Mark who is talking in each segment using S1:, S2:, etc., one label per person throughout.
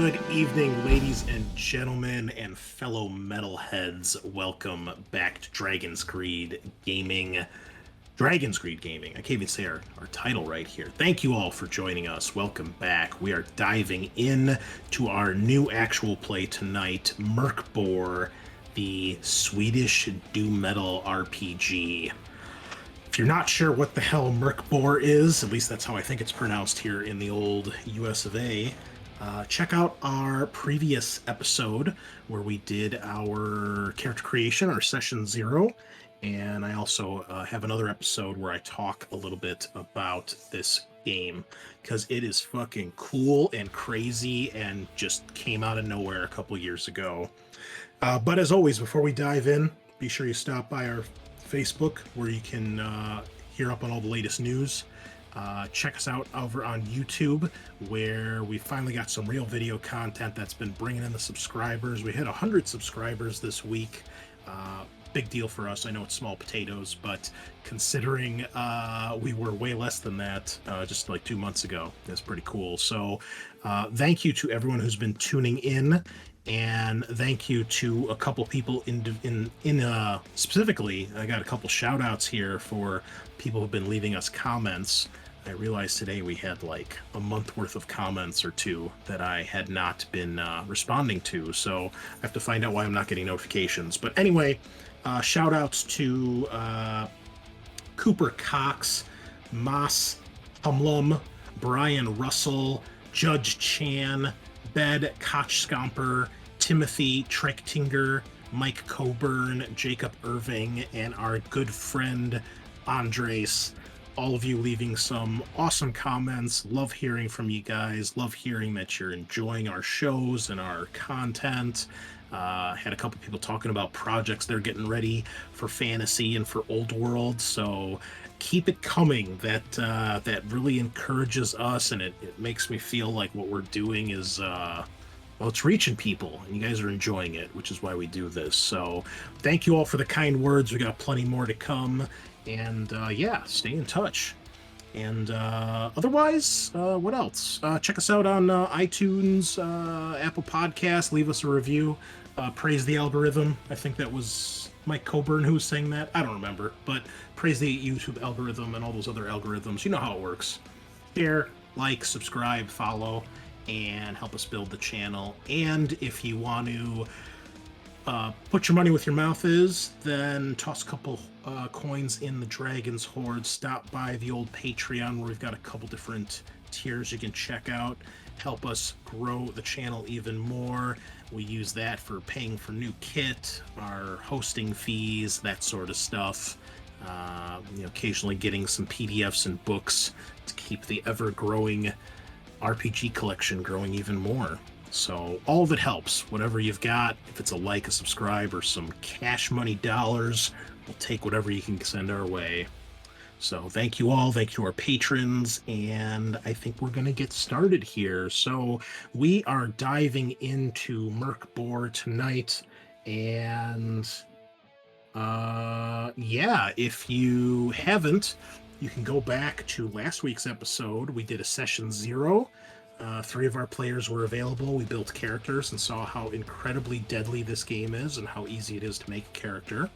S1: Good evening, ladies and gentlemen, and fellow metalheads. Welcome back to Dragon's Greed Gaming. Dragon's Greed Gaming. I can't even say our title right here. Thank you all for joining us. Welcome back. We are diving in to our new actual play tonight, Mörkbor, the Swedish doom metal RPG. If you're not sure what the hell Mörkbor is, at least that's how I think it's pronounced here in the old US of A, check out our previous episode where we did our character creation, our session 0. And I also have another episode where I talk a little bit about this game because it is fucking cool and crazy and just came out of nowhere a couple years ago. But as always, before we dive in, be sure you stop by our Facebook where you can hear up on all the latest news. Check us out over on YouTube where we finally got some real video content that's been bringing in the subscribers. We hit 100 subscribers this week. Big deal for us. I know it's small potatoes, but considering we were way less than that just like 2 months ago, that's pretty cool. So thank you to everyone who's been tuning in. And thank you to a couple people in specifically. I got a couple shout outs here for people who've been leaving us comments. I realized today we had like a month worth of comments or two that I had not been responding to. So I have to find out why I'm not getting notifications. But anyway, shout outs to Cooper Cox, Mas Humlum, Brian Russell, Judge Chan, Bed Kochskamper, Timothy Trektinger, Mike Coburn, Jacob Irving, and our good friend Andres. All of you leaving some awesome comments. Love hearing from you guys. Love hearing that you're enjoying our shows and our content. Had a couple people talking about projects they're getting ready for fantasy and for old world. So keep it coming. That really encourages us, and it makes me feel like what we're doing is well, it's reaching people, and you guys are enjoying it, which is why we do this. So thank you all for the kind words. We got plenty more to come, and yeah, stay in touch. And otherwise, what else? Check us out on iTunes, Apple Podcasts. Leave us a review. Praise the algorithm. I think that was Mike Coburn who was saying that. I don't remember, but praise the YouTube algorithm and all those other algorithms. You know how it works. Share, like, subscribe, follow, and help us build the channel. And if you want to put your money where your mouth is, then toss a couple coins in the Dragon's Hoard. Stop by the old Patreon where we've got a couple different tiers you can check out. Help us grow the channel even more. We use that for paying for new kit, our hosting fees, that sort of stuff. Occasionally getting some PDFs and books to keep the ever-growing RPG collection growing even more. So all of it helps. Whatever you've got, if it's a like, a subscribe, or some cash money dollars, we'll take whatever you can send our way. So thank you all. Thank you to our patrons. And I think we're going to get started here. So we are diving into Mörkbor tonight. And yeah, if you haven't, you can go back to last week's episode. We did a session 0. 3 of our players were available. We built characters and saw how incredibly deadly this game is and how easy it is to make a character.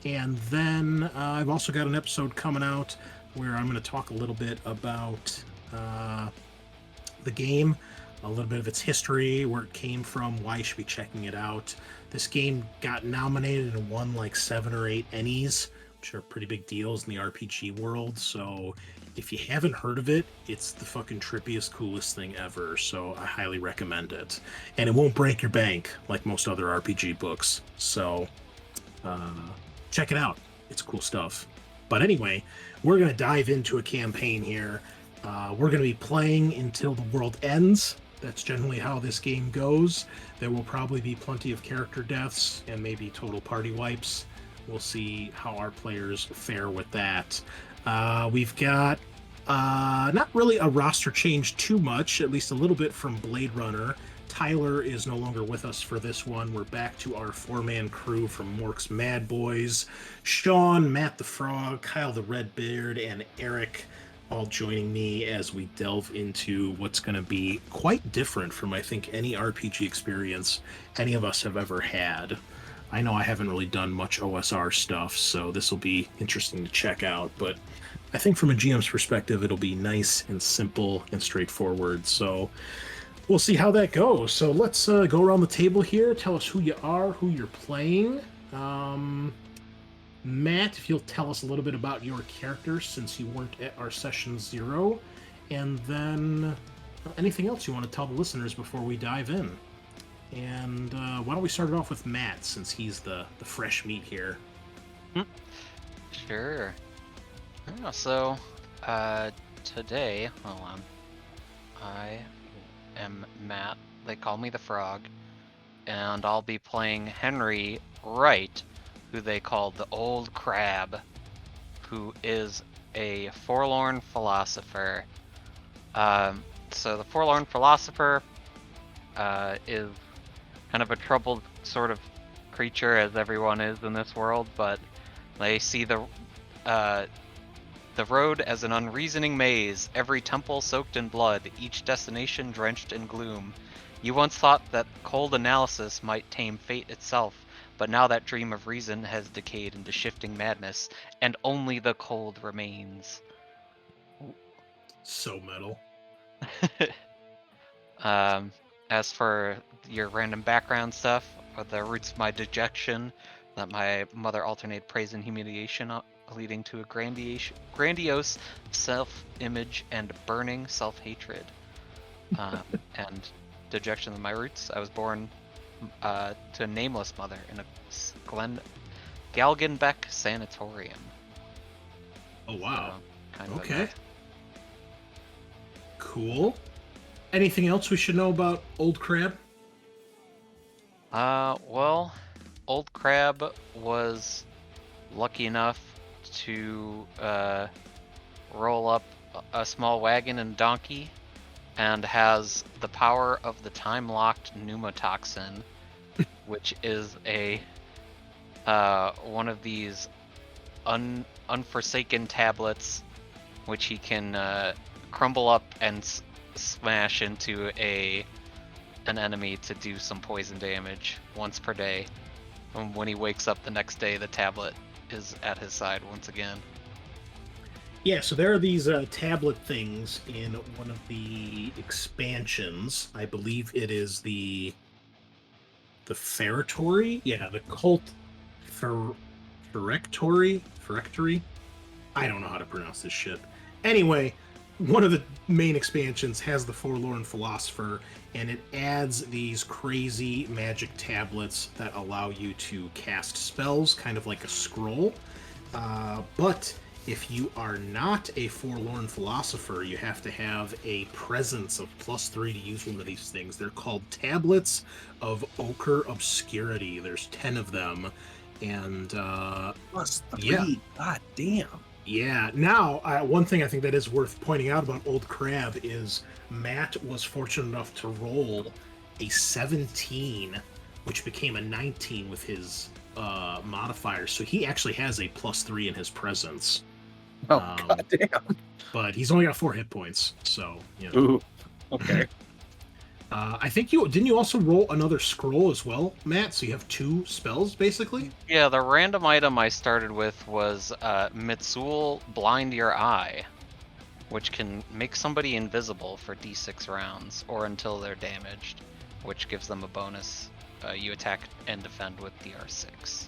S1: And then I've also got an episode coming out where I'm going to talk a little bit about the game, a little bit of its history, where it came from, why you should be checking it out. This game got nominated and won like 7 or 8 Ennies, which are pretty big deals in the RPG world. So if you haven't heard of it, it's the fucking trippiest, coolest thing ever. So I highly recommend it. And it won't break your bank like most other RPG books. So check it out. It's cool stuff. But anyway, we're going to dive into a campaign here. We're going to be playing until the world ends. That's generally how this game goes. There will probably be plenty of character deaths and maybe total party wipes. We'll see how our players fare with that. We've got not really a roster change too much, at least a little bit from Blade Runner. Tyler is no longer with us for this one. We're back to our 4-man crew from Mork's Mad Boys. Sean, Matt the Frog, Kyle the Redbeard, and Eric all joining me as we delve into what's going to be quite different from, I think, any RPG experience any of us have ever had. I know I haven't really done much OSR stuff, so this will be interesting to check out, but I think from a GM's perspective, it'll be nice and simple and straightforward. So we'll see how that goes. So let's go around the table here. Tell us who you are, who you're playing. Um, Matt, if you'll tell us a little bit about your character since you weren't at our session 0, and then anything else you want to tell the listeners before we dive in. And why don't we start it off with Matt since he's the fresh meat here.
S2: Sure. Yeah, so, today, hold on. I am Matt. They call me the Frog. And I'll be playing Henry Wright, who they call the Old Crab, who is a forlorn philosopher. So the forlorn philosopher is kind of a troubled sort of creature, as everyone is in this world, but they see the road as an unreasoning maze, every temple soaked in blood, each destination drenched in gloom. You once thought that cold analysis might tame fate itself, but now that dream of reason has decayed into shifting madness, and only the cold remains.
S1: So metal.
S2: As for your random background stuff, the roots of my dejection, that my mother alternated praise and humiliation, leading to a grandiose self-image and burning self-hatred. And dejection of my roots. I was born to a nameless mother in a Galgenbeck sanatorium.
S1: Oh, wow.
S2: So, kind of
S1: okay. Cool. Anything else we should know about Old Crab?
S2: Well, Old Crab was lucky enough to roll up a small wagon and donkey, and has the power of the time-locked pneumotoxin, which is a one of these unforsaken tablets, which he can crumble up and smash into an enemy to do some poison damage once per day. And when he wakes up the next day, the tablet is at his side once again.
S1: Yeah, so there are these tablet things in one of the expansions. I believe it is the Ferretory? Yeah, the Cult Ferrectory? I don't know how to pronounce this shit. Anyway, one of the main expansions has the Forlorn Philosopher, and it adds these crazy magic tablets that allow you to cast spells, kind of like a scroll. But if you are not a Forlorn Philosopher, you have to have a presence of +3 to use one of these things. They're called Tablets of Ochre Obscurity. There's 10 of them, and
S3: +3.
S1: Yeah.
S3: God damn.
S1: Yeah. Now, one thing I think that is worth pointing out about Old Crab is Matt was fortunate enough to roll a 17, which became a 19 with his modifier. So he actually has a +3 in his presence.
S3: Oh, god damn.
S1: But he's only got 4 hit points, so, you know.
S3: Ooh, okay.
S1: I think didn't you also roll another scroll as well, Matt? So you have 2 spells, basically?
S2: Yeah, the random item I started with was Mitsul Blind Your Eye, which can make somebody invisible for d6 rounds, or until they're damaged, which gives them a bonus. You attack and defend with DR6.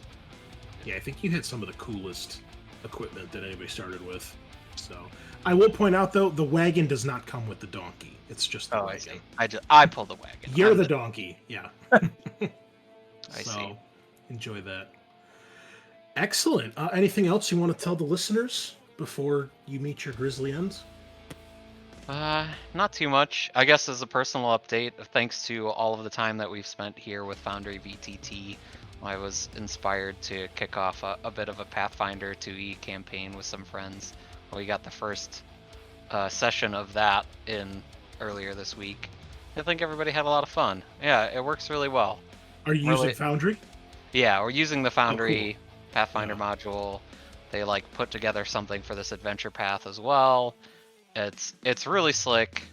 S1: Yeah, I think you had some of the coolest equipment that anybody started with. So I will point out, though, the wagon does not come with the donkey. It's just the wagon.
S2: I pull the wagon.
S1: You're the donkey, yeah.
S2: I see.
S1: Enjoy that. Excellent. Anything else you want to tell the listeners before you meet your grisly ends?
S2: Not too much. I guess as a personal update, thanks to all of the time that we've spent here with Foundry VTT, I was inspired to kick off a bit of a Pathfinder 2e campaign with some friends. We got the first session of that in earlier this week. I think everybody had a lot of fun. Yeah, it works really well.
S1: Are you using Foundry?
S2: Yeah, we're using the Foundry Pathfinder module. They put together something for this adventure path as well. It's really slick.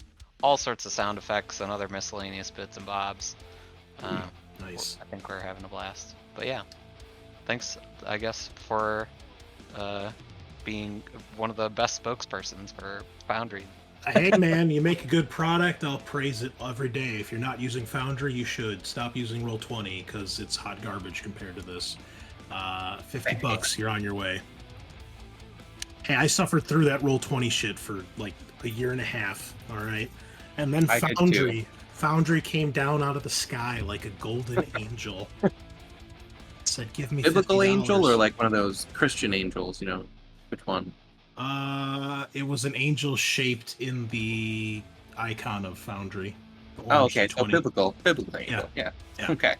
S2: All sorts of sound effects and other miscellaneous bits and bobs.
S1: Nice.
S2: I think we're having a blast. But yeah, thanks, I guess, for being one of the best spokespersons for Foundry.
S1: Hey man, you make a good product, I'll praise it every day. If you're not using Foundry, you should stop using Roll20 because it's hot garbage compared to this. $50, you're on your way. Hey, I suffered through that Roll20 shit for like a year and a half. All right, and then
S3: I did too.
S1: Foundry came down out of the sky like a golden angel. Said, "Give me
S3: Biblical
S1: $50."
S3: angel or like one of those Christian angels? Which one?
S1: It was an angel shaped in the icon of Foundry. The
S3: Oh,
S1: orange
S3: okay. So
S1: 20.
S3: biblical angel. Yeah.
S1: Yeah.
S3: Okay.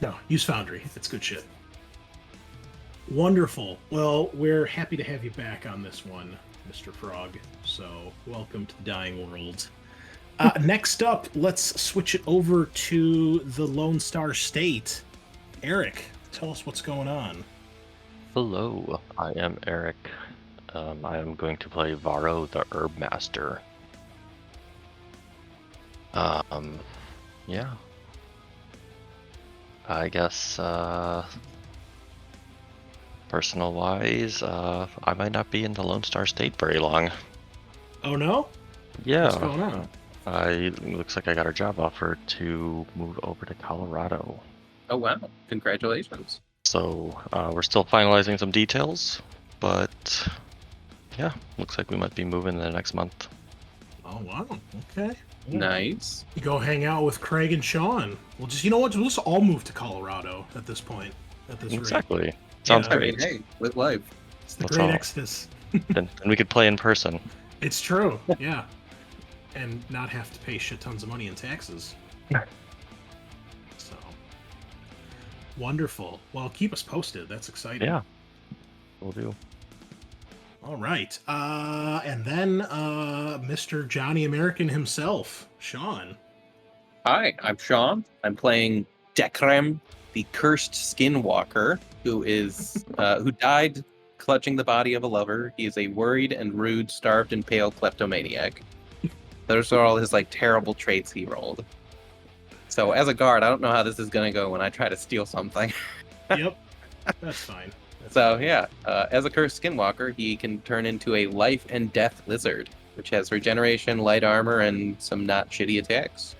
S1: No, use Foundry. It's good shit. Wonderful. Well, we're happy to have you back on this one, Mr. Frog. So, welcome to the Dying World. Next up, let's switch it over to the Lone Star State. Eric, tell us what's going on.
S4: Hello, I am Eric. I am going to play Varro the Herb Master. Yeah. I guess, personal-wise, I might not be in the Lone Star State very long.
S1: Oh no?
S4: Yeah.
S1: What's going on?
S4: Looks like I got a job offer to move over to Colorado.
S3: Oh wow! Congratulations.
S4: So, we're still finalizing some details, but yeah, looks like we might be moving in the next month.
S1: Oh wow. Okay.
S3: Nice.
S1: You go hang out with Craig and Sean. We'll just, you know what? We'll just all move to Colorado at this point. At this rate.
S4: Exactly. Sounds
S1: Yeah.
S3: I
S4: great.
S3: mean, hey, live life.
S1: It's the
S4: That's
S1: great
S4: all.
S1: exodus.
S4: Then we could play in person.
S1: It's true. Yeah. And not have to pay shit tons of money in taxes. So wonderful. Well, keep us posted. That's exciting.
S4: Yeah, we'll do.
S1: All right. And then Mr. Johnny American himself, Sean.
S3: Hi, I'm Sean. I'm playing Dekrem, the cursed skinwalker, who died clutching the body of a lover. He is a worried and rude, starved and pale kleptomaniac. Those are all his like terrible traits he rolled. So as a guard, I don't know how this is gonna go when I try to steal something.
S1: Yep. That's fine.
S3: So yeah, as a cursed skinwalker, he can turn into a life and death lizard, which has regeneration, light armor, and some not shitty attacks.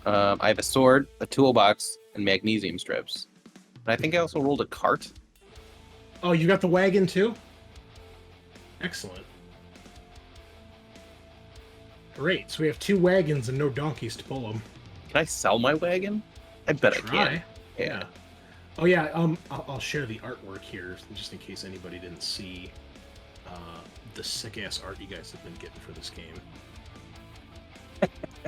S3: I have a sword, a toolbox, and magnesium strips. And I think I also rolled a cart.
S1: Oh, you got the wagon too? Excellent. Great. So we have 2 wagons and no donkeys to pull them.
S3: Can I sell my wagon? I bet I
S1: Try.
S3: can.
S1: Yeah. Oh yeah. I'll share the artwork here just in case anybody didn't see the sick ass art you guys have been getting for this game.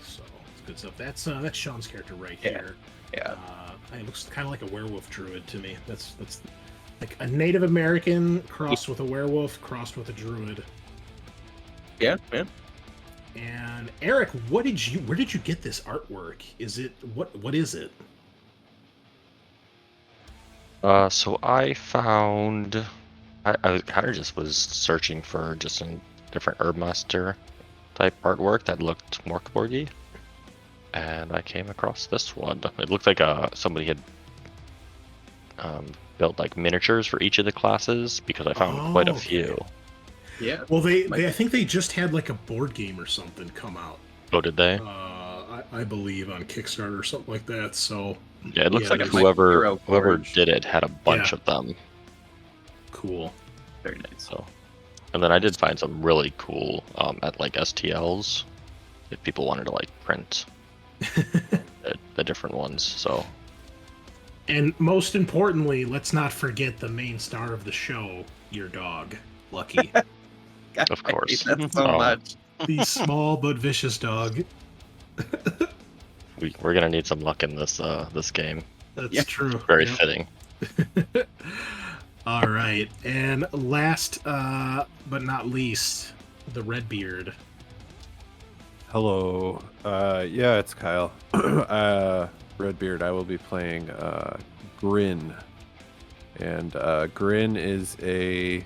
S1: So it's good stuff. That's Sean's character right here.
S3: Yeah.
S1: It looks kind of like a werewolf druid to me. That's like a Native American crossed with a werewolf crossed with a druid.
S3: Yeah, man.
S1: And Eric, where did you get this artwork? Is it what is it?
S4: So I found, I kind of just was searching for just a different Herb Master type artwork that looked more keyboardy, and I came across this one. It looked like somebody had built like miniatures for each of the classes because I found quite a few.
S3: Yeah.
S1: Well, I think they just had like a board game or something come out.
S4: Oh, did they?
S1: I believe on Kickstarter or something like that. So
S4: Yeah, it looks like
S3: like
S4: whoever
S3: Hero Forge.
S4: did it had a bunch of them.
S1: cool.
S3: Very nice.
S4: So, and then I did find some really cool at like STLs if people wanted to like print the different ones. So
S1: And most importantly, let's not forget the main star of the show, your dog, Lucky.
S3: God,
S4: Of
S3: I hate
S4: course.
S3: that so
S4: Oh.
S3: much.
S1: The small but vicious dog.
S4: we're gonna need some luck in this game.
S1: That's
S3: Yeah.
S1: true.
S4: Very
S1: Yep.
S4: fitting.
S1: All right, and last but not least, the Redbeard.
S5: Hello. Yeah, it's Kyle. Redbeard. I will be playing Grin. And Grin is a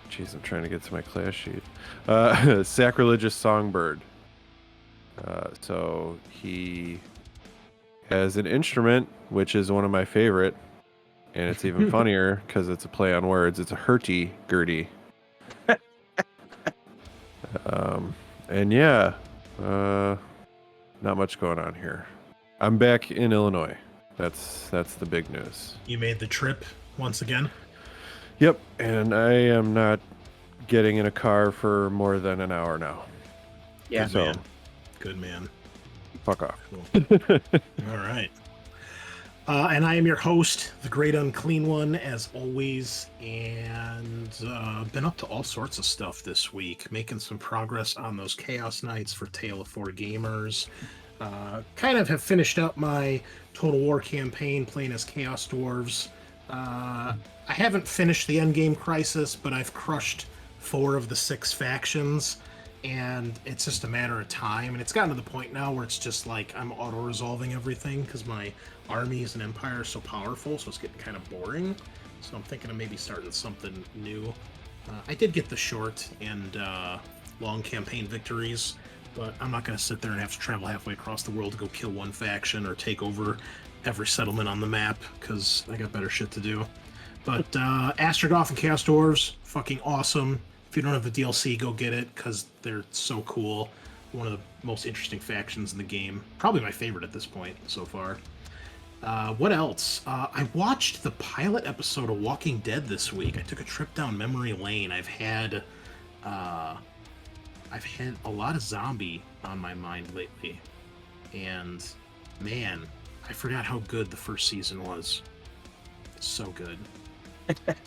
S5: Jeez, I'm trying to get to my class sheet. Sacrilegious Songbird. So he has an instrument, which is one of my favorite, and it's even funnier because it's a play on words. It's a hurdy-gurdy. And yeah, not much going on here. I'm back in Illinois. That's the big news.
S1: You made the trip once again?
S5: Yep, and I am not getting in a car for more than an hour now.
S3: Yeah.
S5: So,
S1: Good man.
S5: fuck off.
S1: Cool. All right. And I am your host, the Great Unclean One, as always, and been up to all sorts of stuff this week, making some progress on those Chaos Nights for Tale of Four Gamers. Kind of have finished up my Total War campaign playing as Chaos Dwarves. I haven't finished the Endgame Crisis, but I've crushed 4 of the 6 factions, and it's just a matter of time. And it's gotten to the point now where it's just like I'm auto-resolving everything because my armies and empire are so powerful, so it's getting kind of boring. So I'm thinking of maybe starting something new. I did get the short and long campaign victories, but I'm not going to sit there and have to travel halfway across the world to go kill one faction or take over every settlement on the map, because I got better shit to do. But Astrogoth and Chaos Dwarves, fucking awesome. If you don't have the DLC, go get it, because they're so cool. One of the most interesting factions in the game. Probably my favorite at this point so far. What else? I watched the pilot episode of Walking Dead this week. I took a trip down memory lane. I've had a lot of zombie on my mind lately. And, man, I forgot how good the first season was. So good.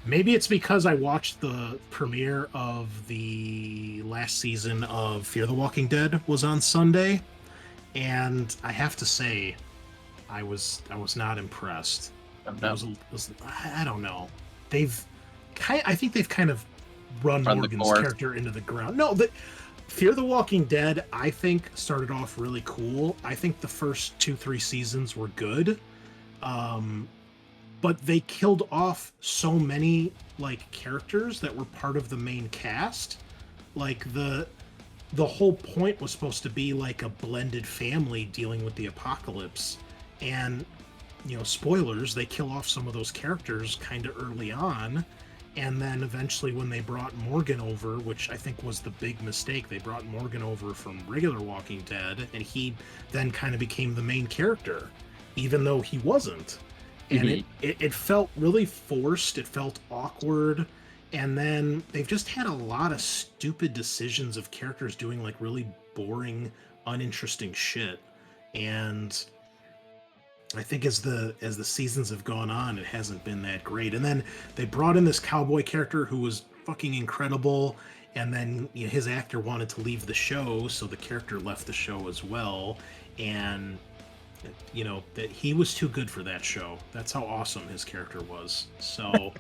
S1: Maybe it's because I watched the premiere of the last season of Fear the Walking Dead was on Sunday, and I have to say, I was not impressed. I don't know. I think they've kind of run Morgan's character into the ground. No, Fear the Walking Dead, I think, started off really cool. I think the first 2-3 seasons were good. But they killed off so many characters that were part of the main cast. Like the whole point was supposed to be like a blended family dealing with the apocalypse. And spoilers, they kill off some of those characters kind of early on. And then eventually when they brought Morgan over, which I think was the big mistake, they brought Morgan over from regular Walking Dead, and he then kind of became the main character, even though he wasn't. And it felt really forced, it felt awkward, and then they've just had a lot of stupid decisions of characters doing really boring, uninteresting shit. And I think as the seasons have gone on, it hasn't been that great. And then they brought in this cowboy character who was fucking incredible, and then his actor wanted to leave the show, so the character left the show as well. And that he was too good for that show. That's how awesome his character was. So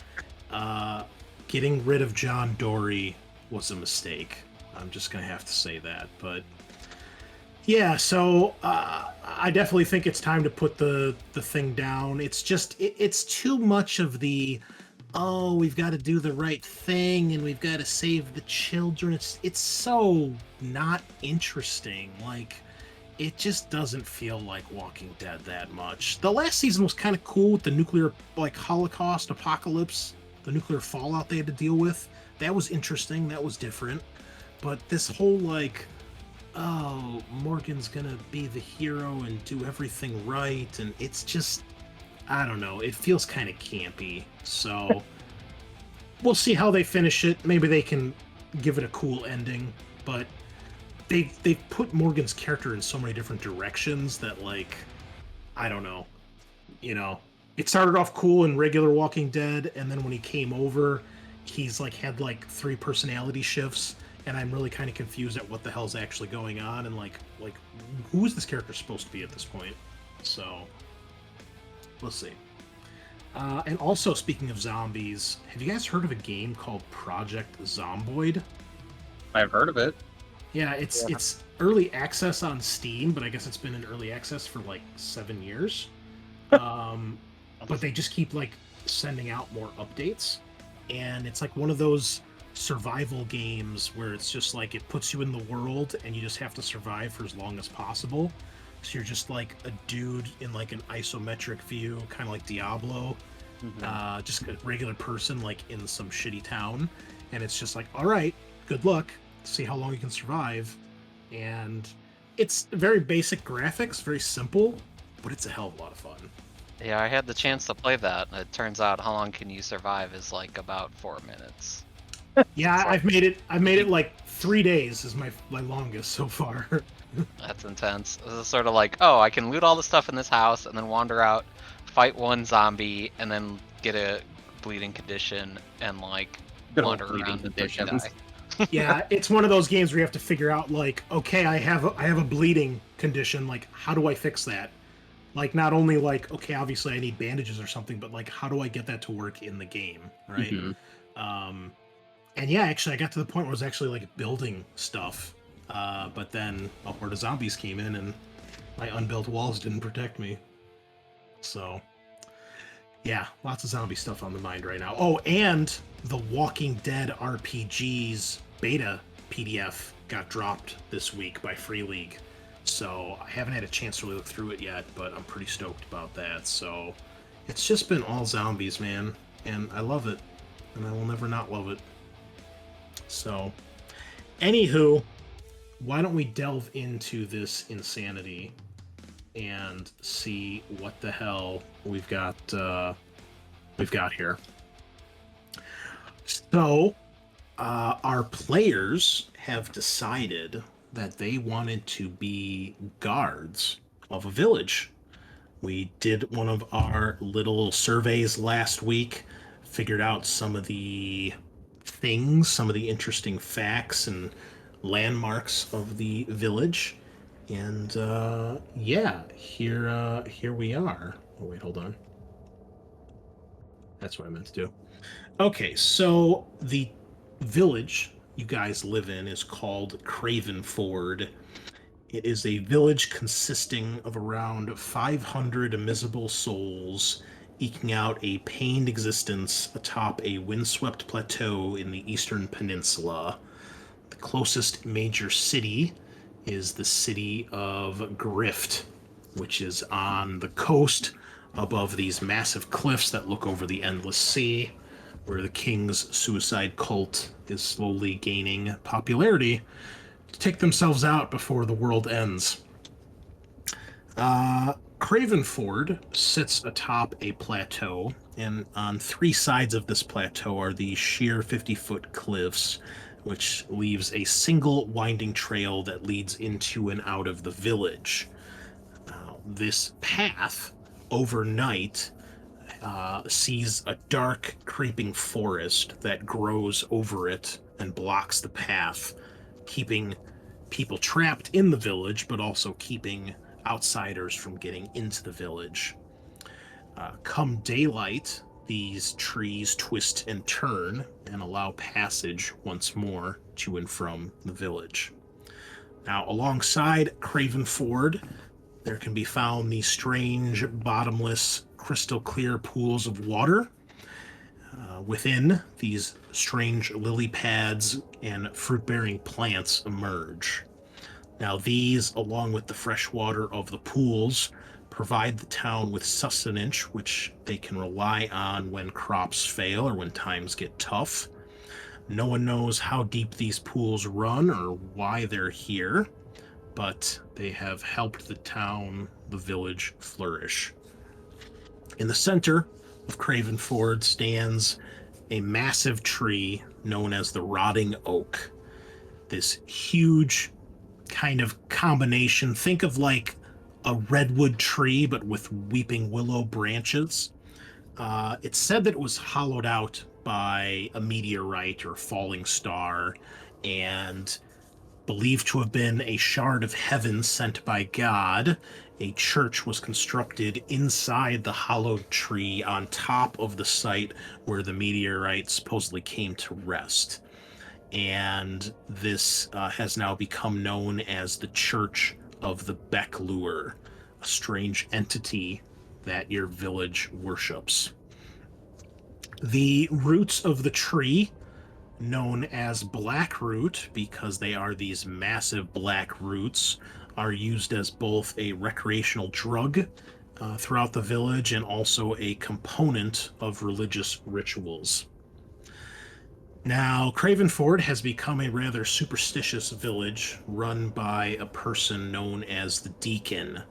S1: getting rid of John Dory was a mistake. I'm just gonna have to say that. But yeah, so I definitely think it's time to put the thing down. It's just it's too much of the we've got to do the right thing and we've got to save the children. It's so not interesting. It just doesn't feel like Walking Dead that much. The last season was kind of cool with the nuclear Holocaust apocalypse, the nuclear fallout they had to deal with. That was interesting. That was different. But this whole Morgan's gonna be the hero and do everything right, and it's just, I don't know. It feels kind of campy. So we'll see how they finish it. Maybe they can give it a cool ending, but they've put Morgan's character in so many different directions that I don't know. It started off cool in regular Walking Dead, and then when he came over, he's had 3 personality shifts, and I'm really kind of confused at what the hell's actually going on, and who is this character supposed to be at this point? So we'll see. And also, speaking of zombies, have you guys heard of a game called Project Zomboid?
S3: I've heard of it.
S1: Yeah, it's early access on Steam, but I guess it's been in early access for 7 years. But they just keep sending out more updates, and it's one of those survival games where it's just like it puts you in the world and you just have to survive for as long as possible. So you're just like a dude in like an isometric view, kind of like Diablo, just a regular person like in some shitty town, and it's just like, all right, good luck, see how long you can survive. And it's very basic graphics, very simple, but it's a hell of a lot of fun.
S2: Yeah, I had the chance to play that. It turns out how long can you survive is like about 4 minutes.
S1: Yeah,
S2: It's
S1: I've made it like 3 days is my longest so far.
S2: That's intense. This is sort of like, oh, I can loot all the stuff in this house and then wander out, fight one zombie, and then get a bleeding condition and like
S3: Good old
S2: wander
S3: bleeding
S2: around until you
S3: conditions.
S2: die.
S1: Yeah, it's one of those games where you have to figure out like, okay, I have a bleeding condition, like how do I fix that? Like not only like, okay, obviously I need bandages or something, but like how do I get that to work in the game, right? And yeah, actually I got to the point where I was actually like building stuff. But then a horde of zombies came in and my unbuilt walls didn't protect me. So yeah, lots of zombie stuff on the mind right now. Oh, and the Walking Dead RPG's beta PDF got dropped this week by Free League. So I haven't had a chance to really look through it yet, but I'm pretty stoked about that. So it's just been all zombies, man. And I love it. And I will never not love it. So, anywho, why don't we delve into this insanity and see what the hell we've got here. So, our players have decided that they wanted to be guards of a village. We did one of our little surveys last week, figured out some of the things, some of the interesting facts and landmarks of the village. And yeah, here we are. Oh wait, hold on. That's what I meant to do. Okay, so the village you guys live in is called Cravenford. It is a village consisting of around 500 miserable souls eking out a pained existence atop a windswept plateau in the eastern peninsula. The closest major city is the city of Grift, which is on the coast above these massive cliffs that look over the endless sea, where the king's suicide cult is slowly gaining popularity to take themselves out before the world ends. Cravenford sits atop a plateau, and on three sides of this plateau are these sheer 50-foot cliffs, which leaves a single winding trail that leads into and out of the village. This path, overnight, sees a dark, creeping forest that grows over it and blocks the path, keeping people trapped in the village, but also keeping outsiders from getting into the village. Come daylight, these trees twist and turn and allow passage once more to and from the village. Now, alongside Cravenford, there can be found these strange, bottomless, crystal clear pools of water. Within, these strange lily pads and fruit-bearing plants emerge. Now, these, along with the fresh water of the pools, provide the town with sustenance, which they can rely on when crops fail or when times get tough. No one knows how deep these pools run or why they're here, but they have helped the town, the village, flourish. In the center of Cravenford stands a massive tree known as the Rotting Oak. This huge kind of combination. Think of like a redwood tree, but with weeping willow branches. It's said that it was hollowed out by a meteorite or falling star, and believed to have been a shard of heaven sent by God. A church was constructed inside the hollowed tree on top of the site where the meteorite supposedly came to rest. And this has now become known as the Church of the Becklure, a strange entity that your village worships. The roots of the tree known as blackroot because they are these massive black roots, are used as both a recreational drug throughout the village and also a component of religious rituals. Now, Cravenford has become a rather superstitious village run by a person known as the Deacon,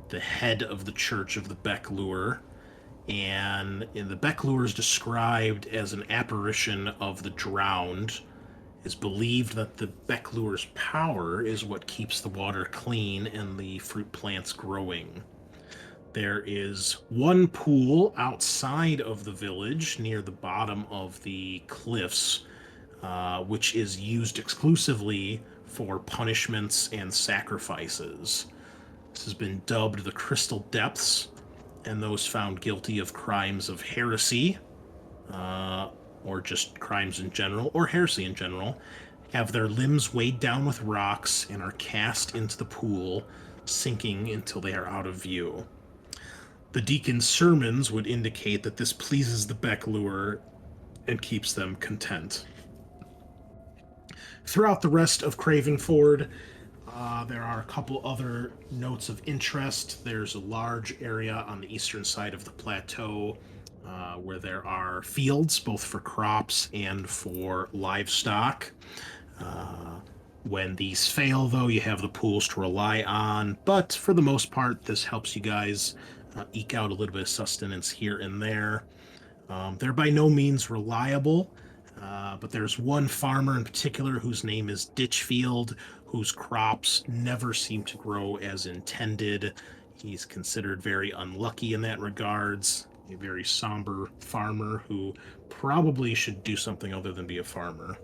S1: the head of the Church of the Becklure. And the Becklure is described as an apparition of the drowned. It's believed that the Becklure's power is what keeps the water clean and the fruit plants growing. There is one pool outside of the village near the bottom of the cliffs, which is used exclusively for punishments and sacrifices. This has been dubbed the Crystal Depths, and those found guilty of crimes of heresy, or just crimes in general, or heresy in general, have their limbs weighed down with rocks and are cast into the pool, sinking until they are out of view. The deacon's sermons would indicate that this pleases the Becklure and keeps them content. Throughout the rest of Cravenford, there are a couple other notes of interest. There's a large area on the eastern side of the plateau where there are fields, both for crops and for livestock. When these fail, though, you have the pools to rely on, but for the most part, this helps you guys eke out a little bit of sustenance here and there. They're by no means reliable, but there's one farmer in particular whose name is Ditchfield, whose crops never seem to grow as intended. He's considered very unlucky in that regards, a very somber farmer who probably should do something other than be a farmer.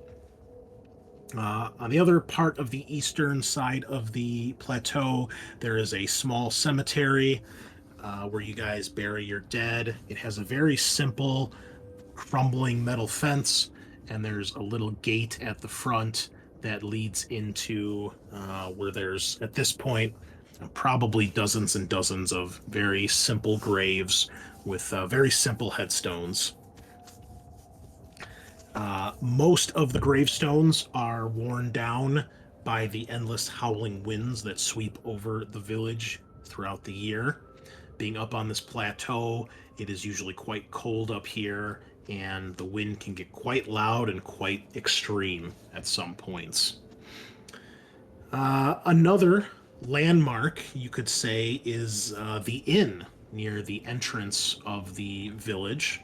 S1: On the other part of the eastern side of the plateau, there is a small cemetery where you guys bury your dead. It has a very simple, crumbling metal fence, and there's a little gate at the front that leads into where there's, at this point, probably dozens and dozens of very simple graves with very simple headstones. Most of the gravestones are worn down by the endless howling winds that sweep over the village throughout the year. Being up on this plateau, it is usually quite cold up here, and the wind can get quite loud and quite extreme at some points. Another landmark, you could say, is the inn near the entrance of the village.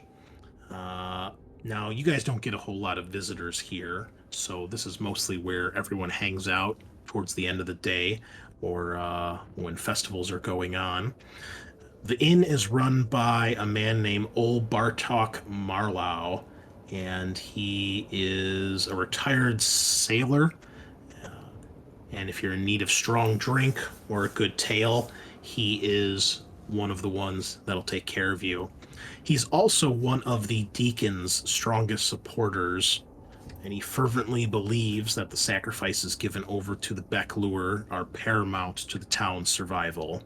S1: Now, you guys don't get a whole lot of visitors here, so this is mostly where everyone hangs out towards the end of the day or when festivals are going on. The inn is run by a man named Ol Bartok Marlow, and he is a retired sailor. And if you're in need of strong drink or a good tale, he is one of the ones that'll take care of you. He's also one of the deacon's strongest supporters, and he fervently believes that the sacrifices given over to the Becklure are paramount to the town's survival.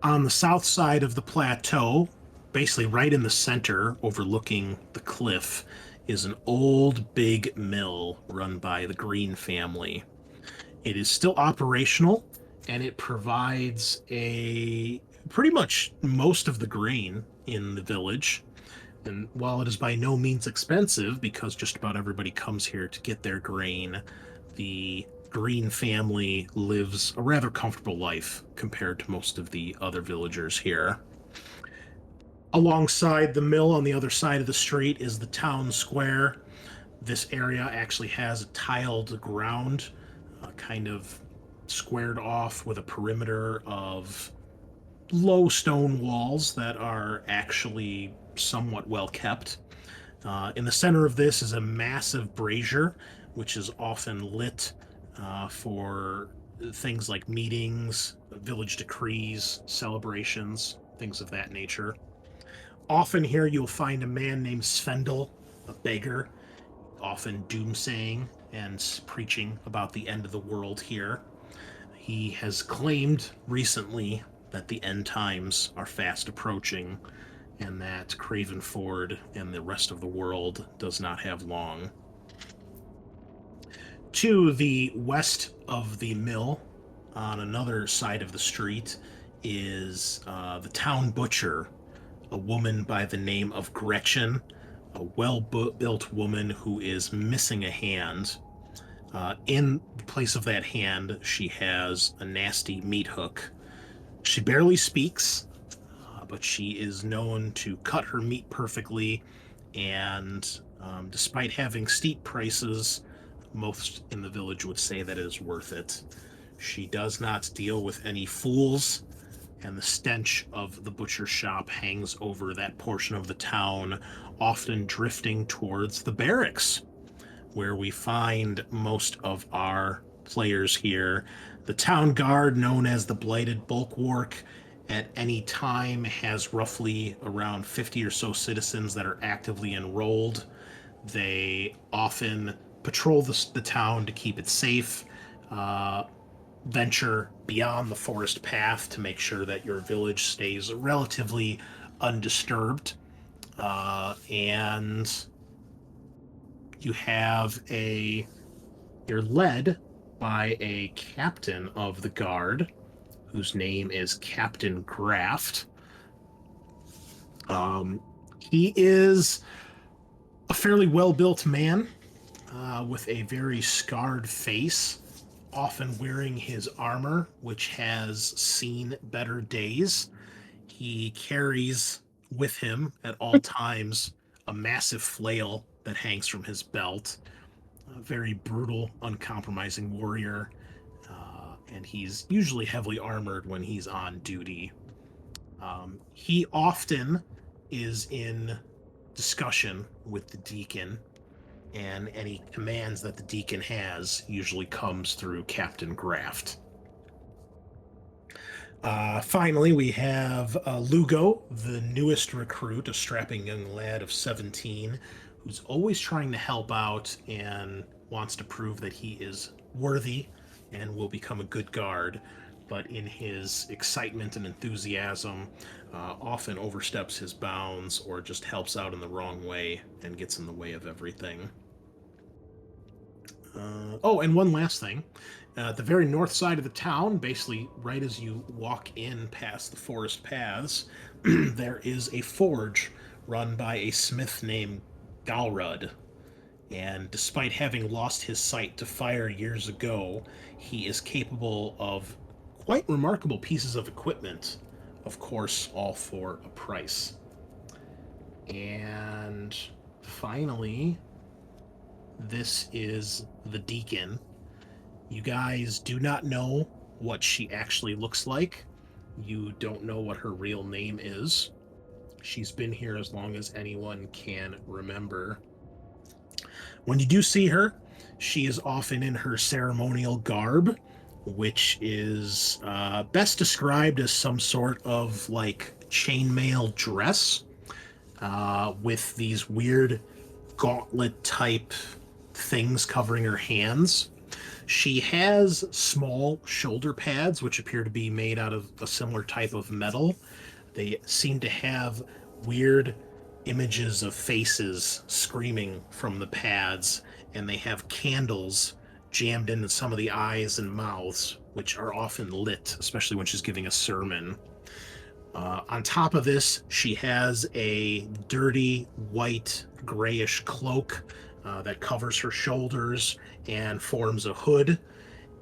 S1: On the south side of the plateau, basically right in the center, overlooking the cliff, is an old big mill run by the Green family. It is still operational, and it provides pretty much most of the grain in the village. And while it is by no means expensive, because just about everybody comes here to get their grain, the Green family lives a rather comfortable life compared to most of the other villagers here. Alongside the mill on the other side of the street is the town square. This area actually has a tiled ground, kind of squared off with a perimeter of low stone walls that are actually somewhat well kept. In the center of this is a massive brazier, which is often lit for things like meetings, village decrees, celebrations, things of that nature. Often here you'll find a man named Svendel, a beggar, often doomsaying and preaching about the end of the world here. He has claimed recently that the end times are fast approaching, and that Cravenford and the rest of the world does not have long. To the west of the mill, on another side of the street, is the town butcher, a woman by the name of Gretchen, a well-built woman who is missing a hand. In place of that hand, she has a nasty meat hook. She barely speaks, but she is known to cut her meat perfectly, and despite having steep prices, most in the village would say that it is worth it. She does not deal with any fools, and the stench of the butcher shop hangs over that portion of the town, often drifting towards the barracks, where we find most of our players here. The town guard, known as the Blighted Bulwark, at any time has roughly around 50 or so citizens that are actively enrolled. They often patrol the town to keep it safe, venture beyond the forest path to make sure that your village stays relatively undisturbed. And you have you're led by a captain of the guard whose name is Captain Graft. He is a fairly well-built man with a very scarred face, often wearing his armor, which has seen better days. He carries with him at all times a massive flail that hangs from his belt. A very brutal, uncompromising warrior, and he's usually heavily armored when he's on duty. He often is in discussion with the deacon, and any commands that the deacon has usually comes through Captain Graft. Finally, we have Lugo, the newest recruit, a strapping young lad of 17, who's always trying to help out and wants to prove that he is worthy and will become a good guard, but in his excitement and enthusiasm, often oversteps his bounds or just helps out in the wrong way and gets in the way of everything. And one last thing. At the very north side of the town, basically right as you walk in past the forest paths, there is a forge run by a smith named Galrud. And despite having lost his sight to fire years ago, he is capable of quite remarkable pieces of equipment. Of course, all for a price. And finally, this is the deacon. You guys do not know what she actually looks like. You don't know what her real name is. She's been here as long as anyone can remember. When you do see her, she is often in her ceremonial garb, which is best described as some sort of like chainmail dress with these weird gauntlet type things covering her hands. She has small shoulder pads, which appear to be made out of a similar type of metal. They seem to have weird images of faces screaming from the pads, and they have candles jammed into some of the eyes and mouths, which are often lit, especially when she's giving a sermon. On top of this, she has a dirty white grayish cloak that covers her shoulders and forms a hood,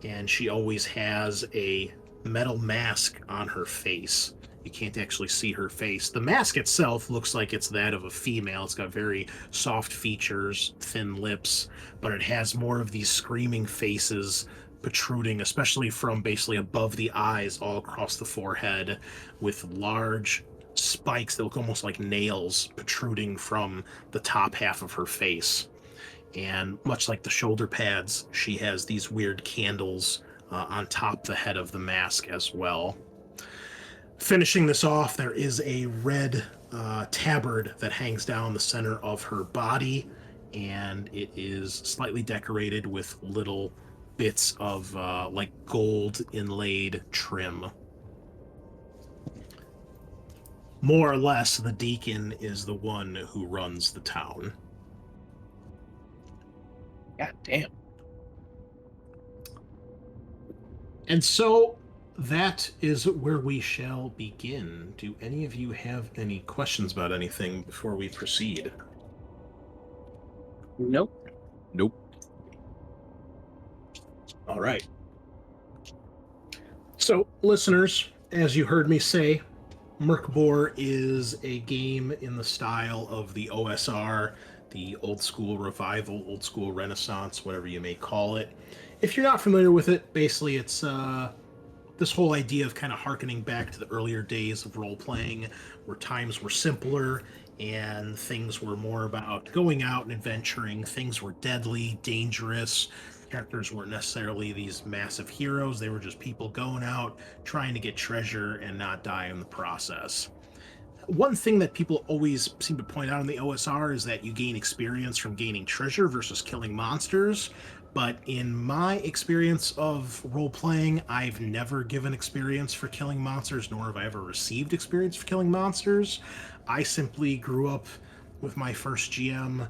S1: and she always has a metal mask on her face. You can't actually see her face. The mask itself looks like it's that of a female. It's got very soft features, thin lips, but it has more of these screaming faces protruding, especially from basically above the eyes all across the forehead, with large spikes that look almost like nails protruding from the top half of her face. And much like the shoulder pads, she has these weird candles on top the head of the mask as well. Finishing this off, there is a red tabard that hangs down the center of her body, and it is slightly decorated with little bits of like gold inlaid trim. more or less, the deacon is the one who runs the town.
S3: God damn.
S1: And so that is where we shall begin. Do any of you have any questions about anything before we proceed?
S3: Nope.
S5: Nope.
S1: All right. So, listeners, as you heard me say, Merkbor is a game in the style of the OSR, the old school revival, old school renaissance, whatever you may call it. If you're not familiar with it, basically it's this whole idea of kind of harkening back to the earlier days of role playing, where times were simpler and things were more about going out and adventuring. Things were deadly, dangerous. Characters weren't necessarily these massive heroes. They were just people going out, trying to get treasure and not die in the process. One thing that people always seem to point out in the OSR is that you gain experience from gaining treasure versus killing monsters. But in my experience of role playing, I've never given experience for killing monsters, nor have I ever received experience for killing monsters. I simply grew up with my first GM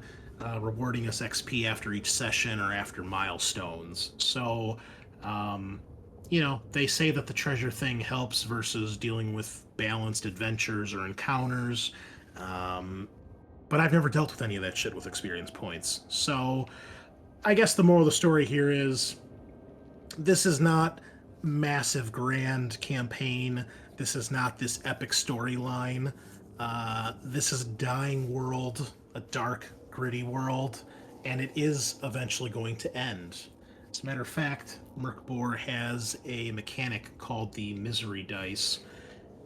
S1: rewarding us XP after each session or after milestones. So, they say that the treasure thing helps versus dealing with balanced adventures or encounters. But I've never dealt with any of that shit with experience points. So I guess the moral of the story here is this is not massive grand campaign. This is not this epic storyline. This is a dying world, a dark, gritty world, and it is eventually going to end. As a matter of fact, Merkbor has a mechanic called the Misery Dice.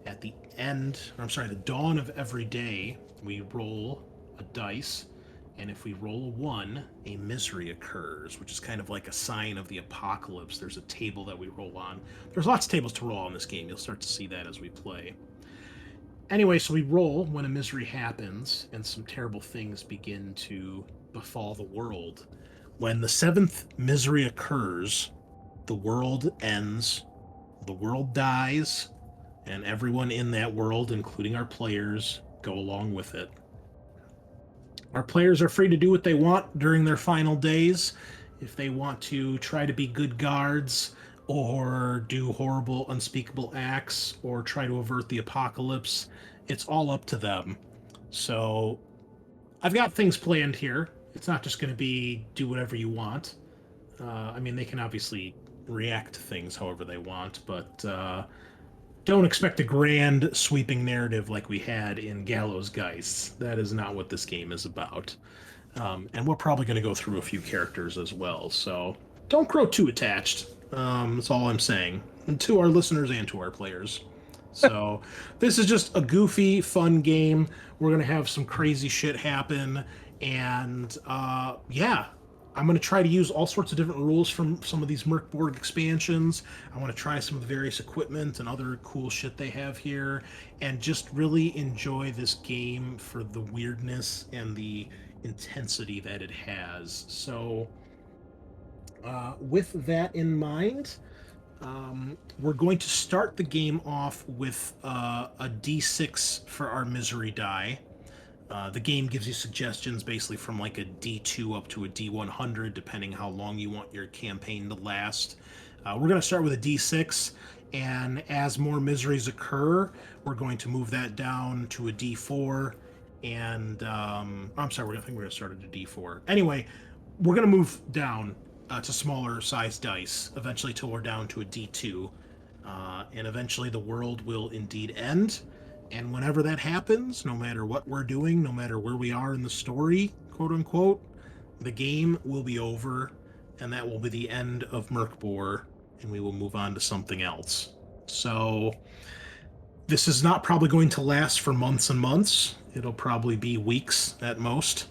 S1: At the the dawn of every day, we roll a dice, and if we roll a 1, a misery occurs, which is kind of like a sign of the apocalypse. There's a table that we roll on. There's lots of tables to roll on this game. You'll start to see that as we play. Anyway, so we roll when a misery happens, and some terrible things begin to befall the world. When the 7th misery occurs, the world ends, the world dies, and everyone in that world, including our players, go along with it. Our players are free to do what they want during their final days. If they want to try to be good guards, or do horrible, unspeakable acts, or try to avert the apocalypse, it's all up to them. So, I've got things planned here. It's not just going to be do whatever you want. They can obviously react to things however they want, but don't expect a grand, sweeping narrative like we had in Gallows Geists. That is not what this game is about. And we're probably going to go through a few characters as well, so don't grow too attached. That's all I'm saying. And to our listeners and to our players. So this is just a goofy, fun game. We're going to have some crazy shit happen. And I'm going to try to use all sorts of different rules from some of these Merkborg expansions. I want to try some of the various equipment and other cool shit they have here, and just really enjoy this game for the weirdness and the intensity that it has. So, with that in mind, we're going to start the game off with a D6 for our misery die. The game gives you suggestions basically from like a D2 up to a D100, depending how long you want your campaign to last. We're going to start with a D6, and as more miseries occur, we're going to move that down to a D4. And I'm sorry, I think we're going to start at a D4. Anyway, we're going to move down to smaller size dice, eventually till we're down to a D2. And eventually the world will indeed end. And whenever that happens, no matter what we're doing, no matter where we are in the story, quote unquote, the game will be over, and that will be the end of Merkbor, and we will move on to something else. So this is not probably going to last for months and months. It'll probably be weeks at most.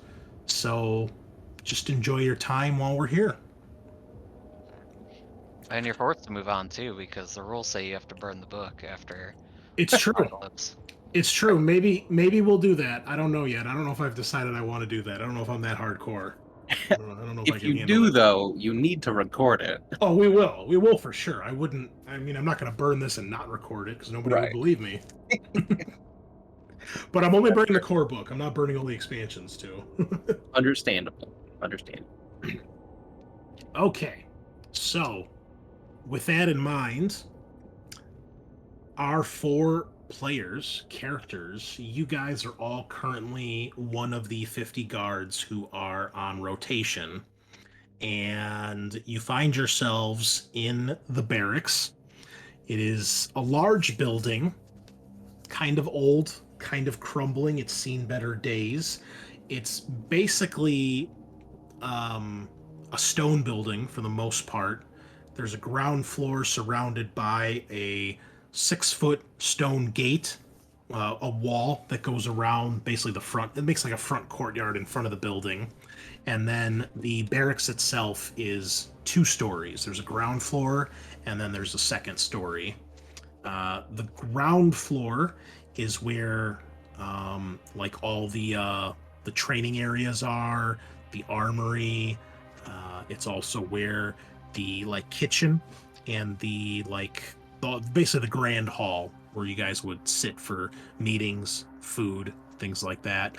S1: So just enjoy your time while we're here.
S2: And you're forced to move on too, because the rules say you have to burn the book after
S1: It's true.
S2: apocalypse.
S1: It's true. Maybe we'll do that. I don't know yet. I don't know if I've decided I want to do that. I don't know if I'm that hardcore. I don't know if I
S3: If
S1: can
S3: you
S1: handle
S3: do,
S1: it.
S3: though, you need to record it.
S1: Oh, we will. We will for sure. I'm not going to burn this and not record it because nobody will
S3: Right.
S1: believe me. But I'm only burning the core book. I'm not burning all the expansions too.
S3: Understandable. Understandable.
S1: Okay, so with that in mind, our 4 characters, you guys are all currently one of the 50 guards who are on rotation, and you find yourselves in the barracks. It is a large building, kind of old, kind of crumbling. It's seen better days. It's basically a stone building for the most part. There's a ground floor surrounded by a 6-foot stone gate, a wall that goes around basically the front. It makes like a front courtyard in front of the building. And then the barracks itself is 2 stories. There's a ground floor, and then there's a second story. The ground floor is where like all the training areas are, the armory. It's also where the like kitchen and the like basically the grand hall where you guys would sit for meetings, food, things like that.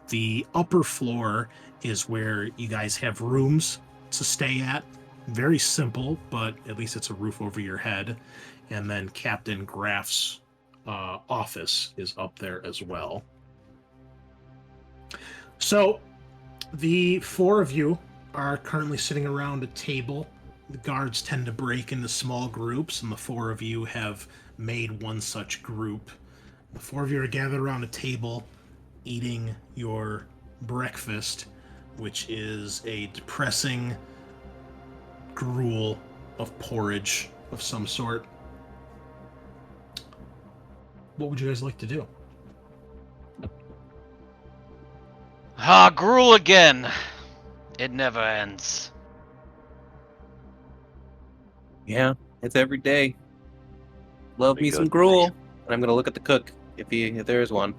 S1: The upper floor is where you guys have rooms to stay at. Very simple, but at least it's a roof over your head. And then Captain Graff's office is up there as well. So the 4 of you are currently sitting around a table. The guards tend to break into small groups, and the 4 of you have made one such group. The 4 of you are gathered around a table eating your breakfast, which is a depressing gruel of porridge of some sort. What would you guys like to do?
S2: Ah, gruel again. It never ends.
S3: Yeah, it's every day. Love
S4: Be
S3: me some
S4: good.
S3: gruel. And I'm gonna look at the cook if there is one.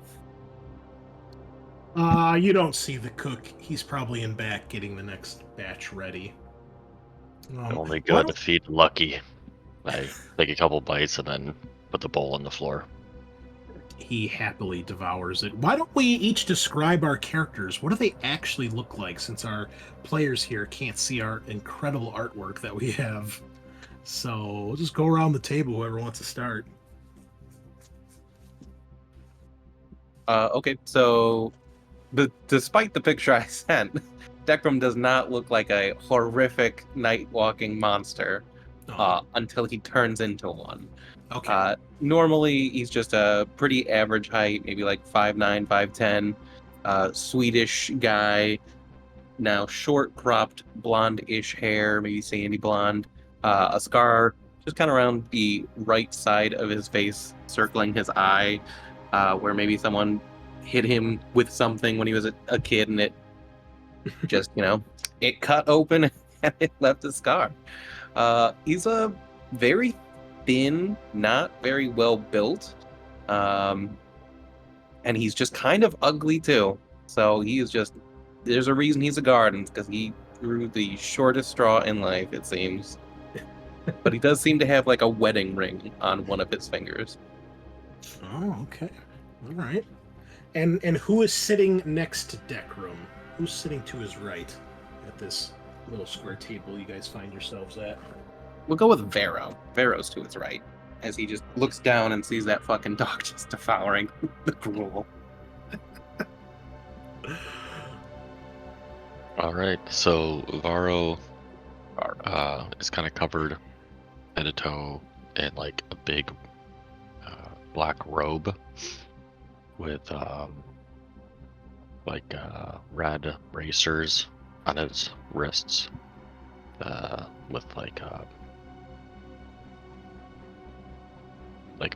S1: You don't see the cook. He's probably in back getting the next batch ready.
S4: Only
S1: why
S4: good
S1: don't-
S4: to feed Lucky. I take a couple bites and then put the bowl on the floor.
S1: He happily devours it. Why don't we each describe our characters? What do they actually look like, since our players here can't see our incredible artwork that we have? So we'll just go around the table, whoever wants to start.
S3: Okay, so despite the picture I sent, Decrum does not look like a horrific night-walking monster until he turns into one.
S1: Okay.
S3: Normally, he's just a pretty average height, maybe like 5'9", 5'10", Swedish guy. Now, short, cropped, blonde-ish hair, maybe sandy blonde. A scar just kind of around the right side of his face, circling his eye, where maybe someone hit him with something when he was a kid, and it just, it cut open and it left a scar. He's a very thin, not very well built, and he's just kind of ugly too. So he is just, there's a reason he's a guard, because he drew the shortest straw in life, it seems. But he does seem to have like a wedding ring on one of his fingers.
S1: Oh, okay. All right. And who is sitting next to Decrum? Who's sitting to his right at this little square table you guys find yourselves at?
S3: We'll go with Vero. Vero's to his right, as he just looks down and sees that fucking dog just devouring the gruel.
S4: All right, so Varro is kind of covered head to toe in like a big black robe with red bracers on his wrists, with like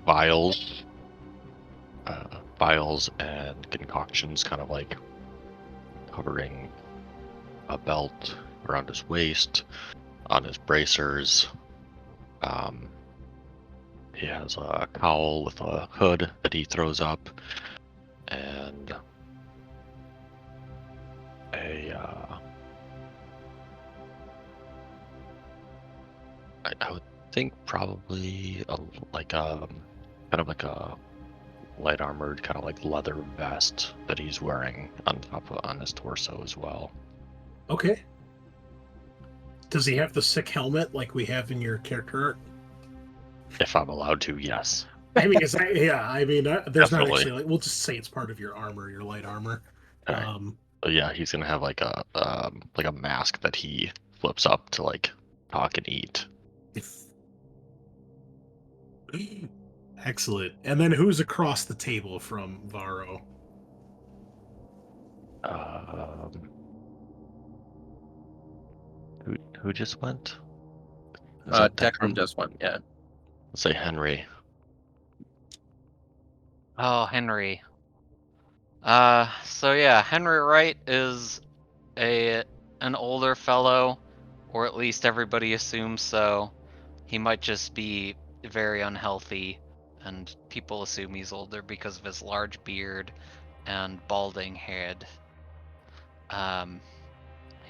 S4: vials and concoctions, kind of like covering a belt around his waist, on his bracers. He has a cowl with a hood that he throws up, and I would think probably kind of like a light armored kind of like leather vest that he's wearing on his torso as well.
S1: Okay. Does he have the sick helmet like we have in your character art?
S4: If I'm allowed to, yes.
S1: I mean, there's not
S4: Definitely.
S1: actually like we'll just say it's part of your armor, your light armor.
S4: Okay. But yeah, he's gonna have like a mask that he flips up to like talk and eat.
S1: Excellent. And then who's across the table from Varro?
S4: Who just went? Is that
S3: Declan just went. Yeah.
S4: Let's say Henry.
S2: Oh, Henry. So yeah, Henry Wright is an older fellow, or at least everybody assumes so. He might just be very unhealthy, and people assume he's older because of his large beard and balding head.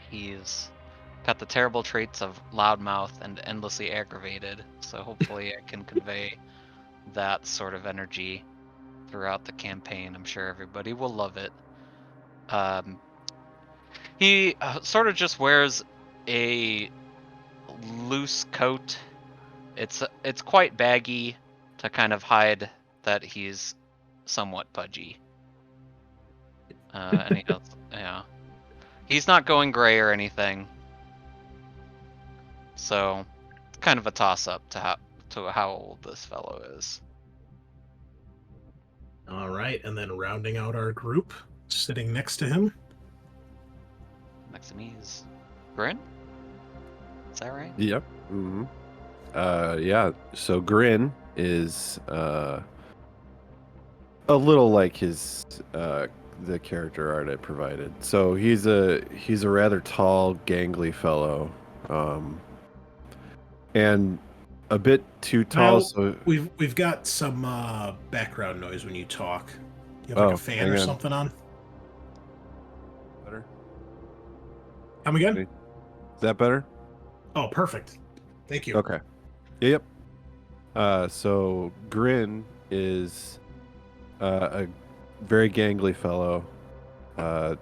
S2: He's got the terrible traits of loudmouth and endlessly aggravated, so hopefully I can convey that sort of energy throughout the campaign. I'm sure everybody will love it. He sort of just wears a loose coat. It's quite baggy to kind of hide that he's somewhat pudgy. And yeah, he's not going gray or anything. So, kind of a toss-up to how old this fellow is.
S1: All right, and then rounding out our group, sitting next to him.
S2: Next to me is Grin. Is that right?
S5: Yep. Mm-hmm. Yeah. So Grin is a little like his the character art I provided. So he's a rather tall, gangly fellow, and a bit too tall.
S1: Now,
S5: so
S1: we've got some background noise when you talk. You have like a fan or something on?
S5: Better.
S1: Come again?
S5: Is that better?
S1: Oh, perfect. Thank you.
S5: Okay. Yep. So Grin is a very gangly fellow,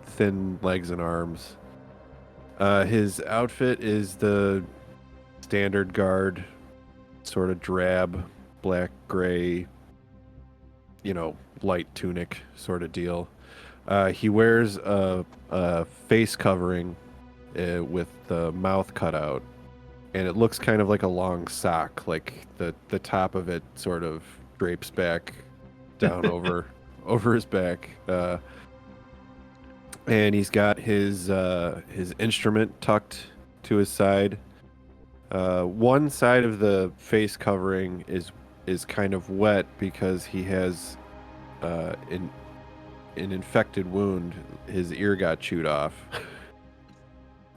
S5: thin legs and arms. His outfit is the standard guard, sort of drab, black, gray, light tunic sort of deal. He wears a face covering with the mouth cut out, and it looks kind of like a long sock, like the top of it sort of drapes back down over his back. And he's got his instrument tucked to his side. One side of the face covering is kind of wet because he has an infected wound. His ear got chewed off.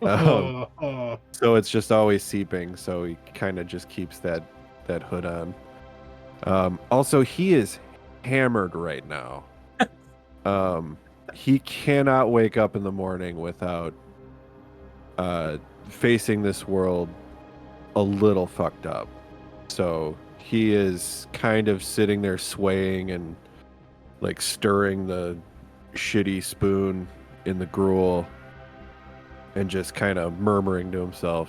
S5: So it's just always seeping, so he kind of just keeps that hood on. Also, he is hammered right now. He cannot wake up in the morning without facing this world a little fucked up. So he is kind of sitting there swaying and like stirring the shitty spoon in the gruel and just kind of murmuring to himself.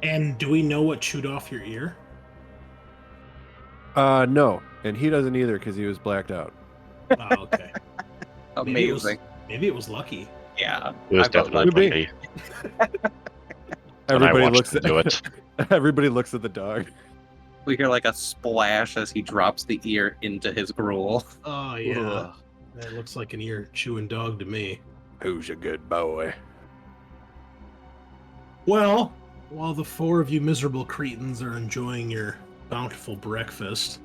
S1: And do we know what chewed off your ear?
S5: No, and he doesn't either because he was blacked out.
S1: Oh, okay.
S3: Amazing.
S1: Maybe it was lucky.
S3: Yeah.
S4: It was
S3: I vote
S4: definitely
S3: lucky.
S4: lucky. And I
S5: Everybody
S4: watched
S5: looks
S4: him
S5: at
S4: do it.
S5: Everybody looks at the dog.
S3: We hear like a splash as he drops the ear into his gruel.
S1: Oh yeah,
S5: Ugh.
S1: that looks like an ear chewing dog to me.
S5: Who's a good boy?
S1: Well, while the four of you miserable cretins are enjoying your bountiful breakfast,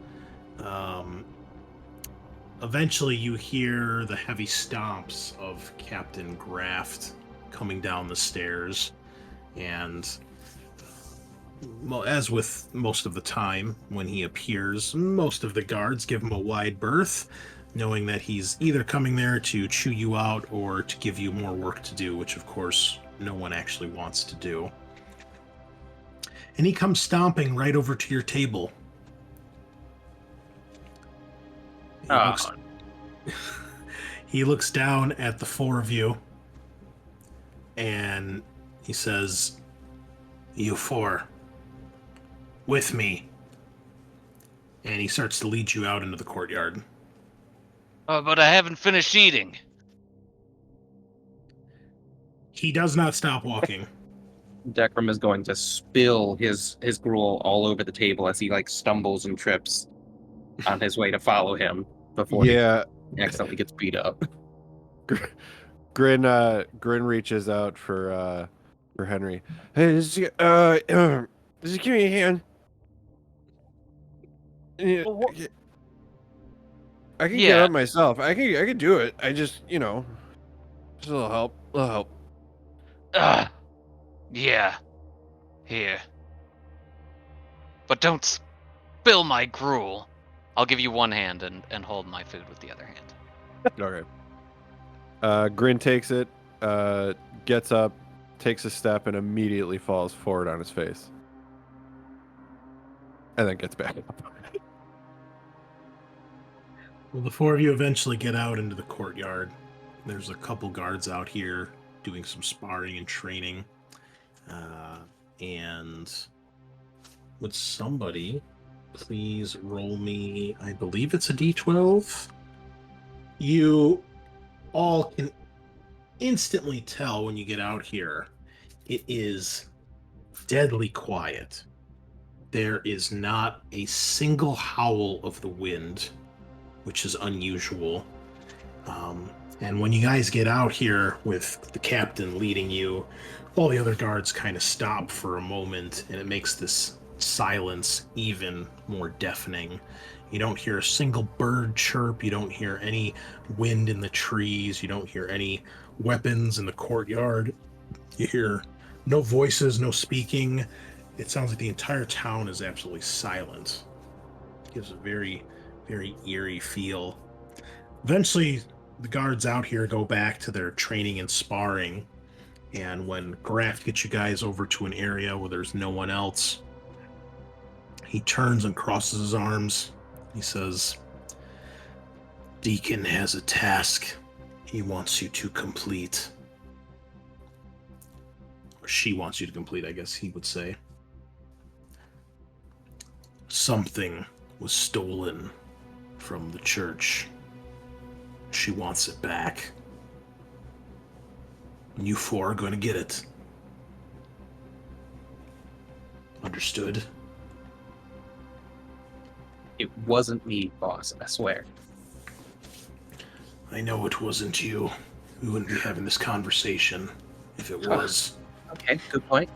S1: eventually you hear the heavy stomps of Captain Graft coming down the stairs, and well, as with most of the time when he appears, most of the guards give him a wide berth, knowing that he's either coming there to chew you out or to give you more work to do, which of course no one actually wants to do. And he comes stomping right over to your table. He looks, he looks down at the four of you, and he says, "You four, with me." And he starts to lead you out into the courtyard.
S2: Oh, but I haven't finished eating.
S1: He does not stop walking.
S3: Decrum is going to spill his gruel all over the table as he like stumbles and trips on his way to follow him before
S5: Yeah,
S3: he accidentally gets beat up.
S5: Grin reaches out for Henry. Hey, just give me a hand. Yeah, I can get
S2: Yeah.
S5: up myself. I can do it. I just, just a little help. A little help.
S2: Yeah. Here. But don't spill my gruel. I'll give you one hand and hold my food with the other hand.
S5: Okay. Grin takes it, gets up, takes a step, and immediately falls forward on his face. And then gets back up.
S1: Well, the four of you eventually get out into the courtyard. There's a couple guards out here doing some sparring and training. And would somebody please roll me, I believe it's a d12? You all can instantly tell when you get out here, it is deadly quiet. There is not a single howl of the wind, which is unusual. And when you guys get out here with the captain leading you, all the other guards kind of stop for a moment, and it makes this silence even more deafening. You don't hear a single bird chirp, you don't hear any wind in the trees, you don't hear any weapons in the courtyard. You hear no voices, no speaking. It sounds like the entire town is absolutely silent. It gives a very, very eerie feel. Eventually, the guards out here go back to their training and sparring, and when Graf gets you guys over to an area where there's no one else, he turns and crosses his arms. He says, "Deacon has a task he wants you to complete." Or she wants you to complete, I guess he would say. Something was stolen from the church. She wants it back. And you four are going to get it. Understood?
S3: It wasn't me, boss, I swear.
S1: I know it wasn't you. We wouldn't be having this conversation if it was.
S3: Okay, good point.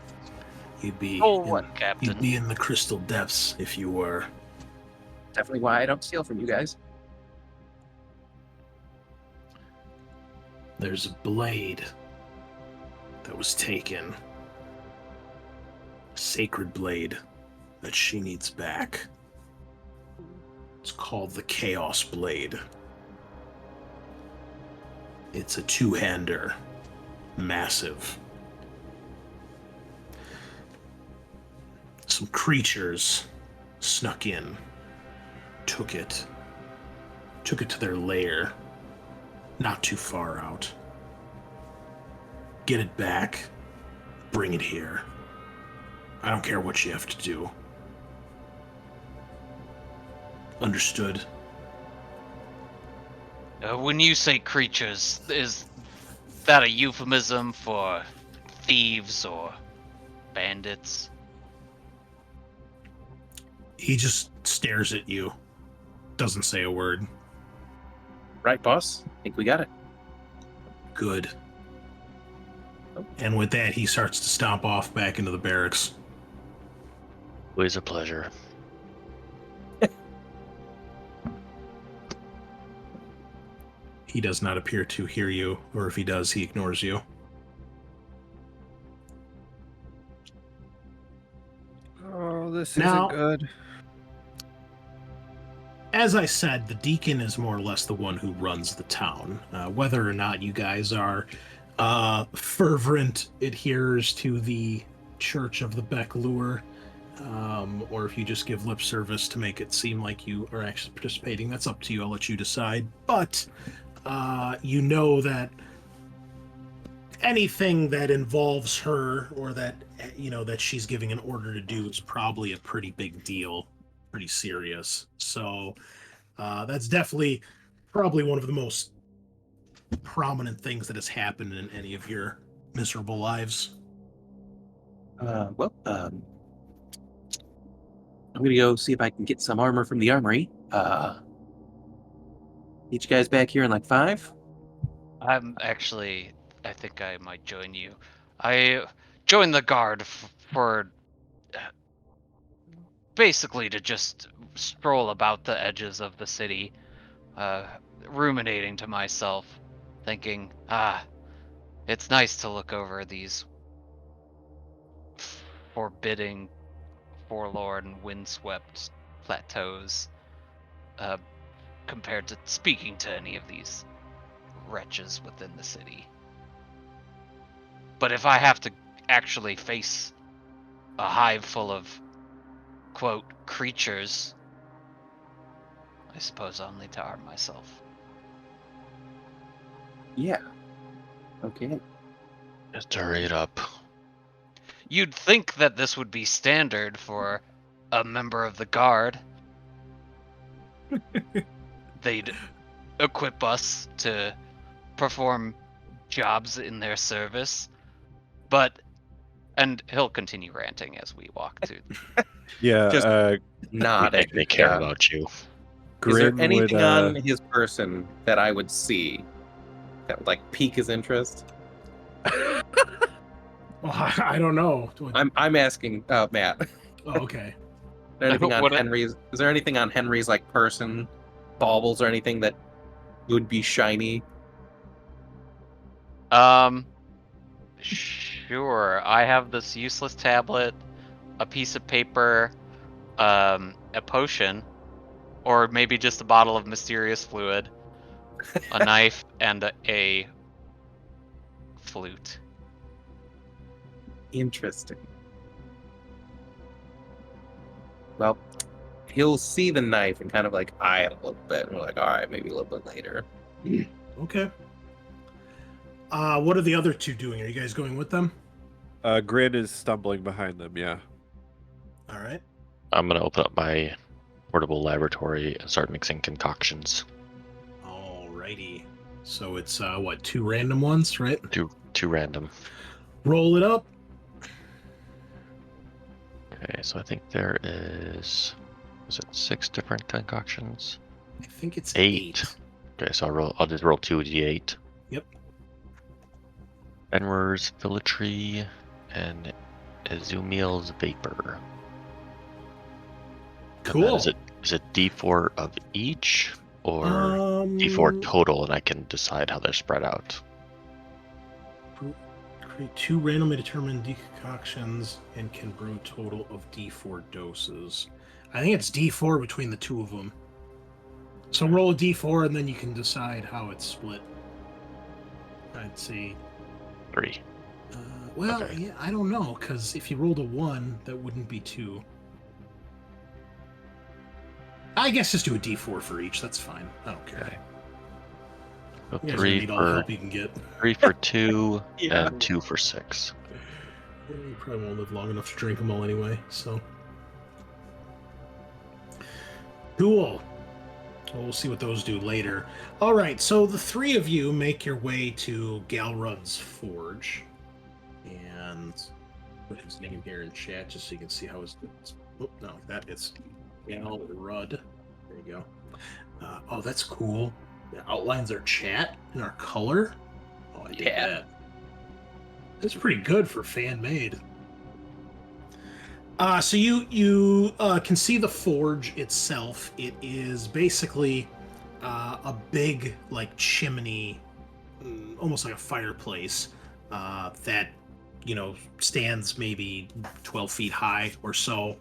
S1: You'd be
S2: Captain?
S1: you'd be in the crystal depths if you were.
S3: Definitely why I don't steal from you guys.
S1: There's a blade that was taken. A sacred blade that she needs back. It's called the Chaos Blade. It's a two-hander. Massive. Some creatures snuck in. Took it to their lair. Not too far out. Get it back. Bring it here. I don't care what you have to do. Understood?
S2: When you say creatures, is that a euphemism for thieves or bandits?
S1: He just stares at you. Doesn't say a word.
S3: Right, boss? Think we got it.
S1: Good. And with that, he starts to stomp off back into the barracks.
S4: Always a pleasure.
S1: He does not appear to hear you, or if he does, he ignores you.
S5: Oh, this
S1: Now-
S5: isn't good.
S1: As I said, the deacon is more or less the one who runs the town. Whether or not you guys are fervent adherers to the Church of the Becklure, or if you just give lip service to make it seem like you are actually participating. That's up to you. I'll let you decide. But you know that anything that involves her or that that she's giving an order to do is probably a pretty big deal, pretty serious. So that's definitely probably one of the most prominent things that has happened in any of your miserable lives.
S3: I'm gonna go see if I can get some armor from the armory. Meet you guys back here in like 5.
S2: I think I might join you. I joined the guard for basically to just stroll about the edges of the city, ruminating to myself, thinking, it's nice to look over these forbidding, forlorn, windswept plateaus, compared to speaking to any of these wretches within the city. But if I have to actually face a hive full of, quote, creatures, I suppose I'll need to arm myself.
S3: Yeah. Okay.
S4: Just hurry it up.
S2: You'd think that this would be standard for a member of the guard. They'd equip us to perform jobs in their service. And he'll continue ranting as we walk to.
S5: Yeah,
S3: Just
S4: We
S3: nod.
S4: think they care about you.
S3: Is there
S5: Grin
S3: anything
S5: would,
S3: on his person that I would see that would like pique his interest?
S1: Well, I don't know.
S3: I'm asking Matt.
S1: Oh, okay.
S3: Is there anything on
S2: What-
S3: Henry's? Is there anything on Henry's like person, baubles or anything that would be shiny?
S2: Sure. I have this useless tablet, a piece of paper, a potion, or maybe just a bottle of mysterious fluid, a knife, and a flute.
S3: Interesting. Well, he'll see the knife and kind of like eye it a little bit, and we're like, all right, maybe a little bit later.
S1: Okay. What are the other two doing? Are you guys going with them?
S5: Grin is stumbling behind them. Yeah.
S1: All right.
S4: I'm gonna open up my portable laboratory and start mixing concoctions.
S1: Alrighty. So it's what, 2 random ones, right?
S4: Two random.
S1: Roll it up.
S4: Okay, so I think there is it 6 different concoctions?
S1: I think it's
S4: 8.
S1: 8.
S4: Okay, so I'll just roll 2d8.
S1: Yep.
S4: Fenrir's Philitry and Azumiel's Vapor. And then
S1: Cool.
S4: is it D4 of each or D4
S1: Um,
S4: total, and I can decide how they're spread out?
S1: Create 2 randomly determined decoctions and can brew a total of D4 doses. I think it's D4 between the two of them. So roll a D4 and then you can decide how it's split. I'd say.
S4: 3.
S1: Well,
S4: Okay.
S1: yeah, I don't know, because if you rolled a 1, that wouldn't be 2. I guess just do a D4 for each. That's fine. I don't care.
S4: Okay. So
S1: You guys are gonna
S4: 3
S1: need all the
S4: for
S1: help you can get.
S4: 3 for 2
S3: Yeah.
S4: and 2 for 6.
S1: You probably won't live long enough to drink them all anyway, so. Cool. Well, we'll see what those do later. All right, so the 3 of you make your way to Galrud's Forge. And put his name here in chat just so you can see how his... Oh, no, it's Galrud. There you go. Oh, that's cool. It outlines our chat and our color. Oh, I did
S3: Yeah.
S1: that. That's pretty good for fan-made. So you can see the forge itself. It is basically a big, like, chimney, almost like a fireplace, that, stands maybe 12 feet high or so.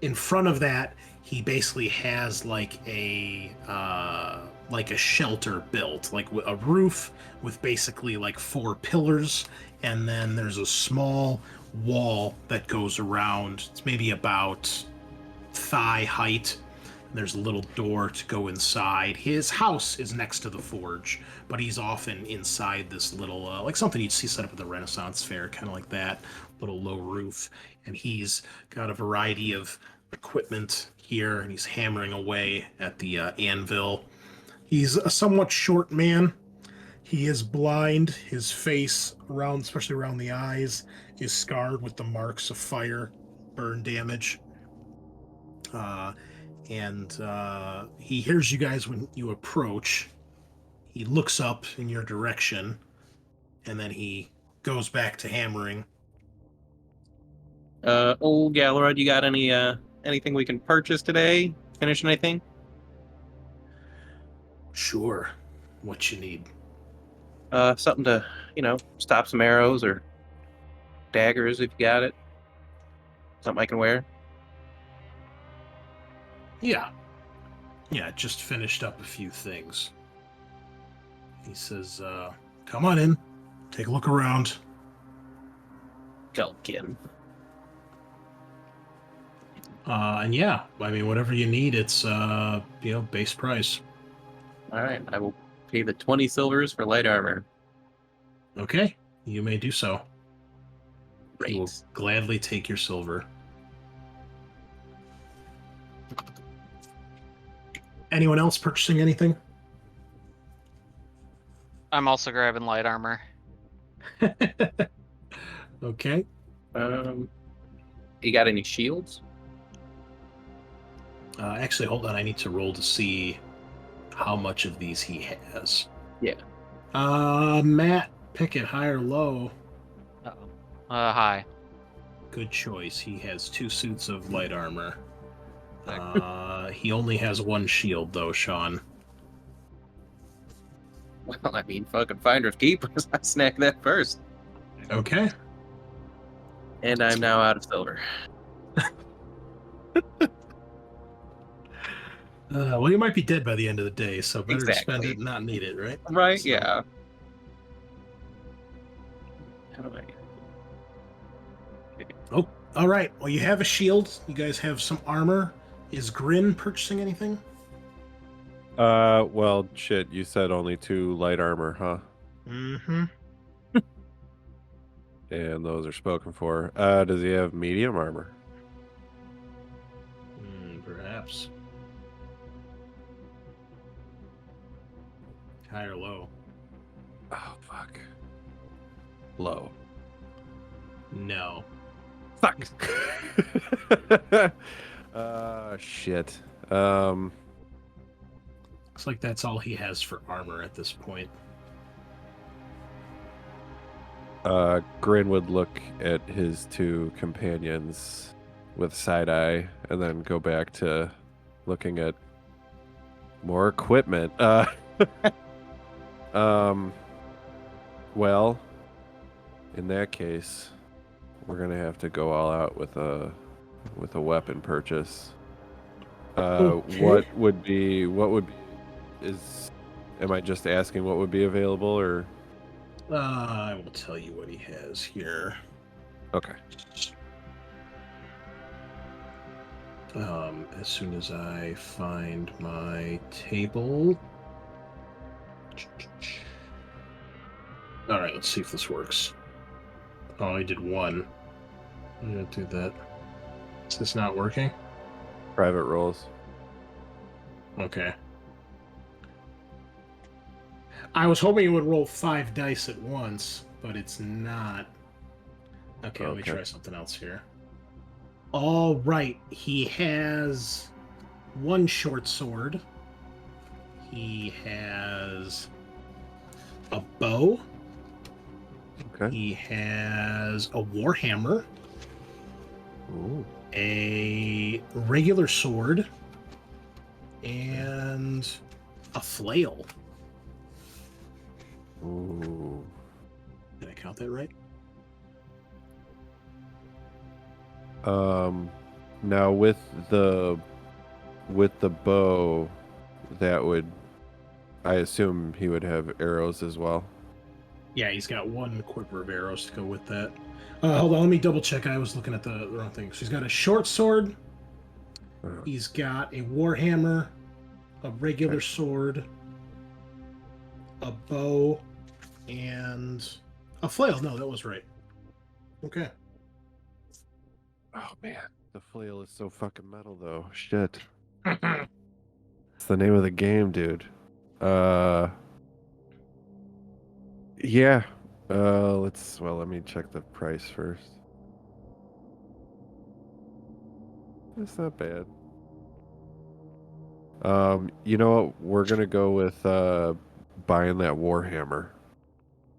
S1: In front of that, he basically has like a shelter built, like a roof with basically like 4 pillars, and then there's a small wall that goes around. It's maybe about thigh height. There's a little door to go inside. His house is next to the forge, but he's often inside this little, like something you'd see set up at the Renaissance Fair, kind of like that, little low roof. And he's got a variety of equipment here, and he's hammering away at the anvil. He's a somewhat short man. He is blind. His face, around, especially around the eyes, is scarred with the marks of fire, burn damage. And he hears you guys when you approach. He looks up in your direction, and then he goes back to hammering.
S3: Old Gallerod, you got anything we can purchase today? Finish anything?
S1: Sure. What you need?
S3: Something to, stop some arrows or daggers if you got it. Something I can wear.
S1: Yeah. Yeah, just finished up a few things. He says, come on in. Take a look around.
S3: Gulkin.
S1: And yeah, I mean, whatever you need, it's, base price.
S3: All right, I will pay the 20 silvers for light armor.
S1: Okay, you may do so.
S3: Great.
S1: He will gladly take your silver. Anyone else purchasing anything?
S2: I'm also grabbing light armor.
S1: Okay.
S3: You got any shields?
S1: Actually, hold on. I need to roll to see how much of these he has.
S3: Yeah.
S1: Matt, pick it high or low.
S2: Uh-oh. Hi.
S1: Good choice. He has 2 suits of light armor. He only has 1 shield, though, Sean.
S3: Well, I mean, fucking Finder's Keepers. I snagged that first.
S1: Okay.
S3: And I'm now out of silver.
S1: Well, you might be dead by the end of the day, so better to spend
S3: Exactly.
S1: it and not need it, right?
S3: Right,
S1: So-
S3: yeah. How do I...
S1: Oh, all right. Well, you have a shield. You guys have some armor. Is Grin purchasing anything?
S5: Well, shit, you said only 2 light armor, huh?
S1: Mm-hmm.
S5: And those are spoken for. Does he have medium armor?
S1: Perhaps. High or low?
S5: Oh, fuck. Low.
S1: No.
S5: Fuck. Shit.
S1: Looks like that's all he has for armor at this point.
S5: Grin would look at his 2 companions with side eye and then go back to looking at more equipment. Well, in that case, we're gonna have to go all out with a weapon purchase.
S1: Okay.
S5: Am I just asking what would be available, or?
S1: I will tell you what he has here.
S5: Okay.
S1: As soon as I find my table. All right, let's see if this works. Oh, I did 1. I'm gonna do that. Is this not working?
S5: Private rolls.
S1: Okay. I was hoping it would roll 5 dice at once, but it's not. Okay, let me
S5: Okay.
S1: try something else here. All right, he has 1 short sword. He has a bow.
S5: Okay.
S1: He has a warhammer,
S5: Ooh.
S1: a regular sword, and a flail.
S5: Ooh.
S1: Did I count that right?
S5: Now with the bow, that would, I assume he would have arrows as well.
S1: Yeah, he's got one quiver of arrows to go with that. Hold on, let me double check. I was looking at the wrong thing. So he's got a short sword. He's got a warhammer, a regular sword, a bow, and a flail. No, that was right. Okay.
S5: Oh man, the flail is so fucking metal though. Shit. It's the name of the game, dude. Yeah. Let me check the price first. That's not bad. You know what? We're gonna go with buying that warhammer.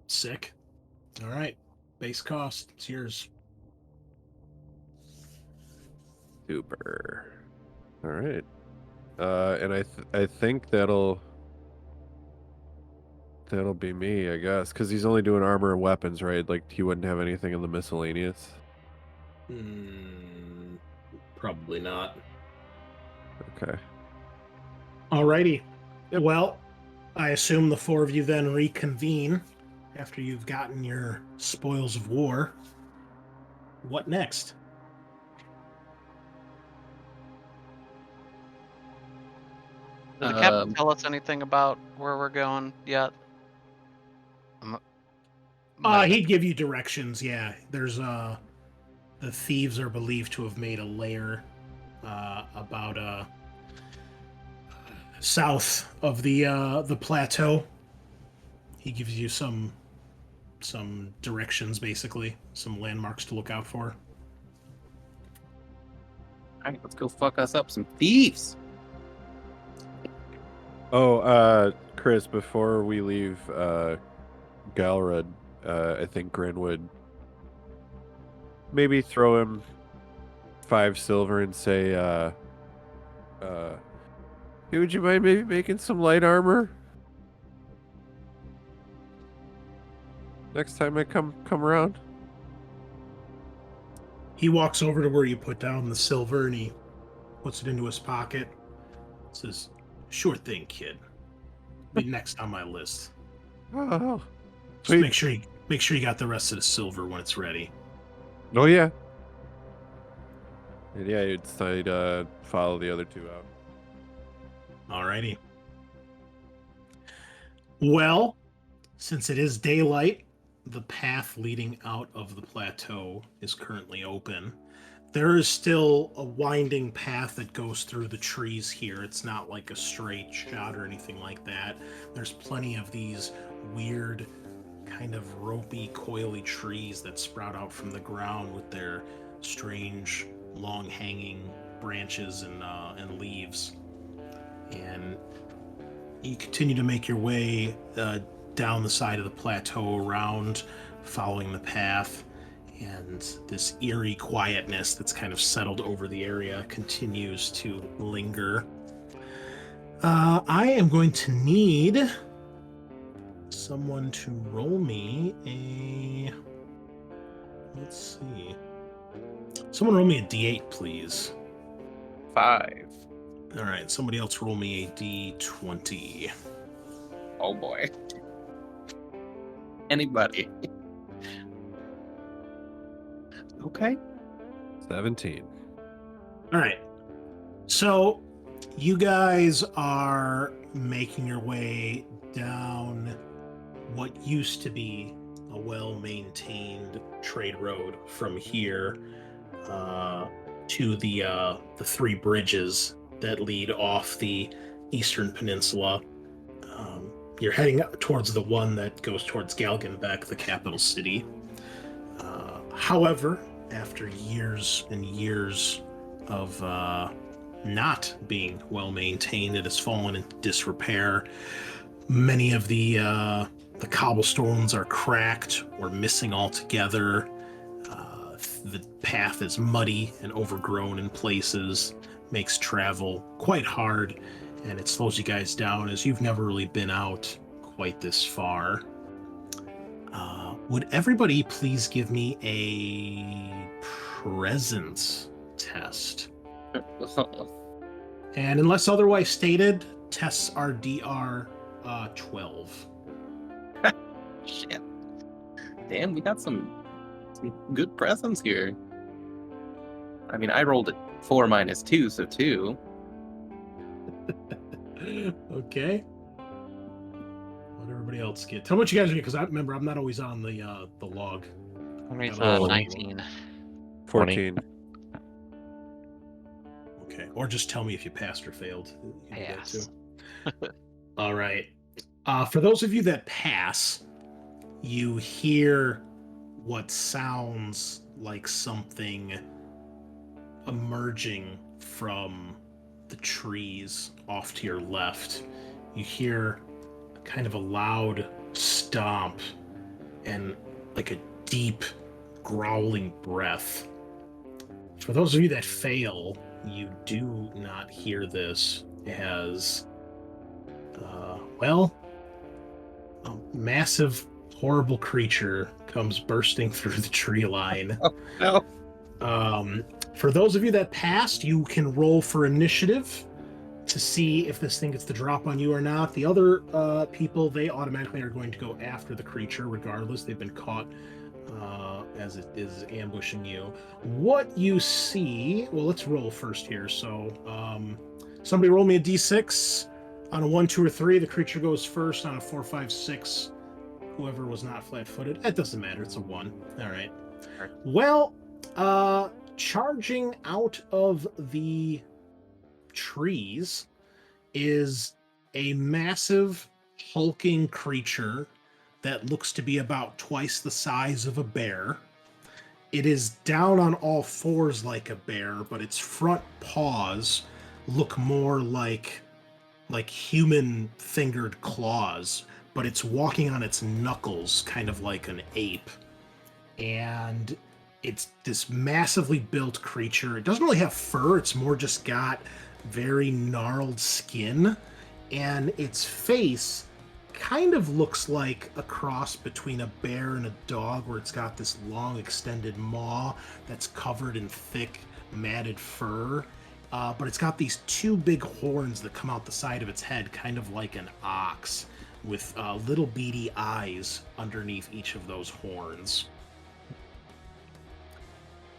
S1: Sick. All right. Base cost. It's yours.
S5: Super. All right. And I think that'll be me, I guess, because he's only doing armor and weapons, right? Like he wouldn't have anything in the miscellaneous.
S1: Probably not.
S5: Okay.
S1: Alrighty.
S5: Yep.
S1: Well, I assume the four of you then reconvene after you've gotten your spoils of war. What next?
S2: Did the captain
S3: Um,
S2: tell us anything about where we're going yet? Might have
S1: He'd give you directions, yeah. There's the thieves are believed to have made a lair about south of the plateau. He gives you some directions, basically, some landmarks to look out for.
S3: all right, let's go fuck us up some thieves.
S5: Oh, Chris, before we leave Galrud, I think Grin would maybe throw him 5 silver and say, hey, would you mind maybe making some light armor? Next time I come around.
S1: He walks over to where you put down the silver and he puts it into his pocket. Says, "Sure thing, kid. Be next on my list.
S5: Oh,
S1: Just
S5: sweet.
S1: make sure you got the rest of the silver when it's ready."
S5: Oh yeah. And yeah, you'd follow the other two out.
S1: Alrighty. Well, since it is daylight, the path leading out of the plateau is currently open. There is still a winding path that goes through the trees here. It's not like a straight shot or anything like that. There's plenty of these weird, kind of ropey, coily trees that sprout out from the ground with their strange, long-hanging branches and leaves. And you continue to make your way down the side of the plateau around, following the path, and this eerie quietness that's kind of settled over the area continues to linger. I am going to need someone to roll me a... Let's see. Someone roll me a d8, please.
S3: 5.
S1: All right, somebody else roll me a d20.
S3: Oh boy. Anybody. Okay.
S5: 17.
S1: All right. So you guys are making your way down what used to be a well-maintained trade road from here to the 3 bridges that lead off the eastern peninsula. You're heading up towards the one that goes towards Galgenbeck, the capital city. However, after years and years of not being well maintained, it has fallen into disrepair. Many of the cobblestones are cracked or missing altogether. The path is muddy and overgrown in places, makes travel quite hard, and it slows you guys down as you've never really been out quite this far. Would everybody please give me a presence test? And unless otherwise stated, tests are DR 12.
S3: Shit. Damn, we got some good presents here. I mean, I rolled a 4 minus 2, so 2.
S1: Okay. What everybody else get? Tell me what you guys get, because I remember I'm not always on the log.
S2: Underneath
S1: Oh.
S2: 19.
S5: 14.
S1: Okay. Or just tell me if you passed or failed. You can do that
S2: Pass.
S1: too. All right. For those of you that pass, you hear what sounds like something emerging from the trees off to your left. You hear kind of a loud stomp and like a deep growling breath. For those of you that fail, you do not hear this as, a massive, horrible creature comes bursting through the tree line.
S3: Oh, no.
S1: For those of you that passed, you can roll for initiative to see if this thing gets the drop on you or not. The other people, they automatically are going to go after the creature regardless. They've been caught as it is ambushing you. What you see, well, let's roll first here. So somebody roll me a d6. On a 1, 2, or 3, the creature goes first. On a 4, 5, 6, whoever was not flat-footed. It doesn't matter. It's a 1. All right. Well, charging out of the trees is a massive hulking creature that looks to be about twice the size of a bear. It is down on all fours like a bear, but its front paws look more like human fingered claws, but it's walking on its knuckles kind of like an ape. And it's this massively built creature. It doesn't really have fur, it's more just got very gnarled skin, and its face kind of looks like a cross between a bear and a dog, where it's got this long extended maw that's covered in thick matted fur, but it's got these 2 big horns that come out the side of its head, kind of like an ox, with little beady eyes underneath each of those horns.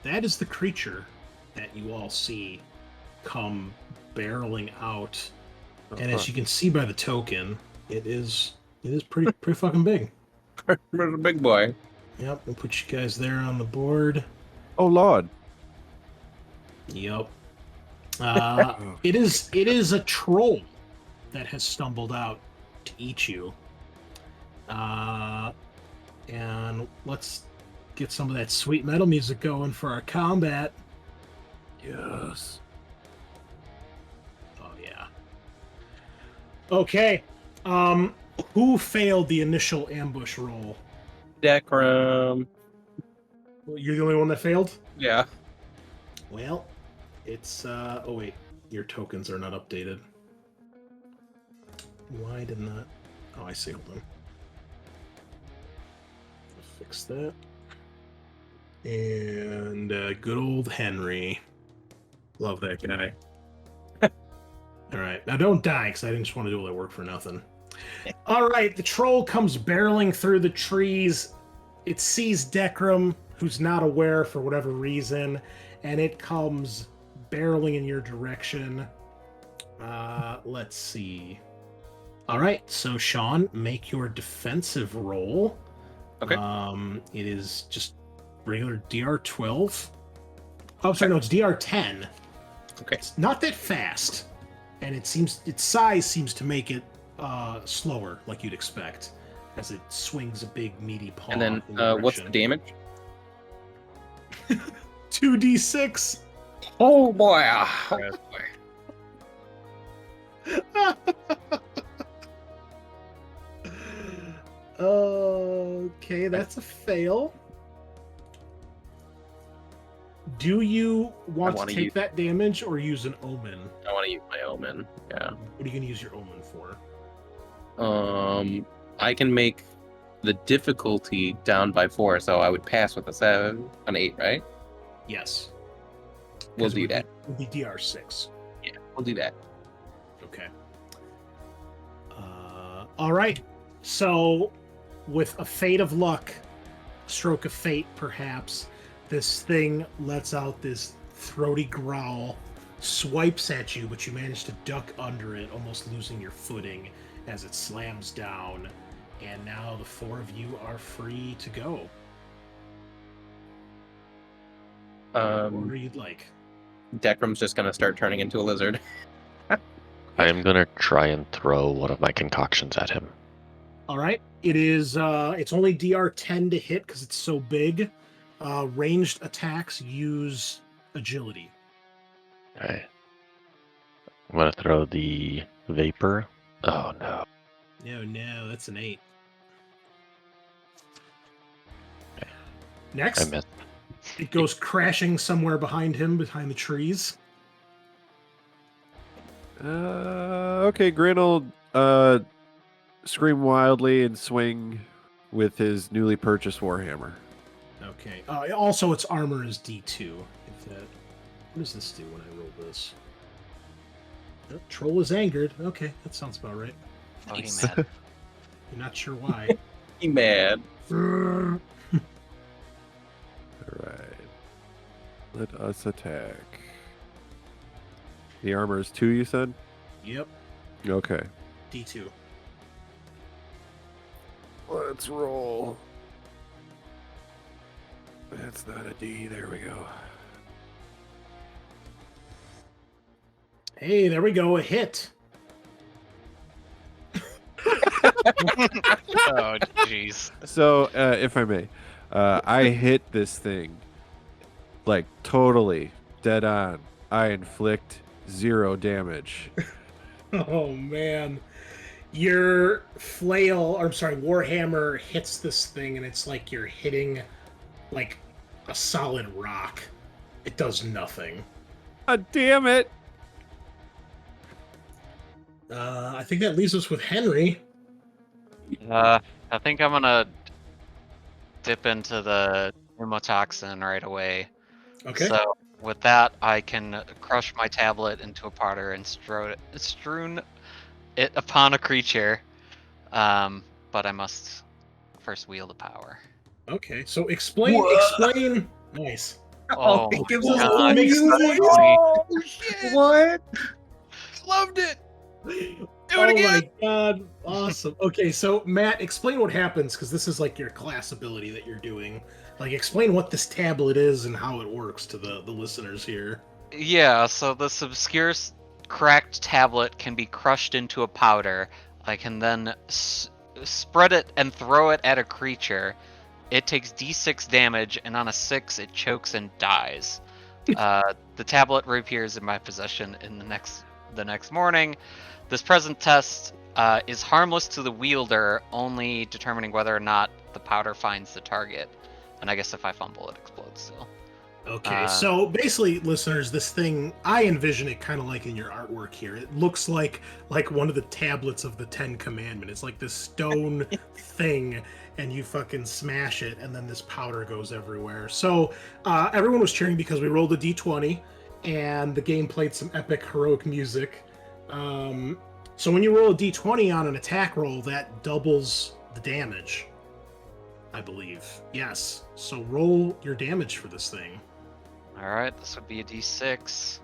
S1: That is the creature that you all see come barreling out. And as you can see by the token, it is pretty fucking big.
S3: There's a big boy.
S1: Yep, we'll put you guys there on the board.
S5: Oh Lord.
S1: Yep. It is a troll that has stumbled out to eat you. And let's get some of that sweet metal music going for our combat.
S5: Yes.
S1: Oh yeah. Okay. Who failed the initial ambush roll?
S3: Decrum.
S1: You're the only one that failed?
S3: Yeah.
S1: Well, it's oh wait, your tokens are not updated. Why did not? Oh, I see. Hold on. Fix that. And good old Henry. Love that guy. All right, now don't die, because I didn't just want to do all that work for nothing. All right, the troll comes barreling through the trees. It sees Decrum, who's not aware for whatever reason, and it comes barreling in your direction. Let's see. All right, so Sean, make your defensive roll.
S3: Okay.
S1: It is just regular DR12. Oh, sorry, no, it's DR10.
S3: Okay.
S1: It's not that fast, and its size seems to make it slower, like you'd expect, as it swings a big meaty paw.
S3: And then,
S1: in the
S3: what's the
S1: direction.
S3: damage?
S1: 2d6.
S3: Oh boy!
S1: Okay, that's a fail. Do you want to take that damage or use an omen?
S3: I want to use my omen. Yeah.
S1: What are you going to use your omen for?
S3: I can make the difficulty down by 4, so I would pass with a 7, an 8, right?
S1: Yes.
S3: We'll do that.
S1: It'll be DR6.
S3: Yeah, we'll do that.
S1: Okay. All right. So, with a fate of luck, stroke of fate, perhaps, this thing lets out this throaty growl, swipes at you, but you manage to duck under it, almost losing your footing as it slams down. And now the four of you are free to go. Whatever you'd like.
S3: Dekrum's just gonna start turning into a lizard.
S4: I am gonna try and throw one of my concoctions at him.
S1: All right. It is. It's only DR 10 to hit because it's so big. Ranged attacks use agility.
S4: Okay. I'm gonna throw the vapor. Oh no.
S1: No, that's an 8.
S4: I
S1: Next,
S4: missed.
S1: it goes crashing somewhere behind him, behind the trees.
S5: Okay, Grin will scream wildly and swing with his newly purchased warhammer.
S1: Okay. Also, its armor is D2. If that. What does this do when I roll this? Oh, troll is angered. Okay, that sounds about right.
S2: Oh, he
S3: Nice.
S2: mad.
S1: You're not sure why.
S3: He mad.
S5: All right. Let us attack. The armor is 2, you said?
S1: Yep,
S5: Okay.
S1: D2.
S5: Let's roll. That's not a D. There we go.
S1: Hey, there we go. A hit.
S2: Oh, jeez.
S5: So, if I may, I hit this thing like totally dead on. I inflict 0 damage.
S1: Oh man. Your flail, or I'm sorry, warhammer hits this thing and it's like you're hitting like a solid rock. It does nothing.
S5: Damn it!
S1: I think that leaves us with Henry.
S2: I think I'm gonna dip into the pneumotoxin right away.
S1: Okay.
S2: So with that, I can crush my tablet into a powder and strewn it upon a creature. But I must first wield the power.
S1: Okay. So explain. Nice.
S2: Oh,
S3: it gives
S2: my
S3: us
S2: God.
S1: makes
S2: That's
S1: sense.
S2: funny.
S3: What? Loved it.
S1: Oh my god, awesome. Okay, so Matt, explain what happens, because this is like your class ability that you're doing. Like, explain what this tablet is and how it works to the listeners here.
S2: Yeah, so this obscure cracked tablet can be crushed into a powder. I can then spread it and throw it at a creature. It takes d6 damage, and on a 6, it chokes and dies. The tablet reappears in my possession in the next morning. This present test is harmless to the wielder, only determining whether or not the powder finds the target. And I guess if I fumble, it explodes still.
S1: Okay, so basically, listeners, this thing, I envision it kind of like in your artwork here. It looks like one of the tablets of the 10 Commandments. It's like this stone thing, and you fucking smash it, and then this powder goes everywhere. So everyone was cheering because we rolled a d20, and the game played some epic heroic music. So when you roll a d20 on an attack roll, that doubles the damage, I believe. Yes. So roll your damage for this thing.
S2: Alright, this would be a d6.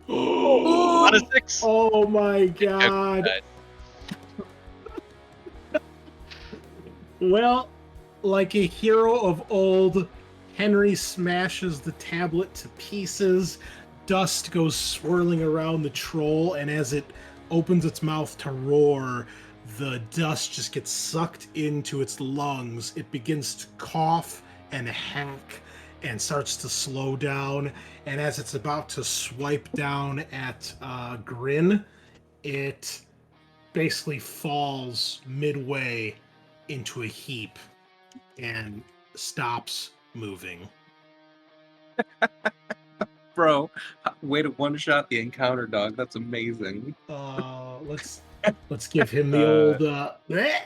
S1: Oh,
S2: On a 6!
S1: oh my god. Well, like a hero of old, Henry smashes the tablet to pieces. Dust goes swirling around the troll, and as it opens its mouth to roar, the dust just gets sucked into its lungs. It begins to cough and hack and starts to slow down. And as it's about to swipe down at Grin, it basically falls midway into a heap and stops moving.
S3: Bro, way to one-shot the encounter dog. That's amazing.
S1: Let's give him the old bleh.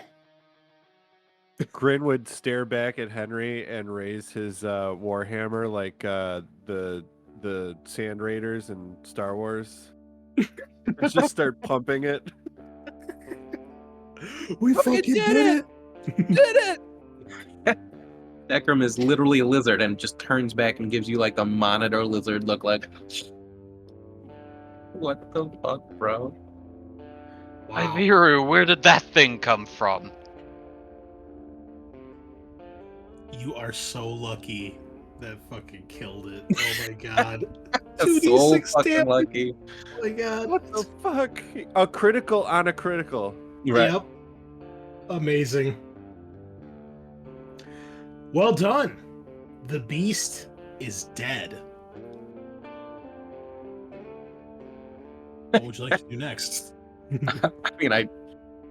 S5: Grin would stare back at Henry and raise his warhammer like the Sand Raiders in Star Wars. And just start pumping it.
S1: We fucking did it.
S3: Did it! Dekram is literally a lizard and just turns back and gives you like the monitor lizard look like. What the fuck, bro?
S1: Wow.
S2: Ibiru, where did that thing come from?
S1: You are so lucky that fucking killed it. Oh my god.
S3: That's so
S1: 2d6
S3: fucking
S1: damage.
S3: lucky.
S1: Oh my god.
S5: What the fuck? A critical on a critical.
S3: Right.
S1: Yep. Amazing. Well done. The beast is dead. What would you like to do next?
S3: I mean, I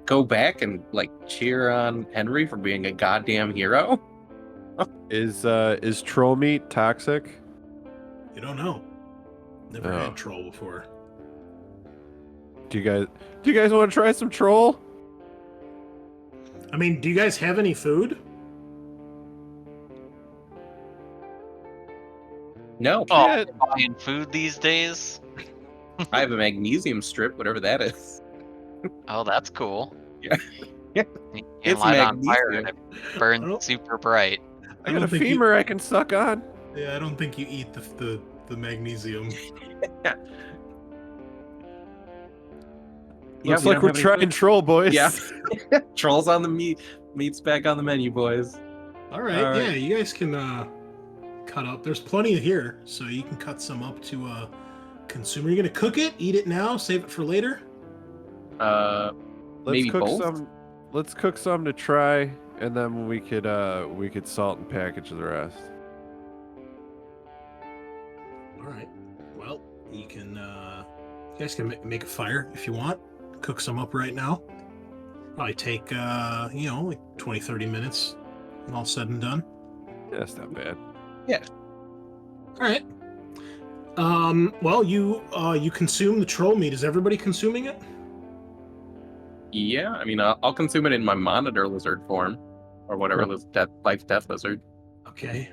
S3: go back and like cheer on Henry for being a goddamn hero.
S5: Is troll meat toxic?
S1: You don't know. Never
S5: Oh.
S1: had troll before.
S5: Do you guys want to try some troll?
S1: I mean, do you guys have any food?
S3: No,
S2: Oh,
S5: Shit.
S2: buying food these days?
S3: I have a magnesium strip, whatever that is.
S2: Oh, that's cool.
S3: Yeah.
S2: You can
S3: It's
S2: light on fire and
S3: magnesium.
S2: it
S1: I
S2: burns
S1: don't-
S2: super bright.
S5: I
S1: don't
S5: got a
S1: think you-
S5: femur I can suck on.
S1: Yeah, I don't think you eat the magnesium.
S5: Looks
S3: we
S5: like
S3: don't
S5: we're
S3: have any
S5: trying
S3: food.
S5: troll, boys.
S3: Yeah. Trolls on the meat. Meat's back on the menu, boys.
S1: All right,
S3: All right.
S1: yeah, you guys can cut up. There's plenty here, so you can cut some up to consume. Are you gonna cook it? Eat it now? Save it for later?
S5: Let's
S3: Maybe
S5: cook
S3: both?
S5: some. Let's cook some to try, and then we could salt and package the rest.
S1: All right. Well, you can. You guys can make a fire if you want. Cook some up right now. Probably take like 20, 30 minutes. All said and done.
S5: Yeah, that's not bad.
S1: All right. Well, you consume the troll meat. Is everybody consuming it?
S3: Yeah, I mean, I'll consume it in my monitor lizard form, or whatever life death lizard.
S1: Okay.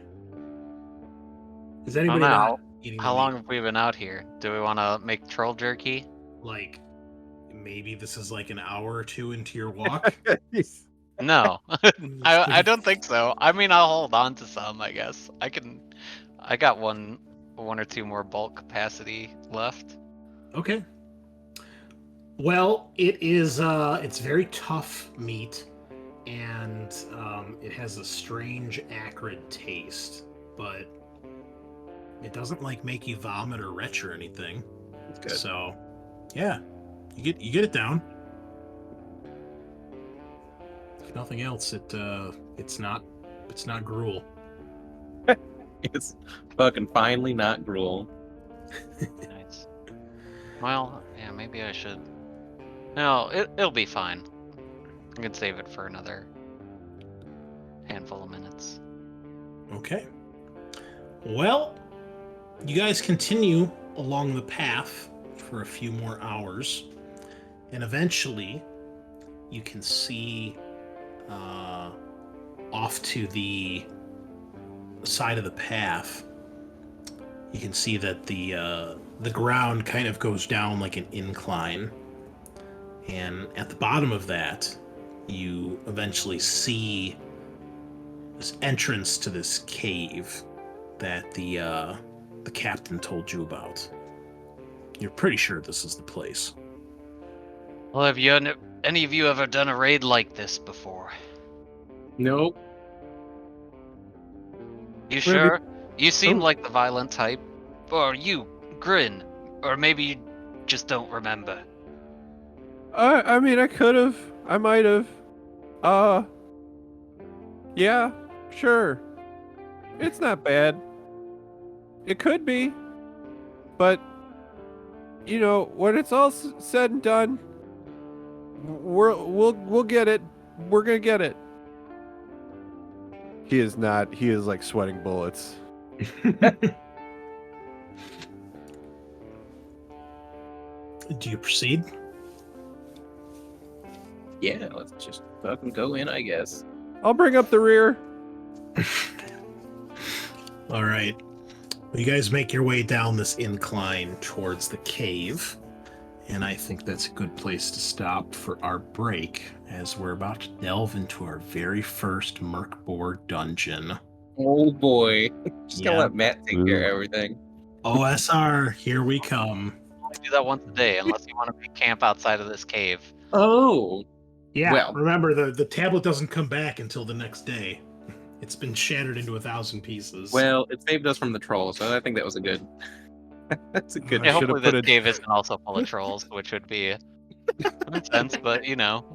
S1: Is anybody
S2: know.
S1: not eating
S2: How
S1: the
S2: long
S1: meat?
S2: have we been out here? Do we want to make troll jerky?
S1: Like, maybe this is like an hour or two into your walk.
S2: No, I don't think so. I mean, I'll hold on to some, I guess. I got one or two more bulk capacity left.
S1: Okay. Well, it is. It's very tough meat, and it has a strange acrid taste, but it doesn't like make you vomit or retch or anything.
S3: That's good.
S1: So, yeah, you get it down. If nothing else, it's not gruel.
S3: It's fucking finally not gruel.
S2: Nice. Well, yeah, maybe I should. No, it'll be fine. I can save it for another handful of minutes.
S1: Okay. Well, you guys continue along the path for a few more hours, and eventually you can see off to the side of the path. You can see that the ground kind of goes down like an incline, and at the bottom of that, you eventually see this entrance to this cave that the captain told you about. You're pretty sure this is the place.
S2: Well, have any of you ever done a raid like this before?
S3: Nope.
S2: You
S5: Maybe-
S2: sure? You seem
S5: Oh.
S2: like the violent type. Or you, Grin. Or maybe you just don't remember.
S5: I mean, I could have. I might have. Yeah, sure. It's not bad. It could be, but you know, when it's all said and done, we'll get it. We're gonna get it. He is not. He is like sweating bullets.
S1: Do you proceed?
S3: Yeah, let's just fucking go in, I guess.
S5: I'll bring up the rear.
S1: All right. Well, you guys make your way down this incline towards the cave, and I think that's a good place to stop for our break, as we're about to delve into our very first Merkboar dungeon.
S3: Oh boy. Just gonna
S1: Yeah.
S3: let Matt take care of everything.
S1: OSR, here we come.
S2: only do that once a day unless you want to camp outside of this cave.
S3: Oh.
S1: Yeah,
S3: Well.
S1: remember, the tablet doesn't come back until the next day. It's been shattered into 1,000 pieces.
S3: Well, it saved us from the trolls, so I think that was a good. That's a good.
S1: I
S2: Yeah,
S1: should've
S2: hopefully
S5: put
S2: this
S5: it-
S2: cave isn't also full of trolls, which would be nonsense, but you know.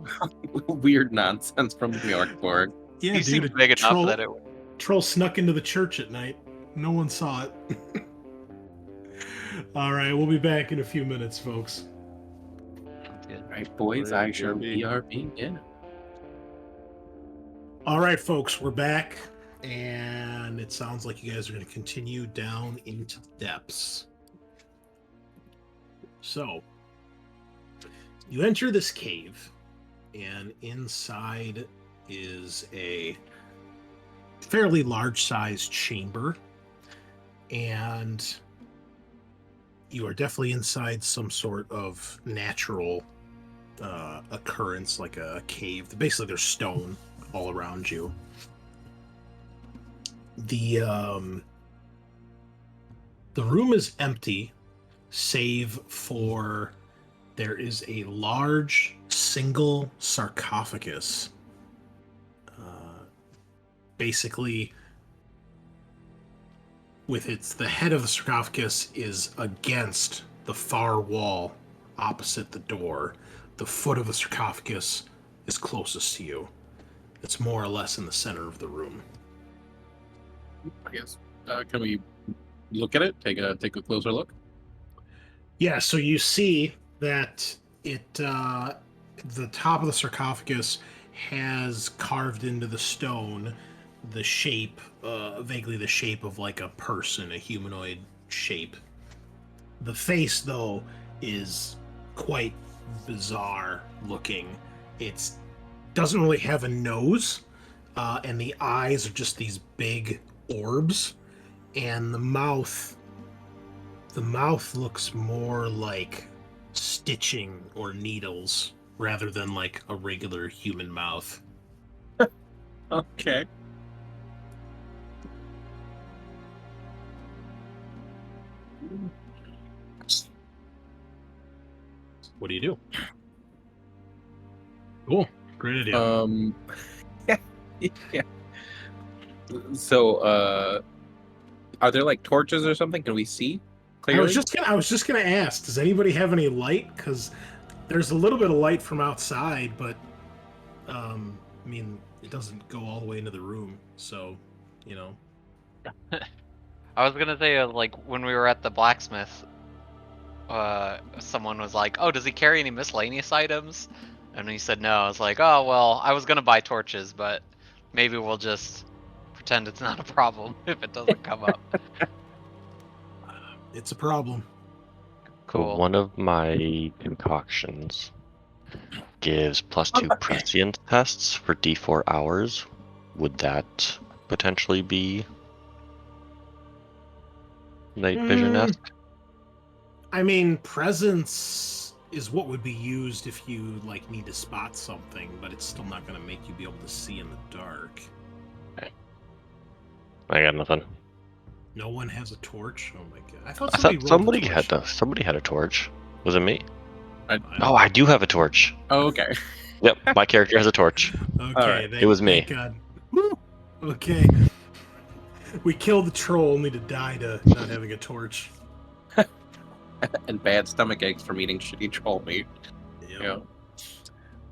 S3: Weird nonsense from Bjorkborg.
S1: yeah,
S2: He
S1: dude,
S2: seems
S1: a
S2: big enough
S1: troll,
S2: that it would.
S1: troll snuck into the church at night. No one saw it. All right, we'll be back in a few minutes, folks.
S2: Good.
S3: Right, boys, I sure BRB. Yeah.
S1: All right, folks, we're back, and it sounds like you guys are going to continue down into the depths. So, you enter this cave, and inside is a fairly large-sized chamber, and you are definitely inside some sort of natural occurrence, like a cave. Basically, there's stone all around you. The room is empty, save for there is a large single sarcophagus. Basically, the head of the sarcophagus is against the far wall opposite the door. The foot of the sarcophagus is closest to you. It's more or less in the center of the room.
S3: I guess. Can we look at it? Take a closer look.
S1: Yeah, so you see that the top of the sarcophagus has carved into the stone the shape, vaguely the shape of like a person, a humanoid shape. The face, though, is quite bizarre looking. It doesn't really have a nose, and the eyes are just these big orbs, and the mouth looks more like stitching or needles rather than like a regular human mouth.
S3: Okay.
S1: What do you do? Cool. Great idea.
S3: Yeah. So, are there like torches or something? Can we see clearly?
S1: I was just gonna ask, does anybody have any light? Because there's a little bit of light from outside, but I mean, it doesn't go all the way into the room, so you know.
S2: I was gonna say, like, when we were at the blacksmith, someone was like, "Oh, does he carry any miscellaneous items?" And he said no. I was like, "Oh, well, I was gonna buy torches, but maybe we'll just pretend it's not a problem if it doesn't come up."
S1: It's a problem.
S2: Cool.
S4: One of my concoctions gives +2 prescient tests for D4 hours. Would that potentially be night vision-esque?
S1: I mean, presence is what would be used if you like need to spot something, but it's still not going to make you be able to see in the dark.
S4: I got nothing.
S1: No one has a torch. Oh my god! I
S4: I
S1: thought
S4: thought
S1: somebody
S4: somebody had a torch. Was it me?
S3: I-
S4: Oh, I do have a torch.
S3: Oh, okay.
S4: Yep, my character has a torch.
S1: Okay,
S3: Alright,
S4: it was me.
S1: Thank God. Woo! Okay. We killed the troll only to die to not having a torch.
S3: And bad stomach aches from eating shitty troll meat.
S1: Yep.
S3: Yeah.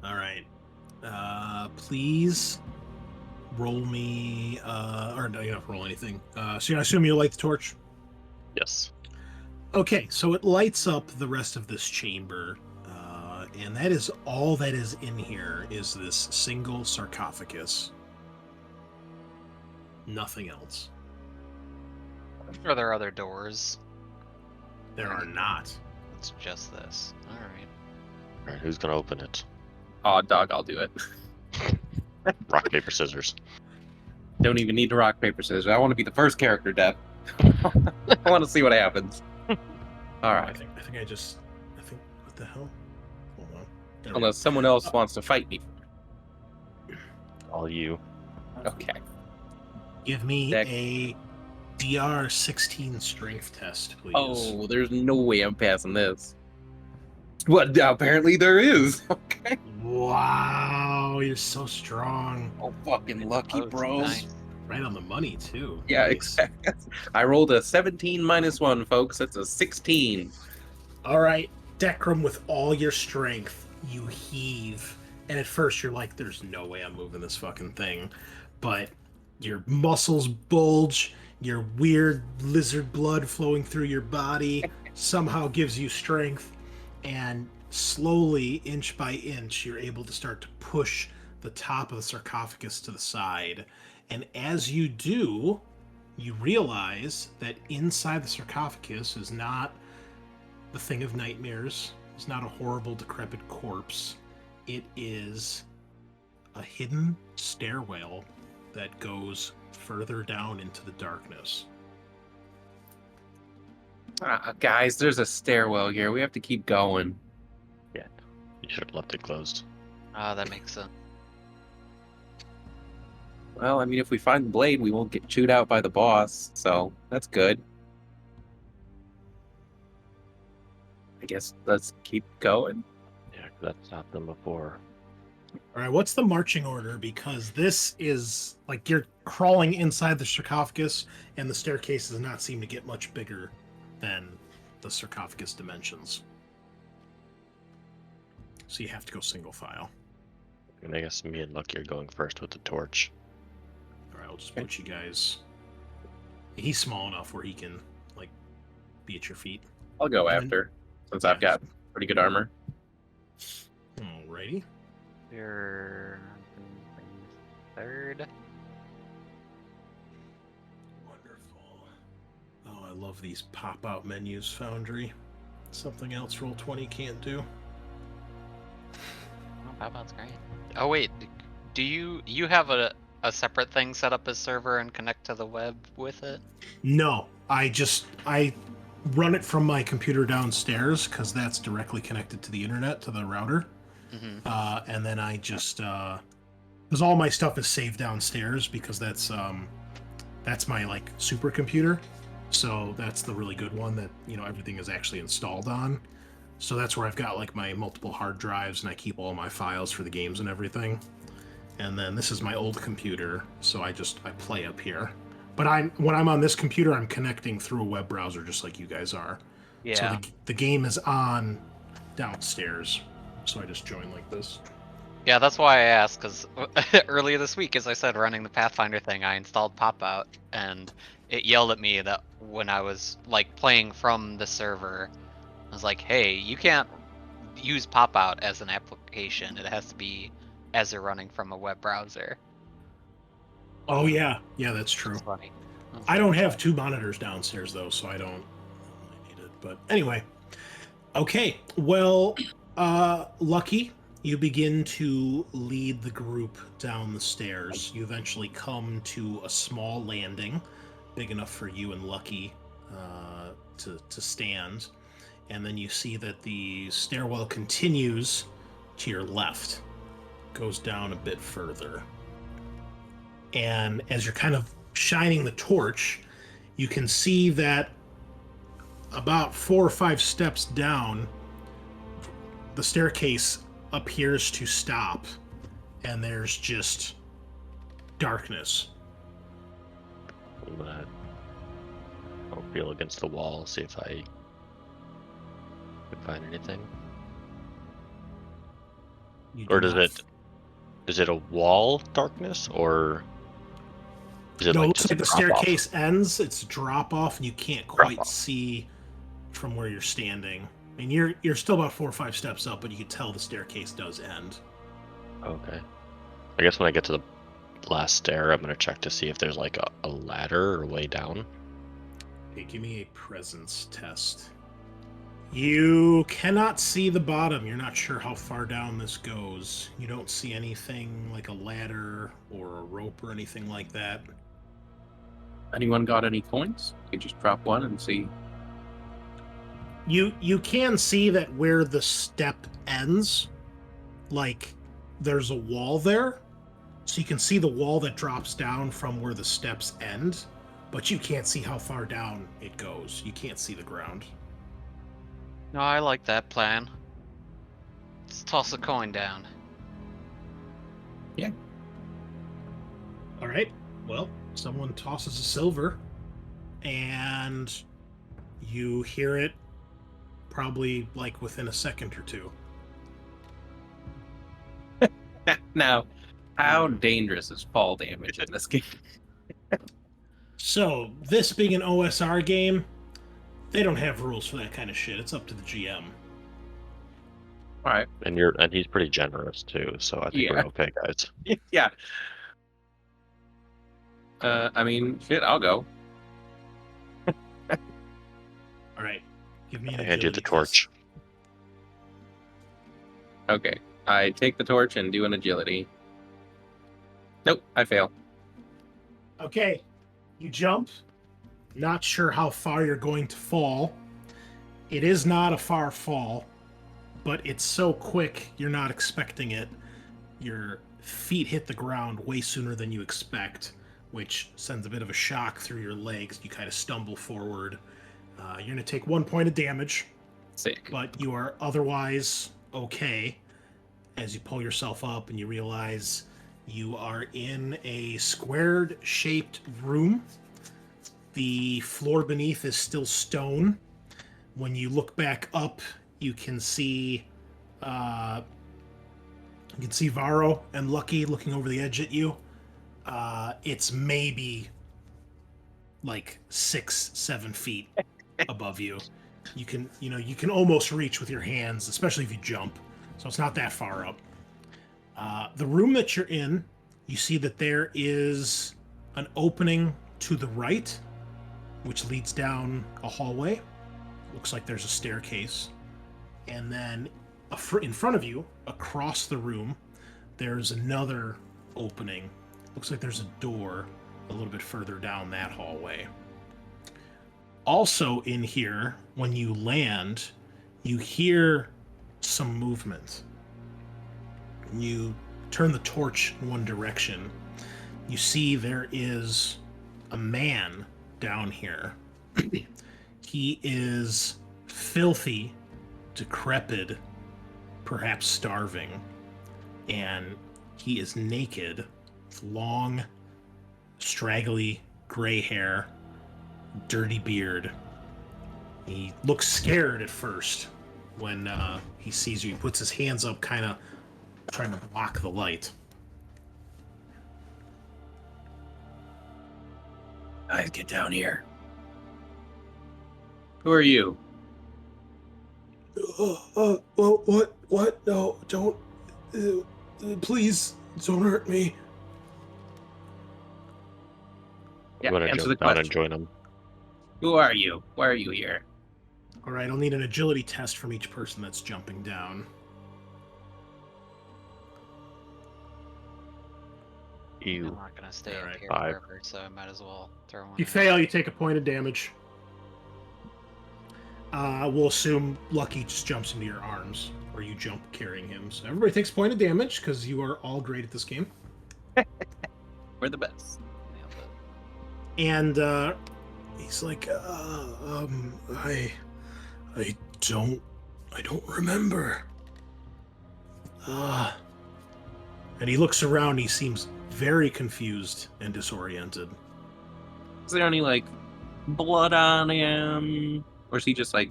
S1: All right. Please roll me. Or no, you don't have to roll anything. So I assume you light the torch.
S4: Yes.
S1: Okay, so it lights up the rest of this chamber, and that is all that is in here. Is this single sarcophagus? Nothing else.
S2: Are there other doors?
S1: There are not.
S2: It's just this. Alright.
S4: Alright, who's gonna open it?
S3: Oh, dog, I'll do it.
S4: Rock, paper, scissors.
S3: Don't even need to rock, paper, scissors. I want to be the first character death. I want to see what happens. All
S1: I
S3: right.
S1: think what the hell? Hold on. There we go.
S3: Unless someone else wants to fight me.
S4: All you.
S3: Okay.
S1: Give me
S3: Deck.
S1: a DR 16 strength test, please.
S3: Oh, there's no way I'm passing this. Well, apparently there is. Okay.
S1: Wow, you're so strong.
S3: Oh, fucking lucky,
S2: Oh,
S3: bros.
S2: nice.
S1: Right on the money, too.
S3: Yeah,
S1: Nice.
S3: exactly. I rolled a 17 minus 1, folks. That's a 16.
S1: All right, Decrum, with all your strength, you heave. And at first you're like, there's no way I'm moving this fucking thing. But your muscles bulge, your weird lizard blood flowing through your body somehow gives you strength. And slowly, inch by inch, you're able to start to push the top of the sarcophagus to the side. And as you do, you realize that inside the sarcophagus is not the thing of nightmares. It's not a horrible, decrepit corpse. It is a hidden stairwell that goes further down into the darkness.
S3: Guys, there's a stairwell here. We have to keep going.
S4: You should have left it closed.
S2: Ah, that makes sense.
S3: Well, I mean, if we find the blade, we won't get chewed out by the boss, so that's good. I guess let's keep going.
S4: Yeah, 'cause that stopped them before.
S1: All right, what's the marching order? Because this is like you're crawling inside the sarcophagus, and the staircase does not seem to get much bigger than the sarcophagus dimensions. So you have to go single file.
S4: And I guess me and Lucky are going first with the torch.
S1: All right, I'll just put you guys. He's small enough where he can like be at your feet.
S3: I'll go
S1: And-
S3: after, since I've got pretty good armor.
S1: Alrighty.
S2: You're third.
S1: Wonderful. Oh, I love these pop-out menus, Foundry. Something else Roll20 can't do.
S2: Oh, Pop-Out's great. Oh wait, do you have a separate thing set up as server and connect to the web with it?
S1: No, I run it from my computer downstairs because that's directly connected to the internet, to the router.
S2: Mm-hmm.
S1: And then I just because all my stuff is saved downstairs because that's my like supercomputer. So that's the really good one that everything is actually installed on. So that's where I've got like my multiple hard drives and I keep all my files for the games and everything. And then this is my old computer, so I play up here. But when I'm on this computer, I'm connecting through a web browser just like you guys are.
S2: Yeah.
S1: So the game is on downstairs. So I just join like this.
S2: Yeah, that's why I asked, because earlier this week, as I said, running the Pathfinder thing, I installed Pop-Out, and it yelled at me that when I was like playing from the server, I was like, hey, you can't use Pop-Out as an application. It has to be as you're running from a web browser.
S1: Oh yeah, that's true.
S2: It's funny.
S1: I don't have two monitors downstairs though, so I don't really need it. But anyway, okay. Well, Lucky, you begin to lead the group down the stairs. You eventually come to a small landing, big enough for you and Lucky to stand, and then you see that the stairwell continues to your left, goes down a bit further. And as you're kind of shining the torch, you can see that about 4 or 5 steps down, the staircase appears to stop, and there's just darkness.
S4: I'll feel against the wall, see if I can find anything.
S1: You
S4: Or
S1: do
S4: does
S1: not
S4: it? Is it a wall darkness, or is it
S1: No, it
S4: like
S1: looks
S4: just
S1: like the
S4: a drop-off?
S1: staircase ends. It's drop off, and you can't quite
S4: Drop-off.
S1: see from where you're standing. I mean, you're still about 4 or 5 steps up, but you can tell the staircase does end.
S4: Okay. I guess when I get to the last stair, I'm gonna check to see if there's like a ladder or way down.
S1: Okay, give me a presence test. You cannot see the bottom. You're not sure how far down this goes. You don't see anything like a ladder or a rope or anything like that.
S3: Anyone got any coins? You just drop one and see.
S1: You can see that where the step ends, like there's a wall there. So you can see the wall that drops down from where the steps end, but you can't see how far down it goes. You can't see the ground.
S2: No, I like that plan. Let's toss a coin down.
S3: Yeah.
S1: All right. Well, someone tosses a silver, and you hear it probably like within a second or two.
S3: Now, how dangerous is fall damage in this game?
S1: So, this being an OSR game, they don't have rules for that kind of shit. It's up to the GM.
S3: All right.
S4: And he's pretty generous too, so I think we're
S3: Yeah.
S4: okay, guys.
S3: Yeah. I mean, shit, I'll go.
S1: All right. Give me an
S4: I hand you
S1: agility
S4: the torch.
S3: Okay. I take the torch and do an agility. Nope, I fail.
S1: test. Okay. You jump. Not sure how far you're going to fall. It is not a far fall, but it's so quick you're not expecting it. Your feet hit the ground way sooner than you expect, which sends a bit of a shock through your legs. You kind of stumble forward. You're going to take 1 point of damage,
S3: Sick.
S1: but you are otherwise okay as you pull yourself up and you realize you are in a squared shaped room. The floor beneath is still stone. When you look back up, you can see Varro and Lucky looking over the edge at you. It's maybe like 6-7 feet above you. You can almost reach with your hands, especially if you jump. So it's not that far up. The room that you're in, you see that there is an opening to the right, which leads down a hallway. Looks like there's a staircase. And then in front of you, across the room, there's another opening. Looks like there's a door a little bit further down that hallway. Also in here, when you land, you hear some movement. You turn the torch in one direction. You see there is a man down here. He is filthy, decrepit, perhaps starving, and he is naked, with long, straggly gray hair, dirty beard. He looks scared at first when he sees you. He puts his hands up, kind of trying to block the light.
S3: Guys, get down here. Who are you?
S1: What? No, don't. Please, don't hurt me.
S3: Yeah,
S4: I'm gonna
S3: answer the
S4: jump down and
S3: question.
S4: join him.
S3: Who are you? Why are you here?
S1: All right, I'll need an agility test from each person that's jumping down.
S2: I'm
S4: You.
S2: not gonna stay up
S1: Alright.
S2: here
S4: 5.
S2: forever, so I might as well throw one.
S1: If you
S2: in.
S1: fail, you take a point of damage. We'll assume Lucky just jumps into your arms, or you jump carrying him. So everybody takes a point of damage, because you are all great at this game.
S3: We're the best.
S2: Nailed it.
S1: And he's like, I don't remember. And he looks around. He seems very confused and disoriented.
S3: Is there any like blood on him, or is he just like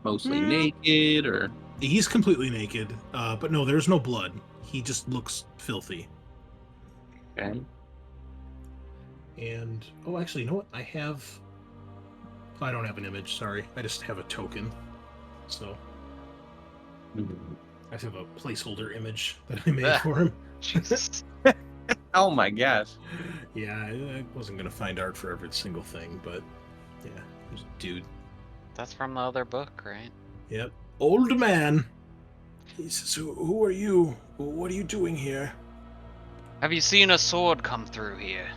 S3: mostly naked? Or
S1: He's completely naked, but no, there's no blood. He just looks filthy.
S3: okay.
S1: And actually, you know what? I don't have an image. Sorry, I just have a token. So I just have a placeholder image that I made for him.
S2: Jesus.
S3: Oh my gosh.
S1: Yeah, I wasn't gonna find art for every single thing, but yeah, there's a dude.
S2: That's from the other book, right?
S1: Yep, old man. He says, "Who are you? What are you doing here?"
S2: Have you seen a sword come through here?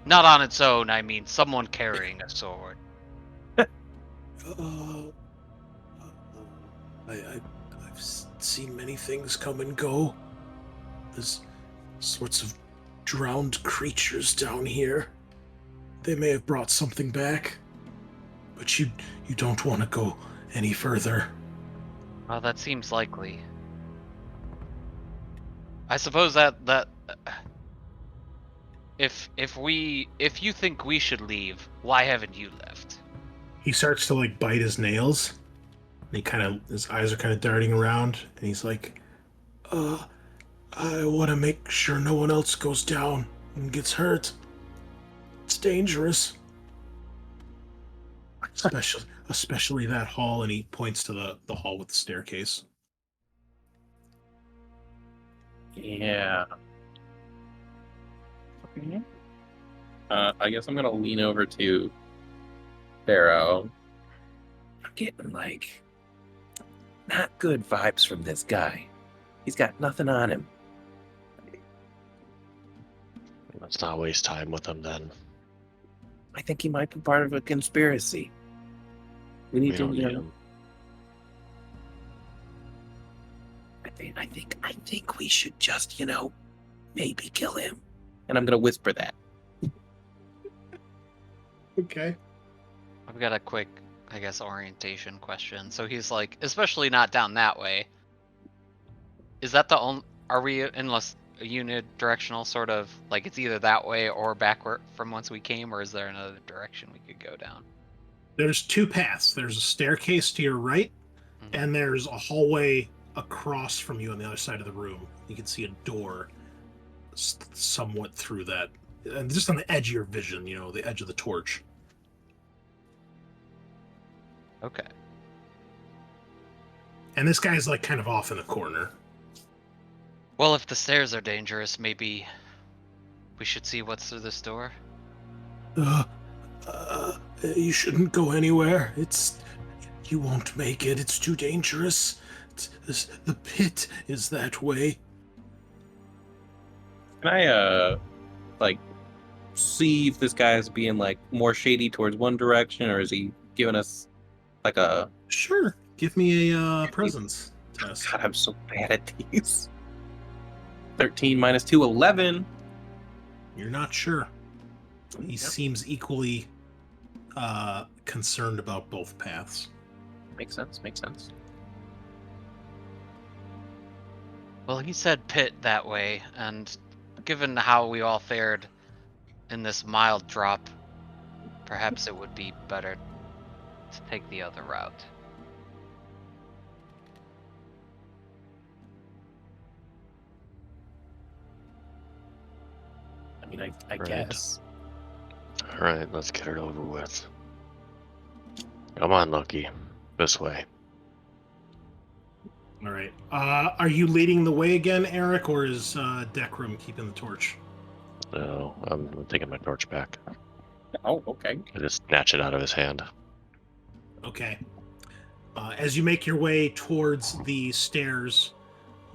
S2: Not on its own, I mean someone carrying a sword.
S1: I've seen many things come and go. sorts of drowned creatures down here. They may have brought something back, but you don't want to go any further.
S2: Well, that seems likely. I suppose that if you think we should leave, why haven't you left?
S1: He starts to like bite his nails. And his eyes are kind of darting around, and he's like, I want to make sure no one else goes down and gets hurt. It's dangerous. Especially that hall, and he points to the hall with the staircase.
S3: Yeah. I guess I'm gonna lean over to Pharaoh. I'm getting like not good vibes from this guy. He's got nothing on him.
S4: Let's not waste time with him then.
S3: I think he might be part of a conspiracy. We need
S4: We
S3: to,
S4: don't need him.
S3: I think we should just, maybe kill him. And I'm gonna whisper that.
S1: Okay.
S2: I've got a quick, I guess, orientation question. So he's like, especially not down that way. Is that the only? Are we in a unidirectional sort of like it's either that way or backward from whence we came, or is there another direction we could go down?
S1: There's two paths. There's a staircase to your right, and there's a hallway across from you on the other side of the room. You can see a door somewhat through that. And just on the edge of your vision, the edge of the torch.
S2: Okay.
S1: And this guy's like kind of off in the corner.
S2: Well, if the stairs are dangerous, maybe we should see what's through this door.
S1: You shouldn't go anywhere. You won't make it. It's too dangerous. The pit is that way.
S3: Can I, see if this guy's being, more shady towards one direction, or is he giving us, a...
S1: Sure. Give me a presence test.
S3: God, I'm so bad at these. 13 minus 2, 11.
S1: You're not sure. He seems equally concerned about both paths.
S3: Makes sense.
S2: Well, he said pit that way, and given how we all fared in this mild drop, perhaps it would be better to take the other route.
S3: I mean, I
S4: Right.
S3: guess.
S4: Alright, let's get it over with. Come on, Loki. This way.
S1: All right. Are you leading the way again, Eric, or is Decrum keeping the torch?
S4: No, I'm taking my torch back.
S3: Oh, okay.
S4: I just snatch it out of his hand.
S1: Okay. As you make your way towards the stairs,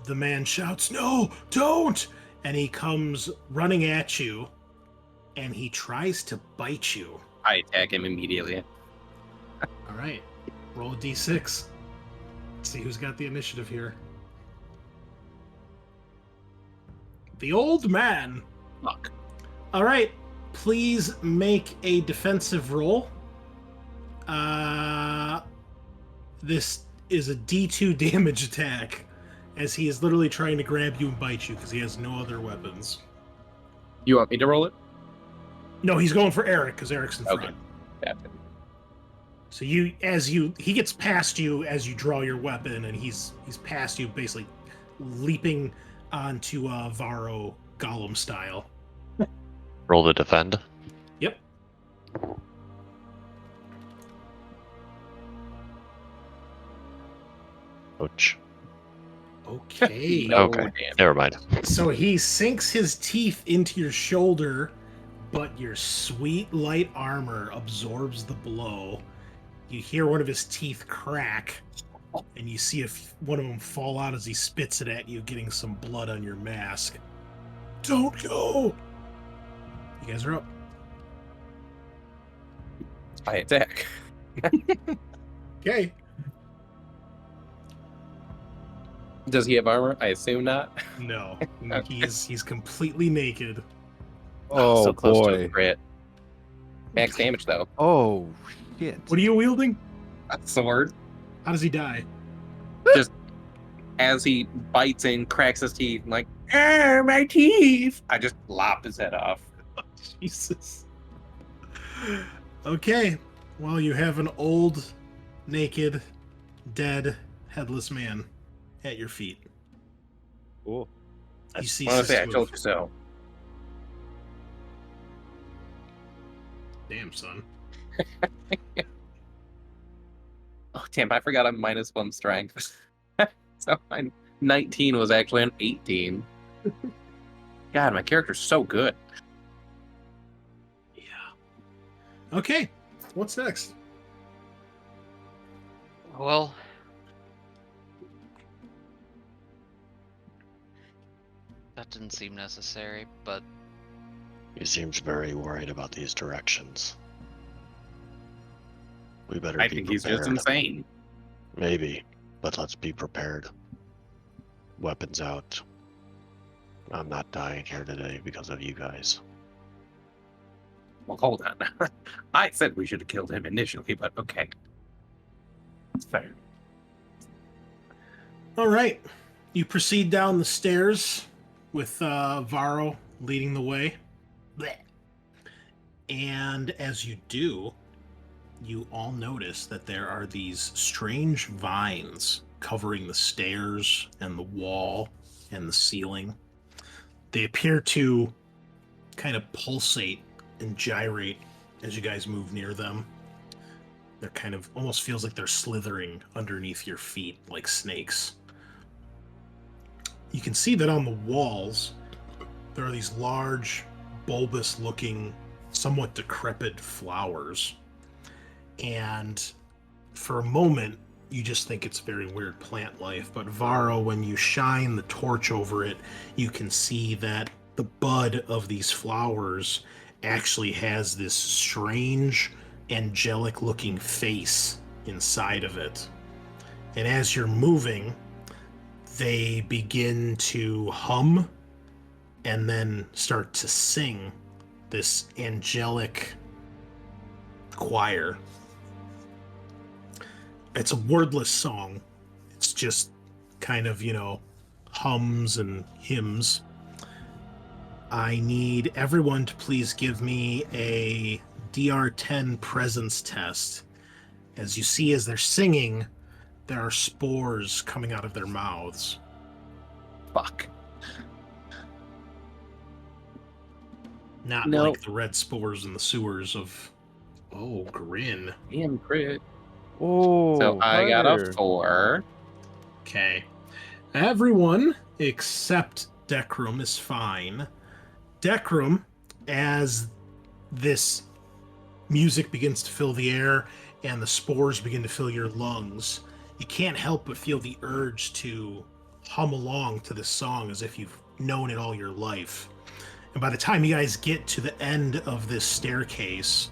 S1: the man shouts, "No, don't!" And he comes running at you, and he tries to bite you.
S3: I attack him immediately.
S1: All right. Roll a d6. Let's see who's got the initiative here. The old man.
S3: Fuck.
S1: All right. Please make a defensive roll. This is a D2 damage attack, as he is literally trying to grab you and bite you because he has no other weapons.
S3: You want me to roll it?
S1: No, he's going for Eric because Eric's in front.
S3: Okay. Gotcha.
S1: So he gets past you as you draw your weapon, and he's past you, basically leaping onto Varro Gollum style.
S4: Roll to defend.
S1: Yep.
S4: Ouch.
S1: Okay.
S3: No
S4: Okay.
S3: damage.
S4: Never mind.
S1: So he sinks his teeth into your shoulder, but your sweet light armor absorbs the blow. You hear one of his teeth crack, and you see one of them fall out as he spits it at you, getting some blood on your mask. Don't go! You guys are up.
S3: I attack.
S1: Okay.
S3: Does he have armor? I assume not.
S1: No,
S3: Okay.
S1: he's completely naked.
S5: Oh
S3: So close to a
S5: boy.
S3: crit. Max damage though.
S5: Oh shit.
S1: What are you wielding?
S3: A sword.
S1: How does he die?
S3: Just as he bites and cracks his teeth, I'm like, ah, my teeth. I just lop his head off.
S1: Jesus. Okay. Well, you have an old, naked, dead, headless man at your feet.
S5: Cool.
S3: I
S1: He
S3: just want to
S1: ceases
S3: say, I
S1: to
S3: told
S1: move.
S3: you so.
S1: Damn, son.
S3: Oh damn! I forgot I'm -1 strength. So my 19 was actually an 18. God, my character's so good.
S1: Yeah. Okay. What's next?
S2: Well, that didn't seem necessary, but
S4: He seems very worried about these directions. We better
S3: I
S4: be
S3: think he's just
S4: prepared.
S3: insane.
S4: Maybe, but let's be prepared. Weapons out. I'm not dying here today because of you guys.
S3: Well, hold on. I said we should have killed him initially, but okay. It's fair.
S1: All right. You proceed down the stairs with Varro leading the way. Blech. And as you do, you all notice that there are these strange vines covering the stairs and the wall and the ceiling. They appear to kind of pulsate and gyrate as you guys move near them. They're kind of almost feels like they're slithering underneath your feet like snakes. You can see that on the walls there are these large, bulbous looking, somewhat decrepit flowers. And for a moment, you just think it's very weird plant life. But Varro, when you shine the torch over it, you can see that the bud of these flowers actually has this strange, angelic looking face inside of it. And as you're moving, they begin to hum and then start to sing this angelic choir. It's a wordless song. It's just kind of, hums and hymns. I need everyone to please give me a DR10 presence test. As you see, as they're singing, there are spores coming out of their mouths.
S3: Fuck.
S1: Not
S3: No.
S1: like the red spores in the sewers of... Oh, Grin.
S3: Damn crit.
S5: Oh,
S3: So I got
S5: higher.
S3: a 4.
S1: Okay. Everyone except Decrum is fine. Decrum, as this music begins to fill the air and the spores begin to fill your lungs, you can't help but feel the urge to hum along to this song as if you've known it all your life. And by the time you guys get to the end of this staircase,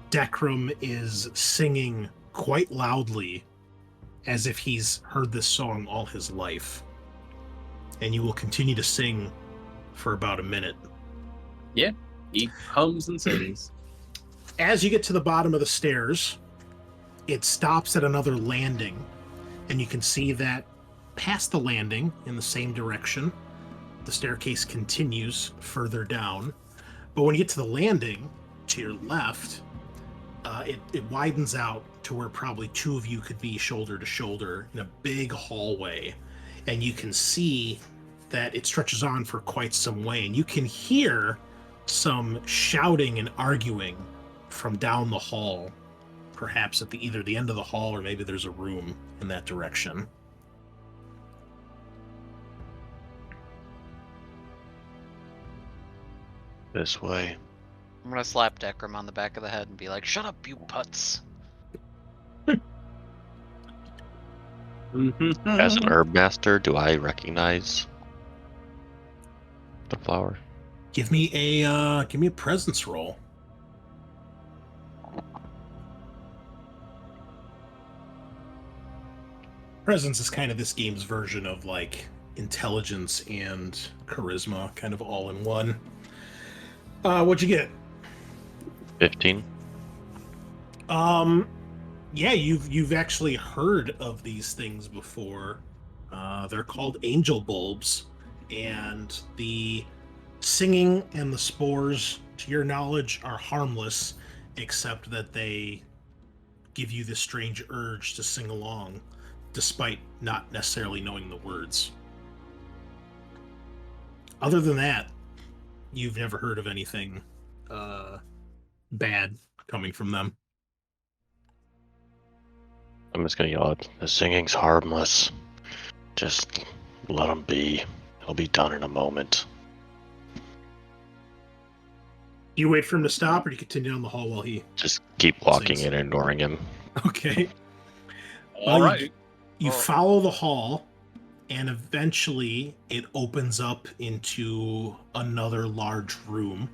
S1: Decrum is singing quite loudly as if he's heard this song all his life. And you will continue to sing for about a minute.
S3: Yeah, he hums and sings.
S1: As you get to the bottom of the stairs, it stops at another landing, and you can see that past the landing in the same direction, the staircase continues further down. But when you get to the landing to your left, it widens out to where probably two of you could be shoulder to shoulder in a big hallway. And you can see that it stretches on for quite some way. And you can hear some shouting and arguing from down the hall, perhaps at either the end of the hall or maybe there's a room in that direction.
S4: This way.
S2: I'm gonna slap Decrum on the back of the head and be like, "Shut up, you putz!"
S4: As an herb master, do I recognize the flower?
S1: Give me a presence roll. Presence is kind of this game's version of like intelligence and charisma, kind of all in one. What'd you get?
S4: 15.
S1: Yeah, you've actually heard of these things before. They're called angel bulbs, and the singing and the spores, to your knowledge, are harmless, except that they give you this strange urge to sing along, despite not necessarily knowing the words. Other than that, you've never heard of anything bad coming from them.
S4: I'm just gonna yell out, the singing's harmless. Just let him be. He'll be done in a moment.
S1: Do you wait for him to stop, or do you continue down the hall while he...
S4: Just keep walking
S1: Sings.
S4: and ignoring him.
S1: Okay.
S3: All
S1: Well,
S3: right.
S1: You follow the hall, and eventually it opens up into another large room.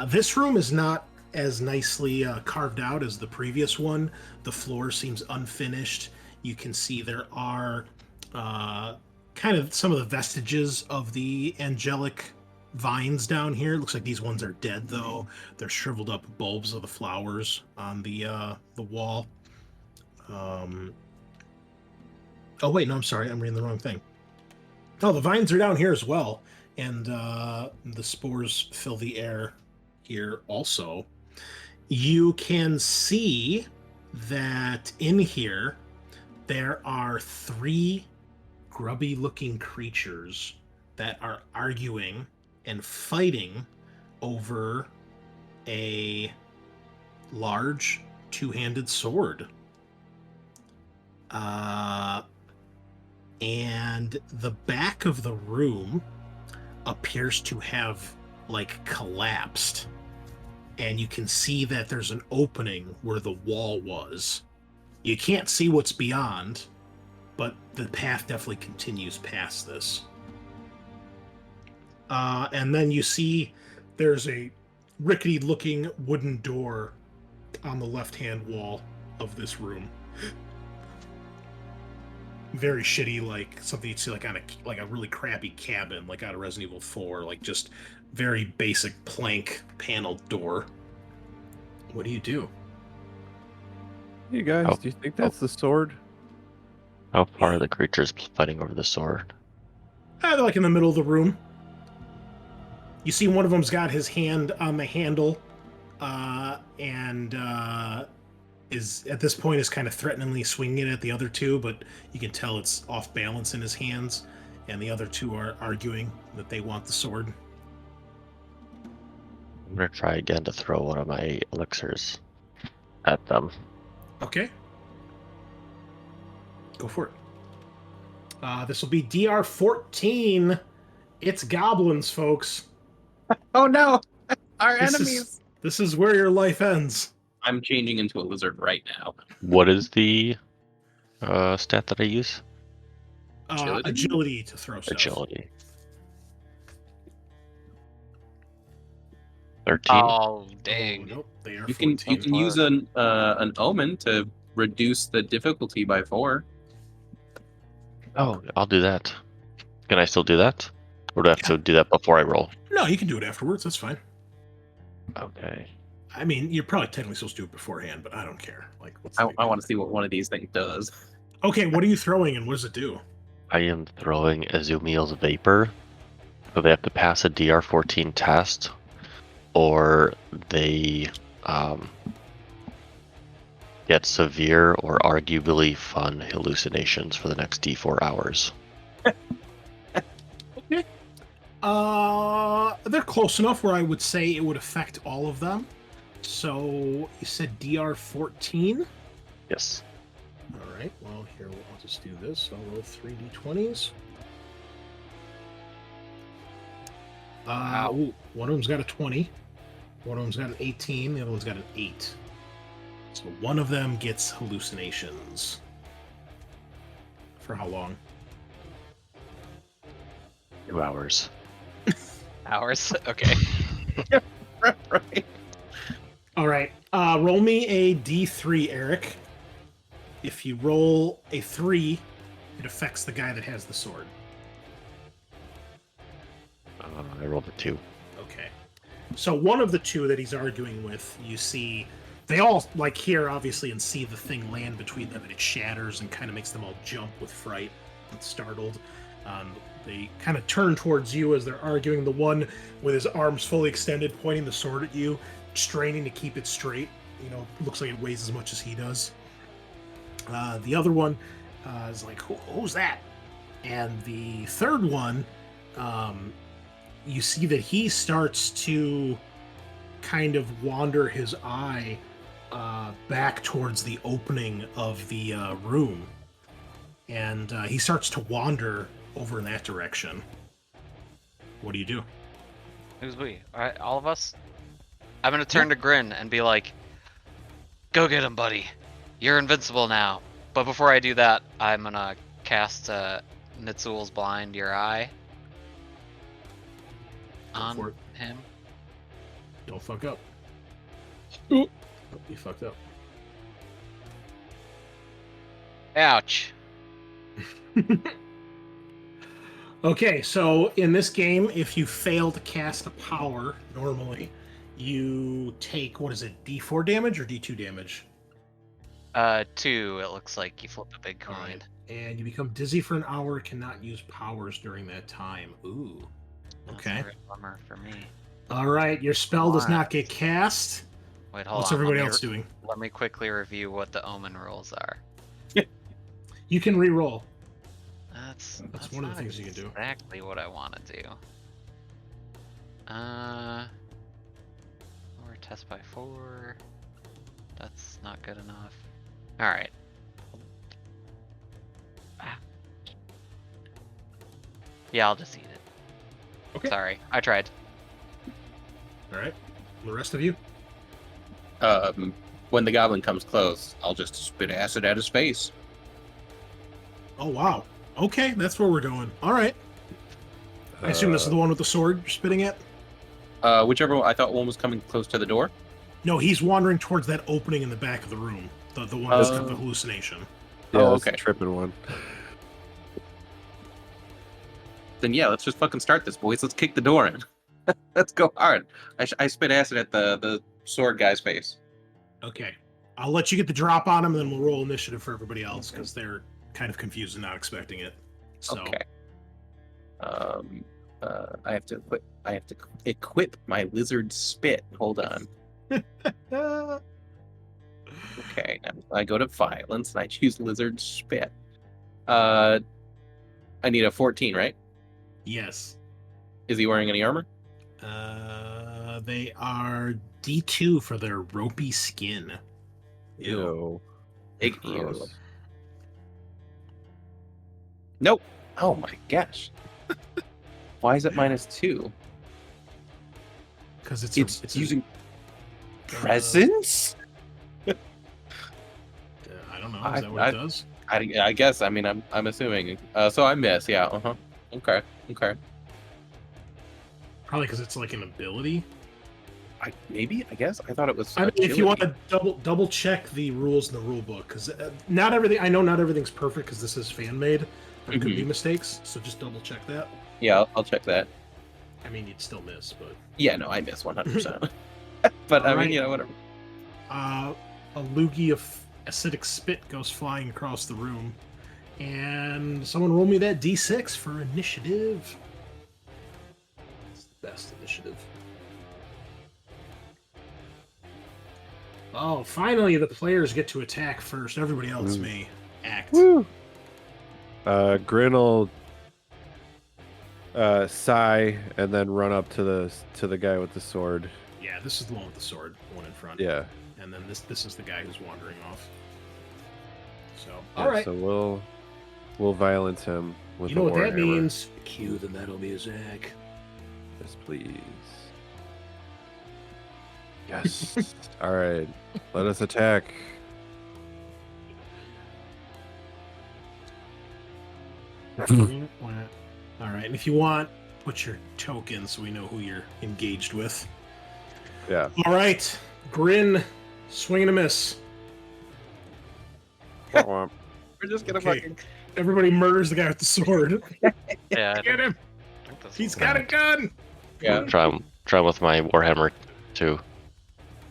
S1: This room is not as nicely carved out as the previous one. The floor seems unfinished. You can see there are kind of some of the vestiges of the angelic vines down here. It looks like these ones are dead, though. They're shriveled up bulbs of the flowers on the wall. Oh wait, no, I'm sorry, I'm reading the wrong thing. Oh, the vines are down here as well, and the spores fill the air here also. You can see that in here there are 3 grubby-looking creatures that are arguing and fighting over a large 2-handed sword. And the back of the room appears to have like collapsed, and you can see that there's an opening where the wall was. You can't see what's beyond, but the path definitely continues past this. And then you see there's a rickety looking wooden door on the left-hand wall of this room. Very shitty, like something you'd see like on a really crappy cabin, like out of Resident Evil 4, like just very basic plank paneled door. What do you do?
S5: Hey guys,
S4: Oh.
S5: do you think that's the sword?
S4: How far are the creatures fighting over the sword?
S1: They're like in the middle of the room. You see one of them's got his hand on the handle, and is at this point is kind of threateningly swinging it at the other two, but you can tell it's off balance in his hands, and the other two are arguing that they want the sword.
S4: I'm gonna try again to throw one of my elixirs at them.
S1: Okay. Go for it. This will be DR 14. It's goblins, folks.
S3: Oh no! Our
S1: This
S3: enemies!
S1: This is where your life ends.
S3: I'm changing into a lizard right now.
S4: What is the stat that I use?
S3: Agility?
S1: Agility to throw stuff.
S4: Agility. 13.
S2: Oh,
S1: Oh,
S2: dang.
S1: nope, they are
S3: You can
S1: 14.
S3: use an omen to reduce the difficulty by 4.
S4: Oh, I'll do that. Can I still do that? Or do I have to do that before I roll?
S1: No, you can do it afterwards. That's fine.
S4: Okay.
S1: I mean, you're probably technically supposed to do it beforehand, but I don't care. Like, what's the big
S3: I
S1: deal?
S3: want to see what one of these things does.
S1: Okay, what are you throwing, and what does it do?
S4: I am throwing Azumiel's Vapor. So they have to pass a DR14 test, or they get severe or arguably fun hallucinations for the next D4 hours.
S1: They're close enough where I would say it would affect all of them. So you said DR 14.
S4: Yes.
S1: All right. Well, here I'll just do this. I'll roll 3d20s. Ooh, one of them's got a 20. One of them's got an 18. The other one's got an 8. So one of them gets hallucinations. For how long?
S4: 2 hours.
S2: Hours? Okay.
S3: Right.
S1: All right. Roll me a d3, Eric. If you roll a 3, it affects the guy that has the sword.
S4: I rolled a 2.
S1: Okay. So one of the two that he's arguing with, you see, they all like hear obviously and see the thing land between them, and it shatters and kind of makes them all jump with fright and startled. They kind of turn towards you as they're arguing. The one with his arms fully extended, pointing the sword at you, straining to keep it straight. You know, looks like it weighs as much as he does. The other one is like, who's that? And the third one, you see that he starts to kind of wander his eye back towards the opening of the room. And he starts to wander over in that direction. What do you do?
S2: Who's we? Alright, all of us? I'm gonna turn to Grin and be like, go get him, buddy. You're invincible now. But before I do that, I'm gonna cast Nitsul's Blind Your Eye
S1: for
S2: on
S1: it.
S2: him.
S1: Don't fuck up. You fucked up.
S2: Ouch.
S1: Okay, so in this game, if you fail to cast a power normally, you take, what is it, D4 damage or D2 damage?
S2: 2, it looks like you flip a big coin.
S1: Alright, and you become dizzy for an hour, cannot use powers during that time. Ooh.
S2: That's
S1: Okay.
S2: a real bummer for me.
S1: Alright, your spell does not get cast.
S2: Wait, hold
S1: What's
S2: on.
S1: everybody else doing?
S2: Let me quickly review what the omen rules are.
S1: You can re-roll.
S2: That's
S1: one of the
S2: not
S1: things you can do.
S2: Exactly what I want to do. Or test by 4. That's not good enough. All right. Yeah, I'll just eat it.
S1: Okay.
S2: Sorry, I tried.
S1: Alright. The rest of you?
S3: When the goblin comes close, I'll just spit acid at his face.
S1: Oh, wow. Okay, that's where we're going. Alright. I assume this is the one with the sword you're spitting at?
S3: Whichever one, I thought one was coming close to the door.
S1: No, he's wandering towards that opening in the back of the room. The one that's got the hallucination.
S5: Yeah,
S3: Oh,
S5: that's
S3: okay.
S5: the tripping one.
S3: Then yeah, let's just fucking start this, boys. Let's kick the door in. Let's go hard. I spit acid at the sword guy's face.
S1: Okay. I'll let you get the drop on him, and then we'll roll initiative for everybody else, because they're kind of confused and not expecting it. So.
S3: Okay. I have to equip my lizard spit. Hold on. Okay, now I go to violence and I choose lizard spit. I need a 14, right?
S1: Yes.
S3: Is he wearing any armor?
S1: They are D2 for their ropey skin.
S5: Ew.
S3: Ew.
S5: Gross.
S3: Nope. Oh my gosh. Why is it -2?
S1: Because it's
S3: using presence?
S1: I don't know. Is that what it does?
S3: I guess. I mean, I'm assuming. So I miss. Yeah. Okay.
S1: Probably because it's like an ability.
S3: I guess. I thought it was.
S1: I mean, if you want
S3: agility.
S1: to double check the rules in the rule book, because not everything. I know not everything's perfect because this is fan made. There could be mistakes, so just double check that.
S3: Yeah, I'll check that.
S1: I mean, you'd still miss, but
S3: Yeah, no, I miss 100%. But I mean, whatever.
S1: a loogie of acidic spit goes flying across the room, and someone roll me that D6 for initiative. It's the best initiative. Oh, finally the players get to attack first. Everybody else may act.
S5: Woo! Grin will sigh and then run up to the guy with the sword.
S1: Yeah, this is the one with the sword, the one in front.
S5: Yeah.
S1: And then this is the guy who's wandering off. So,
S5: Yeah,
S1: all right.
S5: So we'll violence him with
S1: You know
S5: the
S1: what that
S5: warhammer.
S1: means? Cue the metal music.
S5: Yes, please. Yes. All right. Let us attack.
S1: All right, and if you want, put your token so we know who you're engaged with.
S5: Yeah.
S1: All right, Grin, swing and a miss.
S5: Womp.
S3: We're just gonna
S1: Okay.
S3: fucking.
S1: Everybody murders the guy with the sword.
S2: Yeah,
S1: Get him!
S2: I think this
S1: He's
S2: will
S1: got a
S2: work.
S1: gun!
S3: Yeah.
S4: Try with my Warhammer too.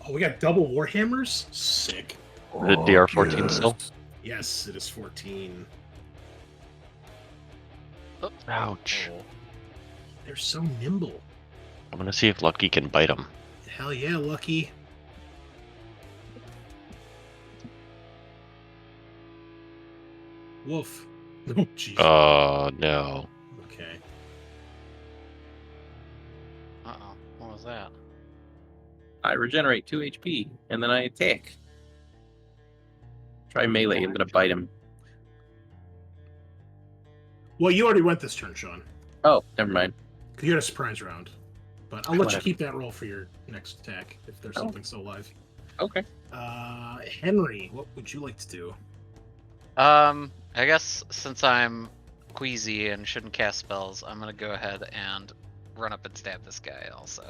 S1: Oh, we got double Warhammers? Sick.
S4: The DR14 still?
S1: Yes, it is 14.
S4: Ouch.
S1: Oh, they're so nimble.
S4: I'm gonna see if Lucky can bite him.
S1: Hell yeah, Lucky. Woof. Oh, jeez.
S4: No.
S1: Okay.
S2: Uh-oh. What was that?
S3: I regenerate 2 HP and then I attack. Try melee. I'm gonna bite him.
S1: Well, you already went this turn, Sean.
S3: Oh, never mind.
S1: Because you had a surprise round. But I'll let you
S3: Whatever.
S1: keep that roll for your next attack if there's
S3: Oh.
S1: something still alive.
S3: Okay.
S1: Henry, what would you like to do?
S2: I guess since I'm queasy and shouldn't cast spells, I'm gonna go ahead and run up and stab this guy also.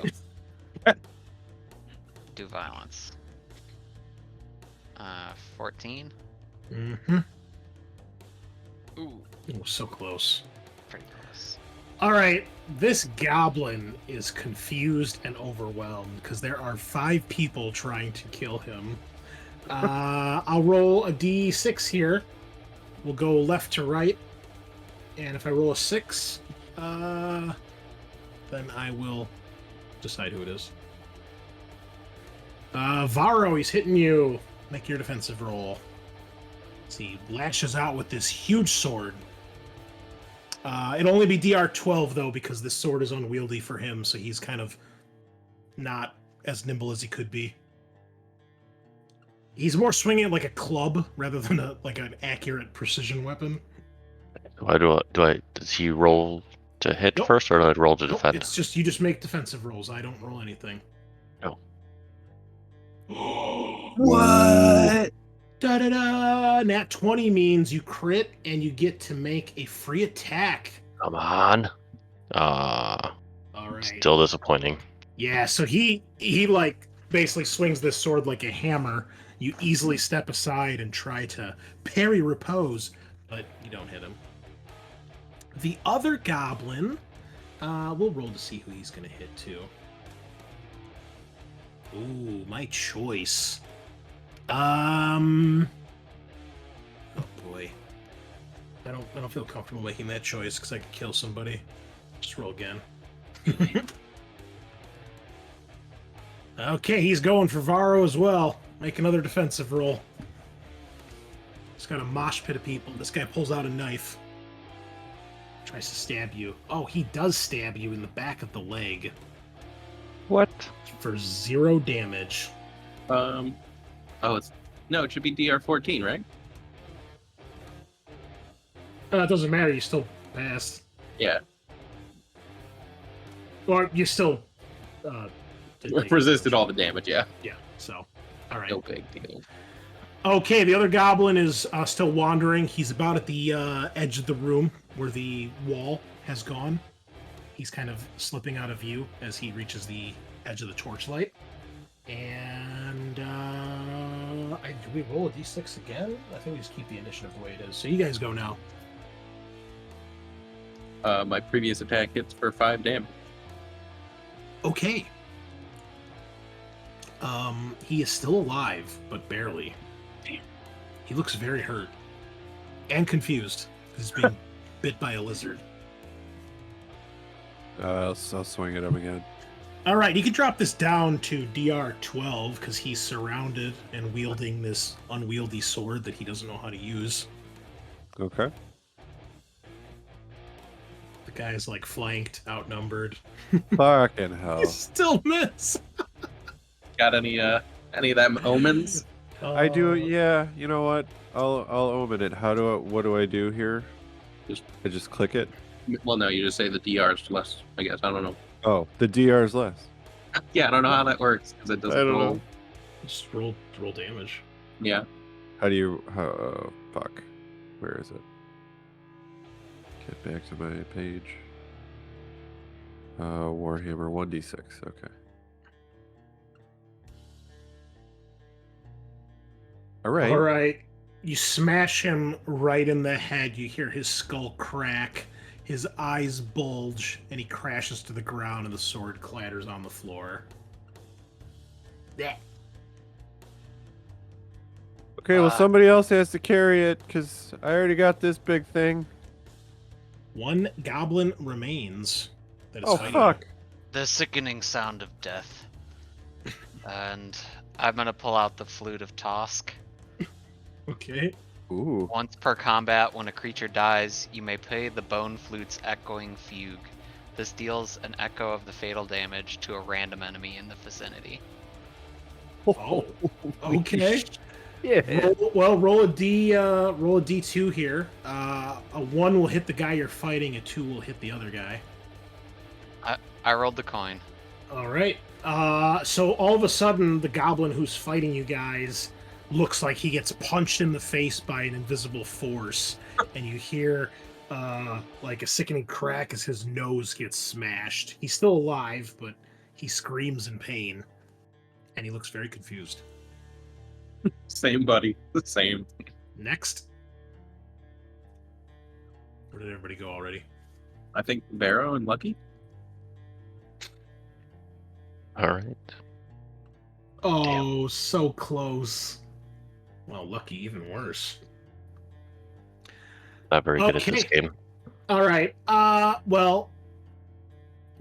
S2: Do violence. 14.
S1: Mm-hmm.
S2: Ooh,
S1: Oh, so close.
S2: pretty close.
S1: All right, this goblin is confused and overwhelmed because there are 5 people trying to kill him. I'll roll a d6 here. We'll go left to right, and if I roll a 6, then I will decide who it is. Varro, he's hitting you. Make your defensive roll. Let's see, he lashes out with this huge sword. It'll only be DR12 though, because this sword is unwieldy for him, so he's kind of not as nimble as he could be. He's more swinging it like a club rather than like an accurate precision weapon.
S4: Does he roll to hit
S1: Nope.
S4: first, or do I roll to
S1: Nope,
S4: defend?
S1: it's just you just make defensive rolls. I don't roll anything.
S4: Oh.
S3: What?
S1: Da da da! Nat 20 means you crit and you get to make a free attack.
S4: Come on.
S1: All right.
S4: Still disappointing.
S1: Yeah, so he like basically swings this sword like a hammer. You easily step aside and try to parry repose, but you don't hit him. The other goblin, we'll roll to see who he's going to hit too. Ooh, my choice. Oh boy, I don't feel comfortable making that choice because I could kill somebody. Just roll again. Okay, he's going for Varro as well. Make another defensive roll. He's got a mosh pit of people. This guy pulls out a knife. Tries to stab you. Oh, he does stab you in the back of the leg
S4: What?
S1: for 0 damage.
S3: Oh, it should be DR14, right?
S1: It doesn't matter. You still passed.
S3: Yeah.
S1: Or you still did take
S3: Resisted all the damage, yeah.
S1: Yeah, so. All right.
S3: No big deal.
S1: Okay, the other goblin is still wandering. He's about at the edge of the room where the wall has gone. He's kind of slipping out of view as he reaches the edge of the torchlight. And do we roll a d6 again? I think we just keep the initiative the way it is. So you guys go now.
S3: My previous attack hits for 5 damage.
S1: Okay. He is still alive, but barely. He looks very hurt and confused because he's being bit by a lizard.
S5: I'll swing at him again.
S1: All right, you can drop this down to DR12 because he's surrounded and wielding this unwieldy sword that he doesn't know how to use.
S5: Okay.
S1: The guy is like flanked, outnumbered.
S5: Fucking hell.
S1: He still miss.
S3: Got any of them omens?
S5: I do. Yeah. You know what? I'll omen it. What do I do here? I just click it.
S3: Well, no, you just say the DR's less, I guess. I don't know.
S5: Oh, the DR is less.
S3: Yeah, I don't know how that works because it
S5: I
S3: doesn't
S5: don't
S3: roll.
S5: know.
S1: Just roll damage.
S3: Yeah.
S5: How do you? Fuck. Where is it? Get back to my page. Warhammer 1d6. Okay. All right.
S1: All right. You smash him right in the head. You hear his skull crack, his eyes bulge, and he crashes to the ground, and the sword clatters on the floor. Yeah.
S5: Okay, well, somebody else has to carry it because I already got this big thing.
S1: One goblin remains. That is
S5: Oh,
S1: fighting
S5: fuck.
S2: The sickening sound of death. And I'm gonna pull out the Flute of Tosk.
S1: you. Okay.
S5: Ooh.
S2: Once per combat, when a creature dies, you may play the Bone Flute's Echoing Fugue. This deals an echo of the fatal damage to a random enemy in the vicinity.
S1: Oh. Okay.
S5: Yeah.
S1: Roll a D2 here. A 1 will hit the guy you're fighting. A 2 will hit the other guy.
S2: I rolled the coin.
S1: All right. So all of a sudden, the goblin who's fighting you guys looks like he gets punched in the face by an invisible force, and you hear like a sickening crack as his nose gets smashed. He's still alive, but he screams in pain, and he looks very confused.
S3: Same, buddy. The same.
S1: Next. Where did everybody go already?
S3: I think Vero and Lucky.
S4: All right.
S1: Oh, so close. Well, Lucky, even worse.
S4: Not very good at this
S1: Okay.
S4: game.
S1: All right. Well,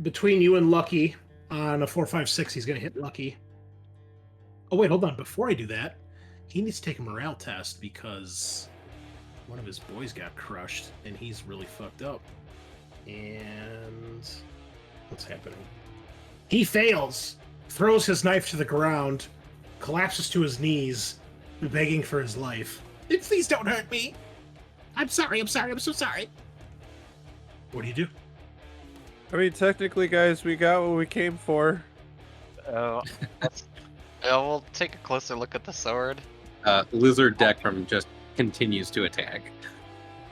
S1: between you and Lucky on a 4-5-6, he's going to hit Lucky. Oh, wait, hold on. Before I do that, he needs to take a morale test because one of his boys got crushed and he's really fucked up. And what's happening? He fails, throws his knife to the ground, collapses to his knees, begging for his life. Please don't hurt me. I'm sorry, I'm so sorry. What do you do?
S5: I mean, technically, guys, we got what we came for.
S2: Oh, we'll take a closer look at the sword.
S3: Lizard Decrum just continues to attack.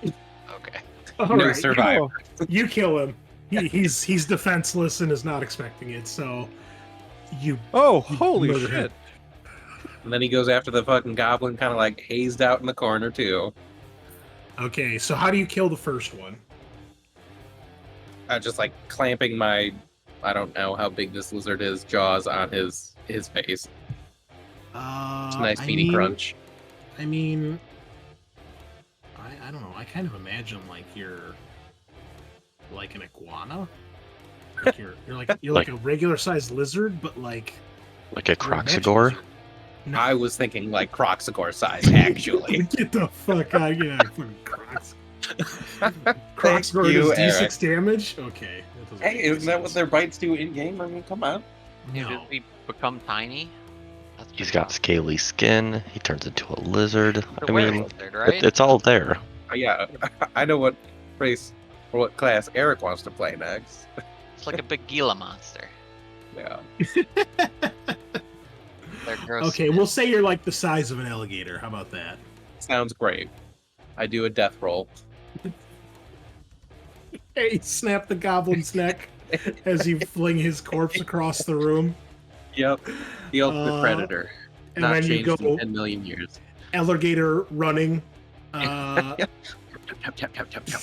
S2: Okay.
S1: All
S3: No
S1: right,
S3: survivor.
S1: You kill him. He's defenseless and is not expecting it, so you...
S5: Oh, holy
S1: murder
S5: shit.
S1: him.
S3: And then he goes after the fucking goblin, kind of like hazed out in the corner, too.
S1: Okay, so how do you kill the first one?
S3: Just like clamping my, I don't know how big this lizard is, jaws on his face. It's a nice meaty crunch.
S1: I mean, I don't know. I kind of imagine like you're like an iguana. Like you're like a regular sized lizard, but like
S4: Like a
S1: you're a magic
S4: Croxagore?
S1: lizard. No.
S3: I was thinking like Croxagore size, actually.
S1: Get the fuck out of here, fucking Crocs. Crocsgore
S3: Thank you,
S1: does
S3: Eric.
S1: D6 damage? Okay. That doesn't
S3: Hey,
S1: make
S3: isn't that
S1: sense.
S3: what their bites do in game? I mean, come on.
S1: No.
S2: Did we become tiny? That's
S4: He's
S2: pretty
S4: got
S2: awesome.
S4: scaly skin. He turns into a lizard.
S2: It's a
S4: I mean,
S2: werewolf, right?
S4: it's all there.
S3: Yeah, I know what race or what class Eric wants to play next.
S2: It's like a big Gila monster.
S3: Yeah.
S2: They're gross.
S1: Okay, we'll say you're like the size of an alligator. How about that?
S3: Sounds great. I do a death roll.
S1: Hey, snap the goblin's neck as you fling his corpse across the room.
S3: Yep. The ultimate
S1: Uh,
S3: predator.
S1: And
S3: Not
S1: then you
S3: changed
S1: go
S3: in 10 million years.
S1: alligator running.
S3: Tap, tap, tap, tap, tap, tap.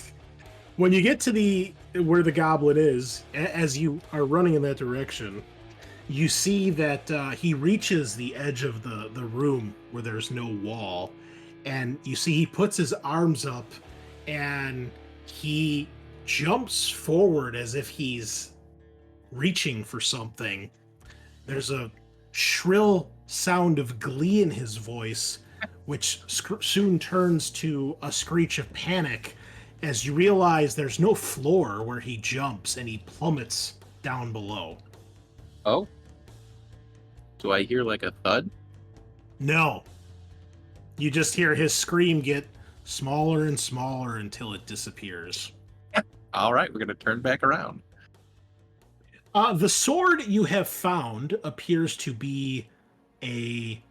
S1: When you get to where the goblin is, as you are running in that direction, you see that he reaches the edge of the room where there's no wall, and you see he puts his arms up and he jumps forward as if he's reaching for something. There's a shrill sound of glee in his voice, which soon turns to a screech of panic as you realize there's no floor where he jumps and he plummets down below.
S3: Oh? Do I hear like a thud?
S1: No. You just hear his scream get smaller and smaller until it disappears.
S3: All right, we're going to turn back around.
S1: The sword you have found appears to be a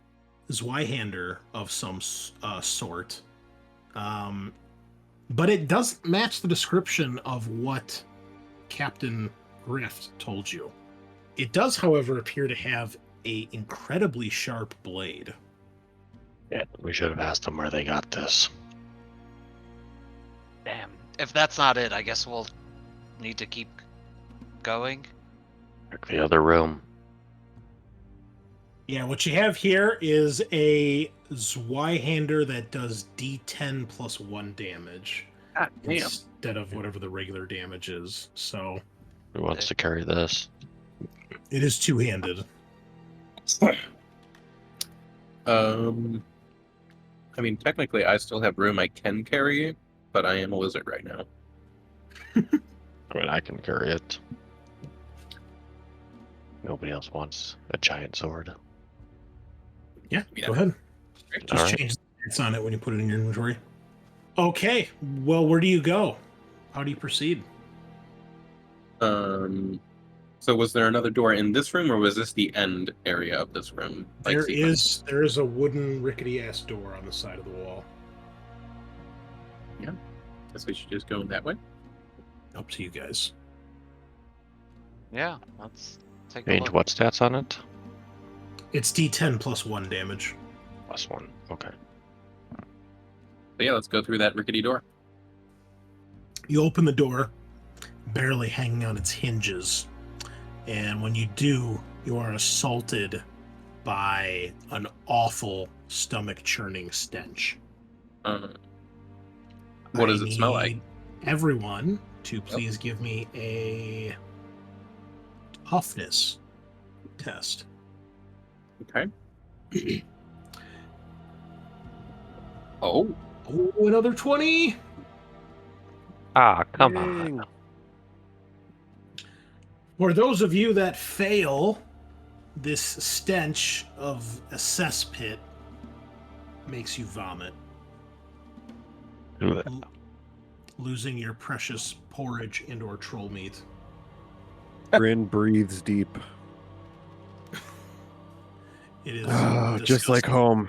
S1: Zweihander of some sort. But it doesn't match the description of what Captain Grift told you. It does, however, appear to have a incredibly sharp blade.
S4: Yeah, we should have asked them where they got this.
S2: Damn. If that's not it, I guess we'll need to keep going.
S4: Check the other room.
S1: Yeah, what you have here is a Zweihander that does D10 plus 1 damage
S3: God damn.
S1: instead of whatever the regular damage is. So
S4: Who wants to carry this?
S1: it is two-handed.
S3: I mean, technically, I still have room I can carry it, but I am a wizard right now.
S4: I mean, I can carry it. Nobody else wants a giant sword.
S1: Yeah,
S3: Yeah.
S1: go ahead.
S3: Great.
S1: Just
S4: Alright.
S1: change the stats on it when you put it in your inventory. Okay, well, where do you go? How do you proceed?
S3: So was there another door in this room, or was this the end area of this room? Like
S1: There
S3: sequence?
S1: is a wooden rickety-ass door on the side of the wall.
S3: Guess we should just go that way.
S1: Up to you guys.
S2: Yeah, let's take a
S4: Change
S2: look.
S4: what stats on it?
S1: It's D10 plus 1 damage.
S4: +1. Okay.
S3: So yeah, let's go through that rickety door.
S1: You open the door, barely hanging on its hinges. And when you do, you are assaulted by an awful stomach-churning stench.
S3: What does
S1: I
S3: it smell like?
S1: need Everyone to please give me a toughness test.
S3: Okay. Oh,
S1: Oh, another 20.
S4: Ah, come
S5: Dang.
S4: on.
S1: For those of you that fail, this stench of a cesspit makes you vomit, losing your precious porridge and or troll meat.
S5: Bryn breathes deep.
S1: It is
S5: Just like
S1: disgusting.
S5: home.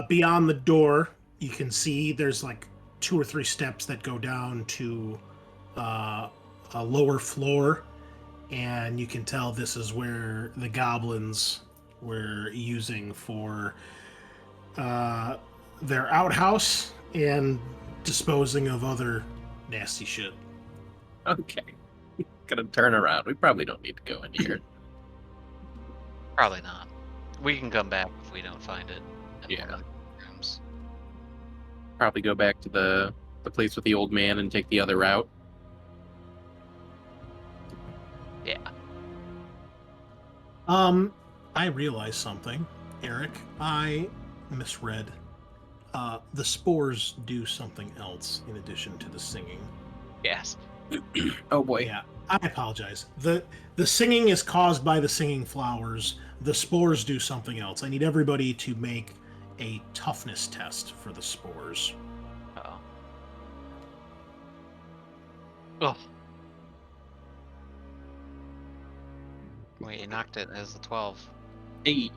S1: Beyond the door, you can see there's like 2 or 3 steps that go down to a lower floor, and you can tell this is where the goblins were using for their outhouse and disposing of other nasty shit.
S3: okay. Gonna turn around. We probably don't need to go in here.
S2: Probably not. We can come back if we don't find it. in
S3: Yeah.
S2: one of the rooms.
S3: Probably go back to the place with the old man and take the other route.
S2: Yeah.
S1: I realized something, Eric. I misread. The spores do something else in addition to the singing.
S2: Yes.
S3: Oh boy.
S1: Yeah, I apologize. The singing is caused by the singing flowers. The spores do something else. I need everybody to make a toughness test for the spores.
S2: Oh. Oh. Wait, you knocked it as a 12.
S3: Hey.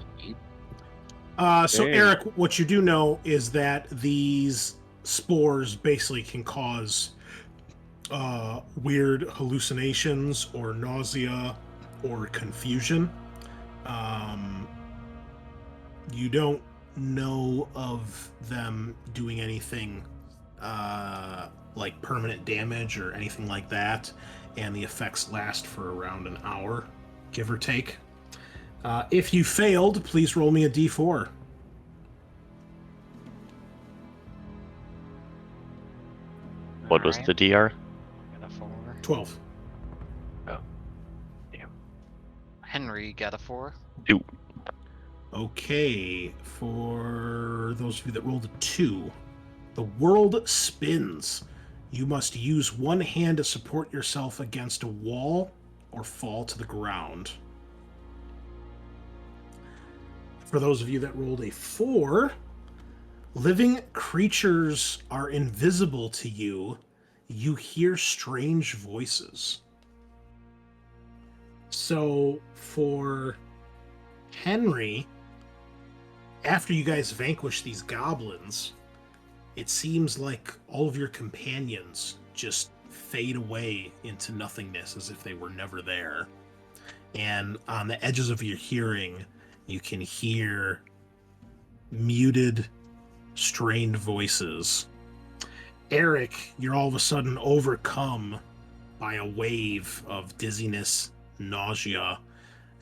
S1: So
S5: Dang.
S1: Eric, what you do know is that these spores basically can cause weird hallucinations or nausea or confusion. You don't know of them doing anything like permanent damage or anything like that, and the effects last for around an hour, give or take. If you failed, please roll me a d4.
S4: What was
S2: Alright,
S4: the DR?
S2: got a 4.
S1: 12.
S2: Henry got a 4.
S1: Okay, for those of you that rolled a 2, the world spins. You must use one hand to support yourself against a wall or fall to the ground. For those of you that rolled a 4, living creatures are invisible to you. You hear strange voices. So for Henry, after you guys vanquish these goblins, it seems like all of your companions just fade away into nothingness as if they were never there. And on the edges of your hearing, you can hear muted, strained voices. Eric, you're all of a sudden overcome by a wave of dizziness, nausea,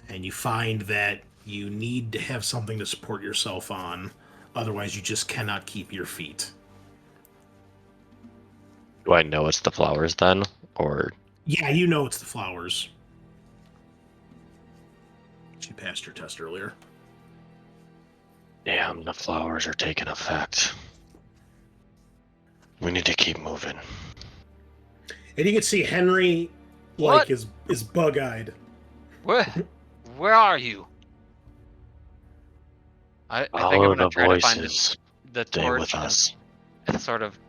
S1: and you find that you need to have something to support yourself on. Otherwise, you just cannot keep your feet.
S4: Do I know it's the flowers then? Or
S1: Yeah, you know it's the flowers. She passed your test earlier.
S4: damn, the flowers are taking effect. We need to keep moving.
S1: And you can see Henry,
S2: What?
S1: is bug-eyed.
S2: Where are you? I think I'm
S4: Follow
S2: gonna
S4: the
S2: try to find
S4: voices.
S2: the
S4: Stay
S2: torch
S4: with us.
S2: and sort of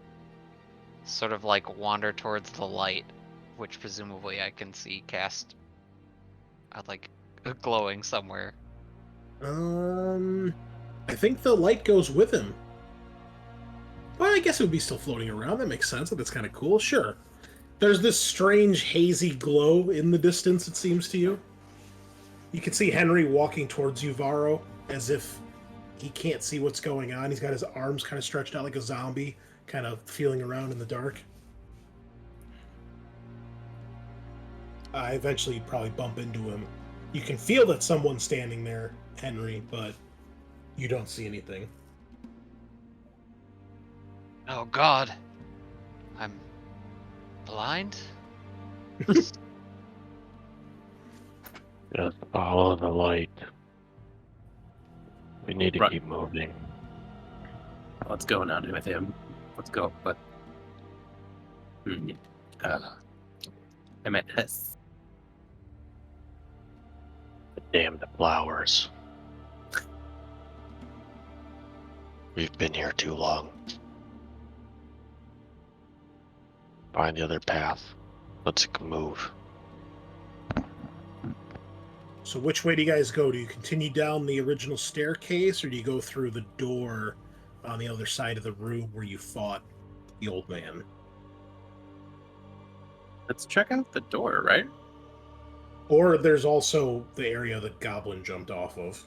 S2: like wander towards the light, which presumably I can see cast like glowing somewhere.
S1: I think the light goes with him. Well, I guess it would be still floating around. That makes sense. That's kind of cool. Sure. There's this strange hazy glow in the distance, it seems to you. You can see Henry walking towards you, Varro, as if he can't see what's going on. He's got his arms kind of stretched out like a zombie, kind of feeling around in the dark. Eventually, you probably bump into him. You can feel that someone's standing there, Henry, but you don't see anything.
S2: Oh God, I'm blind.
S4: Just follow the light. We need to
S3: Right.
S4: keep moving.
S3: What's going on with him? Let's go. But I meant his.
S4: Damn the flowers. We've been here too long. Find the other path. Let's move.
S1: So which way do you guys go? Do you continue down the original staircase, or do you go through the door on the other side of the room where you fought the old man?
S3: Let's check out the door, right?
S1: Or there's also the area the goblin jumped off of.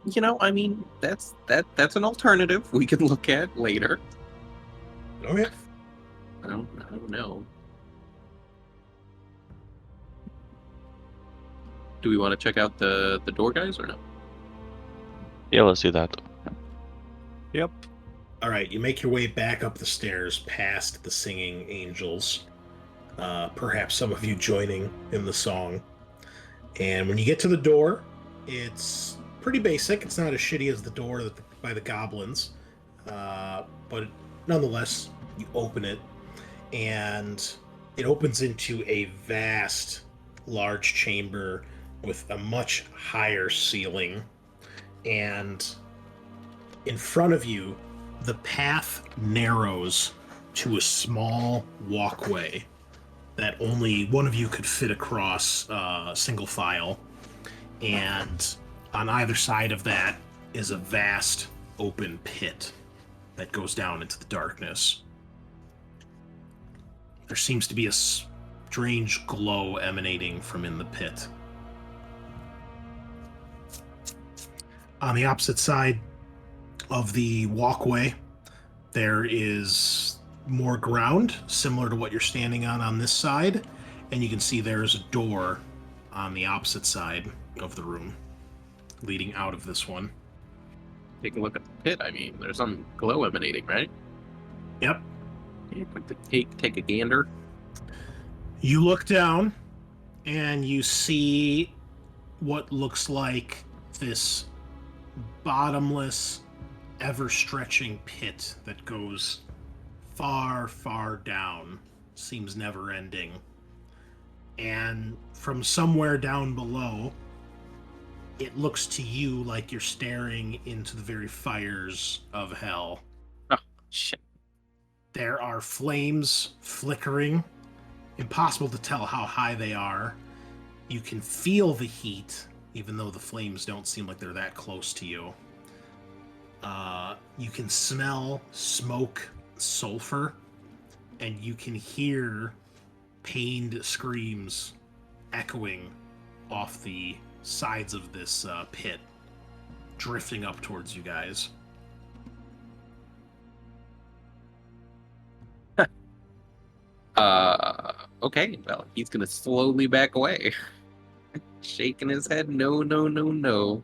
S3: You know, I mean, that's an alternative we can look at later.
S1: Okay.
S3: I don't know. Do we want to check out the door, guys, or no?
S4: Yeah, let's do that.
S5: Yep.
S1: All right, you make your way back up the stairs past the singing angels. Perhaps some of you joining in the song. And when you get to the door, it's pretty basic. It's not as shitty as the door by the goblins. But nonetheless, you open it, and it opens into a vast, large chamber with a much higher ceiling. And in front of you, the path narrows to a small walkway that only one of you could fit across single file. And on either side of that is a vast open pit that goes down into the darkness. There seems to be a strange glow emanating from in the pit. On the opposite side of the walkway, there is more ground, similar to what you're standing on this side, and you can see there's a door on the opposite side of the room, leading out of this one.
S3: Take a look at the pit. I mean, there's some glow emanating, right?
S1: Yep.
S3: Yeah, take a gander.
S1: You look down, and you see what looks like this bottomless, ever-stretching pit that goes far, far down, seems never-ending. And from somewhere down below, it looks to you like you're staring into the very fires of hell.
S3: Oh, shit.
S1: There are flames flickering. Impossible to tell how high they are. You can feel the heat, even though the flames don't seem like they're that close to you. You can smell smoke, sulfur, and you can hear pained screams echoing off the sides of this pit. drifting up towards you guys.
S3: Okay, well, he's gonna slowly back away. Shaking his head, no, no, no, no.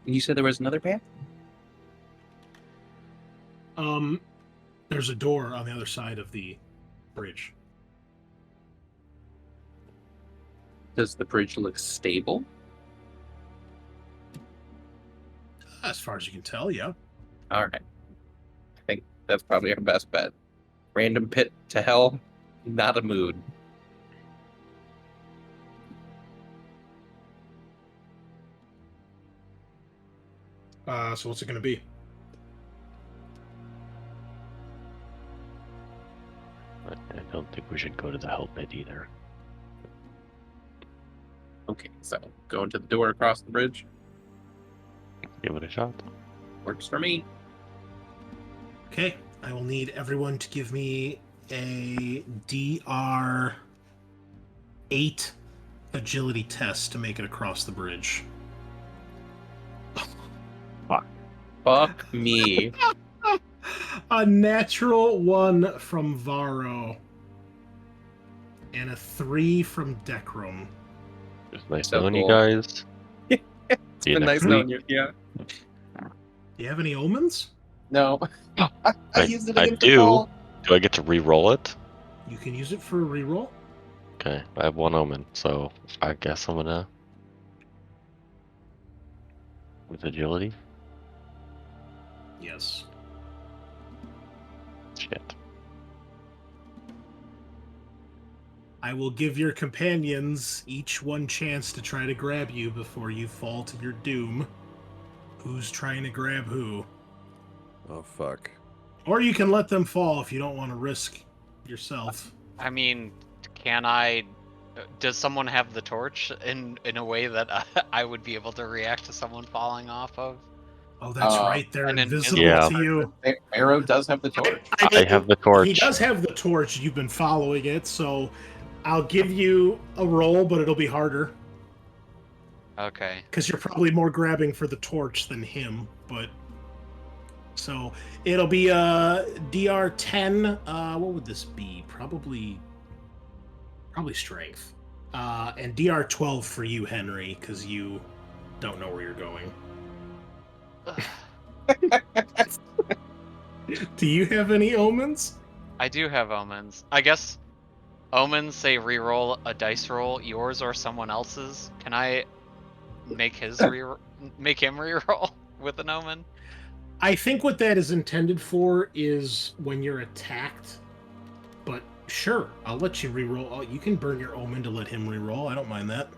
S3: You said there was another path?
S1: There's a door on the other side of the bridge.
S3: Does the bridge look stable?
S1: As far as you can tell, yeah.
S3: Alright. I think that's probably our best bet. Random pit to hell, not a mood.
S1: So what's it going to be?
S4: But I don't think we should go to the hell pit either.
S3: Okay, so going to the door across the bridge
S4: Give it a shot.
S3: works for me.
S1: Okay, I will need everyone to give me a DR 8 agility test to make it across the bridge.
S3: Fuck me.
S1: A natural 1 from Varro. And a 3 from Decrum.
S4: It's nice
S3: So
S4: knowing you
S3: cool.
S4: guys.
S3: It's
S4: See you
S3: been
S4: next
S3: nice knowing
S4: week.
S3: you. Yeah.
S1: Do you have any omens?
S3: No. I used it
S4: I
S3: against the
S4: do.
S3: ball.
S4: Do I get to re-roll it?
S1: You can use it for a reroll.
S4: Okay, I have 1 omen, so I guess I'm gonna with agility.
S1: Yes.
S4: Shit.
S1: I will give your companions each one chance to try to grab you before you fall to your doom. Who's trying to grab who?
S5: Oh fuck.
S1: Or you can let them fall if you don't want to risk yourself.
S2: I mean, can I? Does someone have the torch in a way that I would be able to react to someone falling off of?
S1: Oh, that's right. They're
S2: an
S1: invisible
S4: Yeah.
S1: to you.
S3: Arrow does have the torch.
S4: I have the torch.
S1: He does have the torch. You've been following it, so I'll give you a roll, but it'll be harder
S2: Okay.
S1: because you're probably more grabbing for the torch than him. But so it'll be a DR 10. What would this be? Probably strength. And DR 12 for you, Henry, because you don't know where you're going. Do you have any omens?
S2: I do have omens. I guess omens say re-roll a dice roll, yours or someone else's. Can I make make him re-roll with an omen?
S1: I think what that is intended for is when you're attacked. But sure, I'll let you re-roll. Oh, you can burn your omen to let him re-roll. I don't mind that.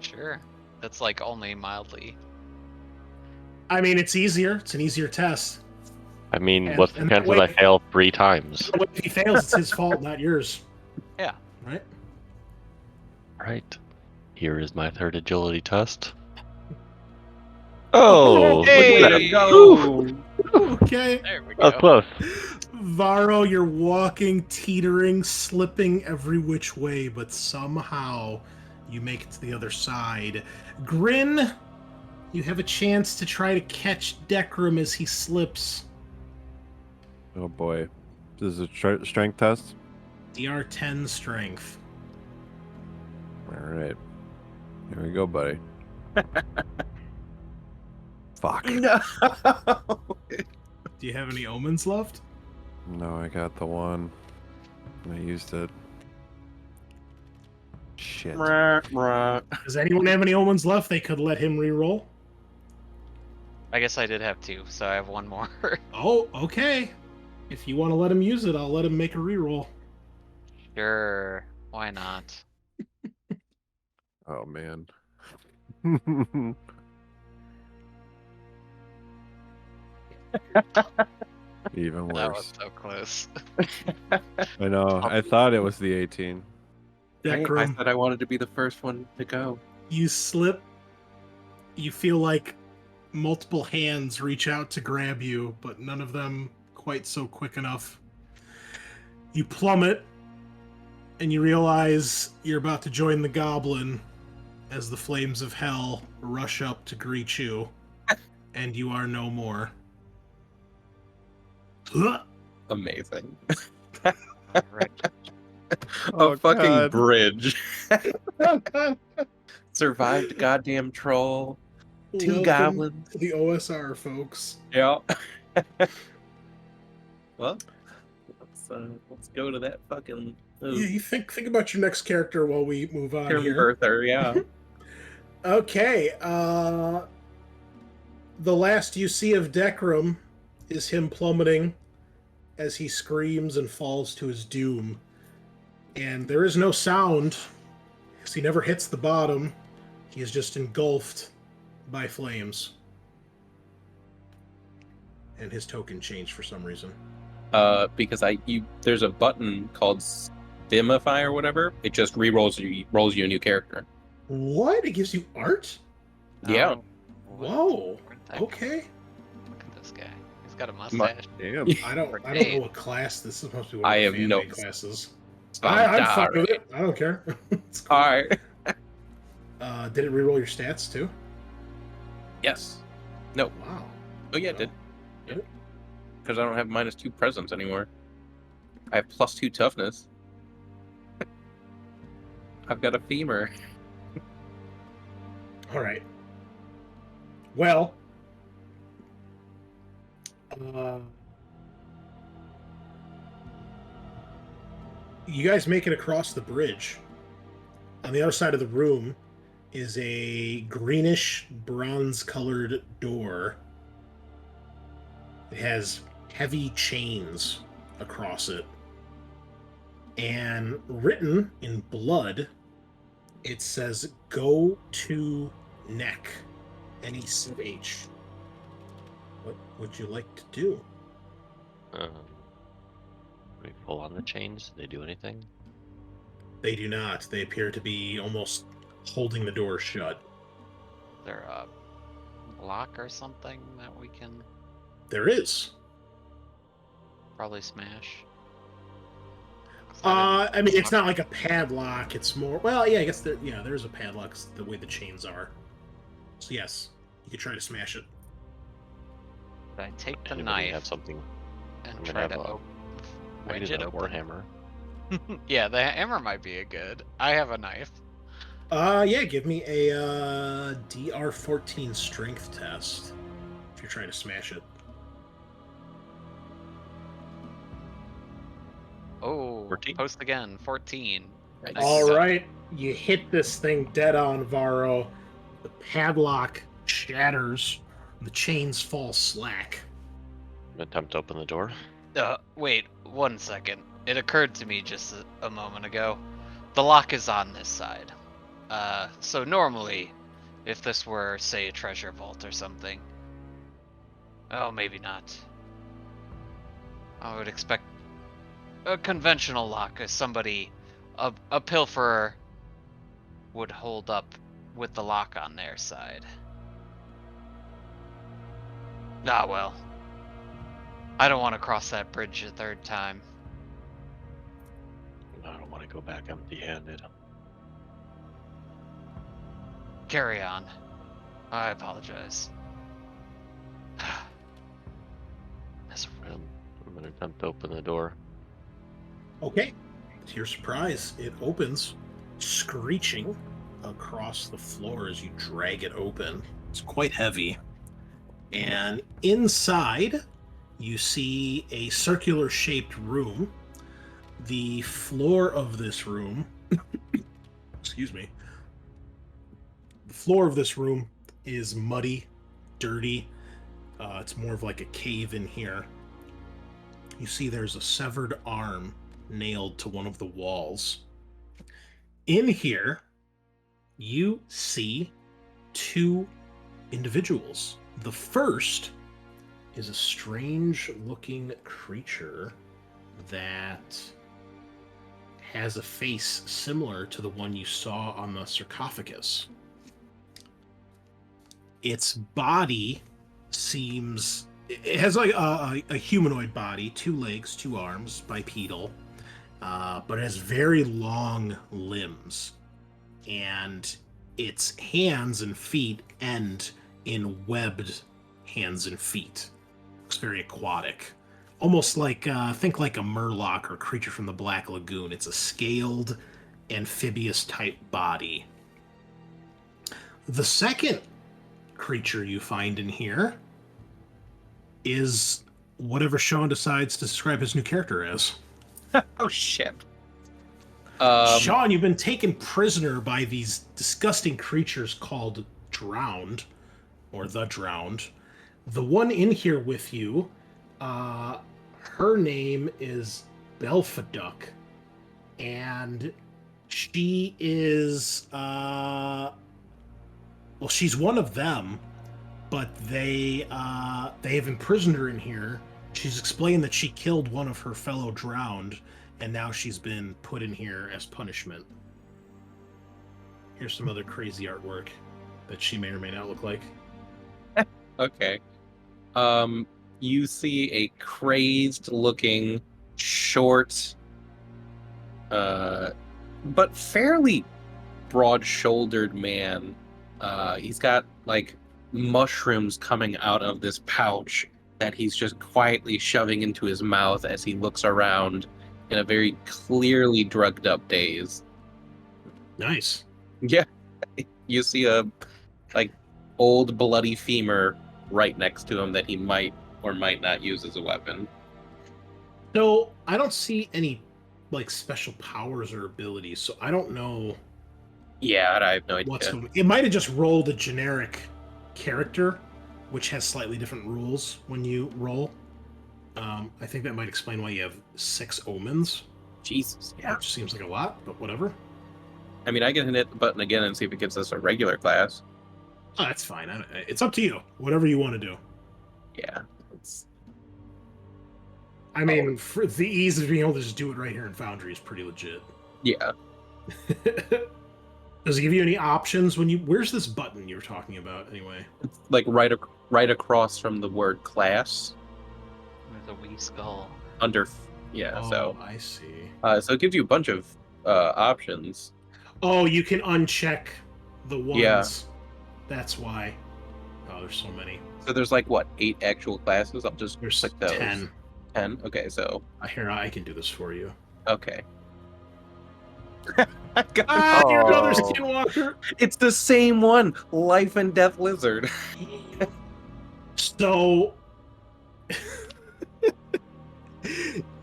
S2: Sure. That's like only mildly.
S1: I mean, it's easier. It's an easier test.
S4: I mean,
S1: And-
S4: what's the
S1: and that
S4: chances I
S1: way-
S4: fail 3 times?
S1: If he fails, it's his fault, not yours.
S2: Yeah.
S1: Right?
S4: Right. Here is my 3rd agility test. Oh,
S2: Hey!
S4: look at that. Ooh,
S1: Okay.
S2: There we
S4: that was
S2: go.
S4: close.
S1: Varro, you're walking, teetering, slipping every which way, but somehow you make it to the other side. Grin, you have a chance to try to catch Decrum as he slips.
S5: Oh boy. This is a strength test?
S1: DR 10 strength.
S5: Alright. Here we go, buddy. Fuck.
S3: No.
S1: Do you have any omens left?
S5: No, I got the one. I used it. Shit.
S1: Does anyone have any omens left? They could let him re-roll.
S2: I guess I did have 2, so I have 1 more.
S1: Oh, okay. If you want to let him use it, I'll let him make a re-roll.
S2: Sure. Why not?
S5: Oh man. Even
S2: That was
S5: worse.
S2: so close.
S5: I know. I thought it was the 18.
S3: I
S1: Decrum,
S3: said I wanted to be the first one to go.
S1: you slip. You feel like multiple hands reach out to grab you, but none of them quite so quick enough. You plummet, and you realize you're about to join the goblin as the flames of hell rush up to greet you, and you are no more.
S3: Amazing.
S2: Right.
S5: Oh,
S3: A fucking
S5: God.
S3: bridge. Survived goddamn troll. Two
S1: Welcome
S3: goblins.
S1: to the OSR, folks.
S3: Yeah. Well, let's go to that fucking
S1: Yeah, you think about your next character while we move on
S3: Tim
S1: here.
S3: Birther, yeah.
S1: Okay, the last you see of Decrum is him plummeting as he screams and falls to his doom. And there is no sound, because he never hits the bottom. He is just engulfed by flames. And his token changed for some reason.
S3: Because there's a button called Stimify or whatever. It just rolls you a new character.
S1: What? It gives you art?
S3: Yeah.
S2: Oh,
S1: Whoa.
S2: where'd that
S1: Okay.
S2: go? Look at this guy. He's got a mustache.
S5: Damn.
S1: I don't know what class this is supposed to be. One
S3: I
S1: of
S3: have
S1: the
S3: no-
S1: fan-made classes. I'm fine with it. I don't care. It's cool.
S3: All right.
S1: Did it reroll your stats too?
S3: Yes. No.
S1: Wow.
S3: Oh yeah, it did.
S1: Yeah.
S3: Because I don't have -2 presence anymore. I have +2 toughness. I've got a femur.
S1: All right. Well, you guys make it across the bridge. On the other side of the room is a greenish bronze-colored door. It has heavy chains across it. And written in blood, it says, "Go to neck." NECH. What would you like to do?
S4: We pull on the chains. Do they do anything?
S1: They do not. They appear to be almost holding the door shut.
S2: Is there a block or something that we can
S1: There is.
S2: probably smash? 'Cause I
S1: I mean, it's not like a padlock. It's more. Well, yeah, I guess there's a padlock. The way the chains are. So yes, you could try to smash it.
S2: I take the
S4: Anybody
S2: knife
S4: have something?
S2: and
S4: I'm gonna
S2: try
S4: have
S2: to
S4: a- I
S2: wedge
S4: did
S2: it
S4: a
S2: open.
S4: warhammer.
S2: Yeah, the hammer might be a good. I have a knife.
S1: Yeah, give me a DR14 strength test if you're trying to smash it.
S2: Oh,
S4: 14?
S2: post again. 14.
S3: Nice.
S1: All right, you hit this thing dead on, Varro. The padlock shatters. The chains fall slack.
S4: Attempt to open the door.
S2: Wait 1 second. It occurred to me just a moment ago. The lock is on this side. So normally, if this were, say, a treasure vault or something. Oh, maybe not. I would expect a conventional lock as somebody, a pilferer, would hold up with the lock on their side. Ah, well. I don't want to cross that bridge a third time.
S4: I don't want to go back empty-handed.
S2: Carry on. I apologize.
S4: I'm gonna attempt to open the door.
S1: Okay. To your surprise, it opens, screeching across the floor as you drag it open. It's quite heavy. And inside, you see a circular-shaped room. The floor of this room... excuse me. The floor of this room is muddy, dirty. It's more of like a cave in here. You see there's a severed arm nailed to one of the walls. In here, you see two individuals. The first is a strange-looking creature that has a face similar to the one you saw on the sarcophagus. Its body seems... It has like a humanoid body, 2 legs, 2 arms, bipedal, but it has very long limbs, and its hands and feet end in webbed hands and feet. Looks very aquatic. Almost like, think like a murloc or creature from the Black Lagoon. It's a scaled, amphibious type body. The second creature you find in here is whatever Sean decides to describe his new character as.
S3: Oh shit.
S1: Sean, you've been taken prisoner by these disgusting creatures called Drowned, or the Drowned. The one in here with you, her name is Belfaduck, and she is, well, she's one of them, but they have imprisoned her in here. She's explained that she killed one of her fellow Drowned, and now she's been put in here as punishment. Here's some other crazy artwork that she may or may not look like.
S3: Okay. You see a crazed-looking, short, but fairly broad-shouldered man. He's got, like, mushrooms coming out of this pouch that he's just quietly shoving into his mouth as he looks around in a very clearly drugged-up daze.
S1: Nice.
S3: Yeah. You see a, like, old bloody femur right next to him that he might or might not use as a weapon.
S1: So I don't see any like special powers or abilities, so I don't know
S3: Yeah, I have no idea.
S1: what's going. It might have just rolled a generic character, which has slightly different rules when you roll. I think that might explain why you have 6 omens.
S3: Jesus, yeah.
S1: Which seems like a lot, but whatever.
S3: I mean, I can hit the button again and see if it gives us a regular class.
S1: Oh, that's fine. It's up to you. Whatever you want to do.
S3: Yeah.
S1: I mean, for the ease of being able to just do it right here in Foundry is pretty legit.
S3: Yeah.
S1: Does it give you any options when you? Where's this button you were talking about anyway?
S3: It's like right across from the word class.
S2: There's a wee skull.
S3: Under, yeah.
S1: Oh,
S3: So,
S1: I see.
S3: so it gives you a bunch of options.
S1: Oh, you can uncheck the ones.
S3: Yeah.
S1: That's why. Oh, there's so many.
S3: So there's like what, 8 actual classes? I'll just
S1: There's
S3: click those.
S1: 10.
S3: 10. Okay, so
S1: Here, I can do this for you.
S3: okay.
S1: You're another
S4: Oh.
S1: skinwalker.
S3: It's the same one. Life and Death Lizard.
S1: So,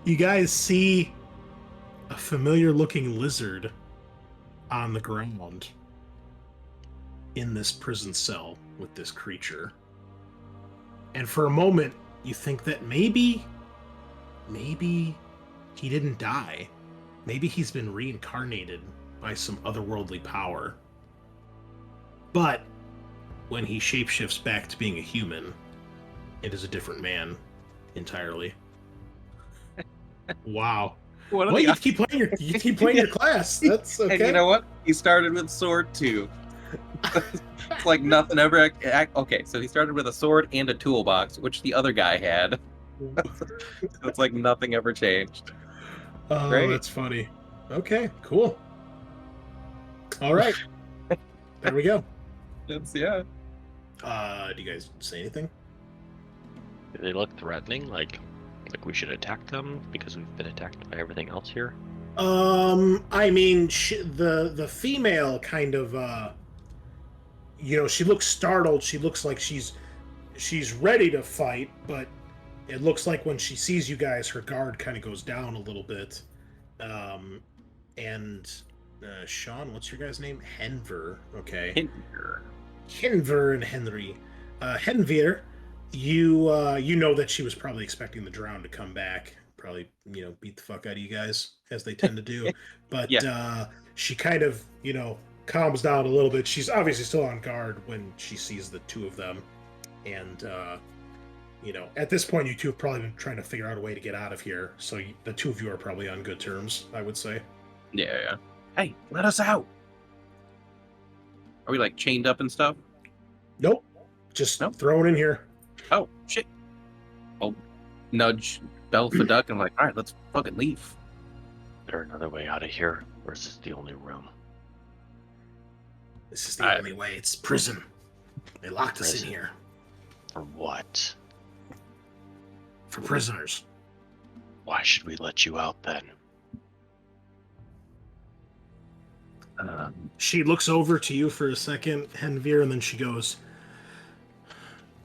S1: you guys see a familiar-looking lizard on the ground in this prison cell with this creature. And for a moment, you think that maybe he didn't die. Maybe he's been reincarnated by some otherworldly power. But when he shapeshifts back to being a human, it is a different man entirely. Wow.
S3: What are
S1: Well,
S3: the
S1: you keep playing your class. That's okay.
S3: And you know what? He started with sword too. It's like nothing ever. Okay, so he started with a sword and a toolbox, which the other guy had. It's like nothing ever changed.
S1: Oh,
S3: Great.
S1: that's funny. Okay, cool. All right. There we go.
S3: It's yeah.
S1: Do you guys say anything?
S4: Do they look threatening? Like we should attack them because we've been attacked by everything else here?
S1: I mean, the female kind of, she looks startled. She looks like she's ready to fight, but it looks like when she sees you guys, her guard kind of goes down a little bit. Sean, what's your guy's name? Henver. Okay. Henver and Henry. Henver, you know that she was probably expecting the Drowned to come back. Probably, beat the fuck out of you guys, as they tend to do. But she kind of, calms down a little bit. She's obviously still on guard when she sees the two of them. And, at this point, you two have probably been trying to figure out a way to get out of here. So the two of you are probably on good terms, I would say.
S3: Yeah. Hey, let us out. Are we like chained up and stuff?
S1: Nope. Just
S3: Nope.
S1: throw it in here.
S3: Oh shit. I'll nudge Belfaduck and like, all right, let's fucking leave.
S4: there another way out of here, or is this the only room?
S1: This is the only way. It's prison. They locked us in
S4: Prison.
S1: here.
S4: For what?
S1: For prisoners.
S4: Why should we let you out then?
S1: She looks over to you for a second, Henvir, and then she goes,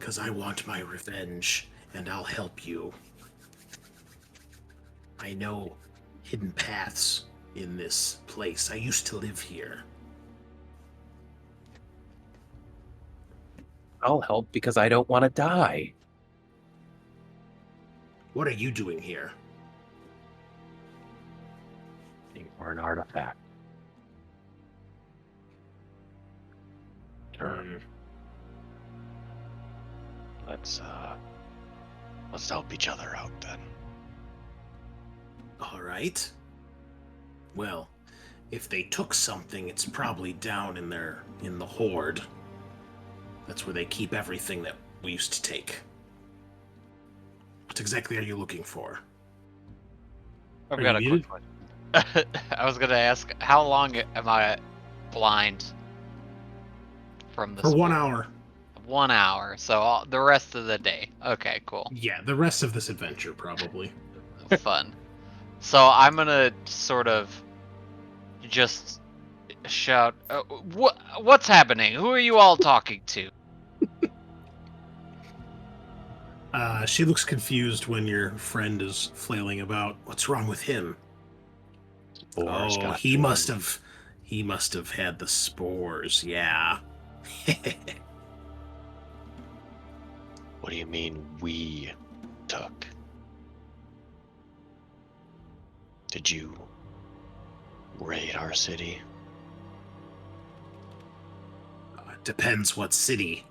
S1: "'Cause I want my revenge, and I'll help you. I know hidden paths in this place. I used to live here."
S3: I'll help because I don't want to die.
S1: What are you doing here?
S4: Or an artifact. Sure. Let's help each other out then.
S1: All right. Well, if they took something, it's probably down in the hoard. That's where they keep everything that we used to take. What exactly are you looking for?
S2: I've
S1: Are
S2: got a
S1: you
S2: quick question. I was gonna ask, how long am I blind from the
S1: For 1
S2: spore?
S1: hour.
S2: 1 hour, so the rest of the day. Okay, cool.
S1: Yeah, the rest of this adventure, probably.
S2: Fun. So I'm gonna sort of just shout, what's happening? Who are you all talking to?
S1: She looks confused when your friend is flailing about. What's wrong with him?
S4: Spores
S1: Oh,
S4: got
S1: he
S4: to him.
S1: must have had the spores, yeah.
S4: What do you mean we took? Did you raid our city?
S1: Depends what city.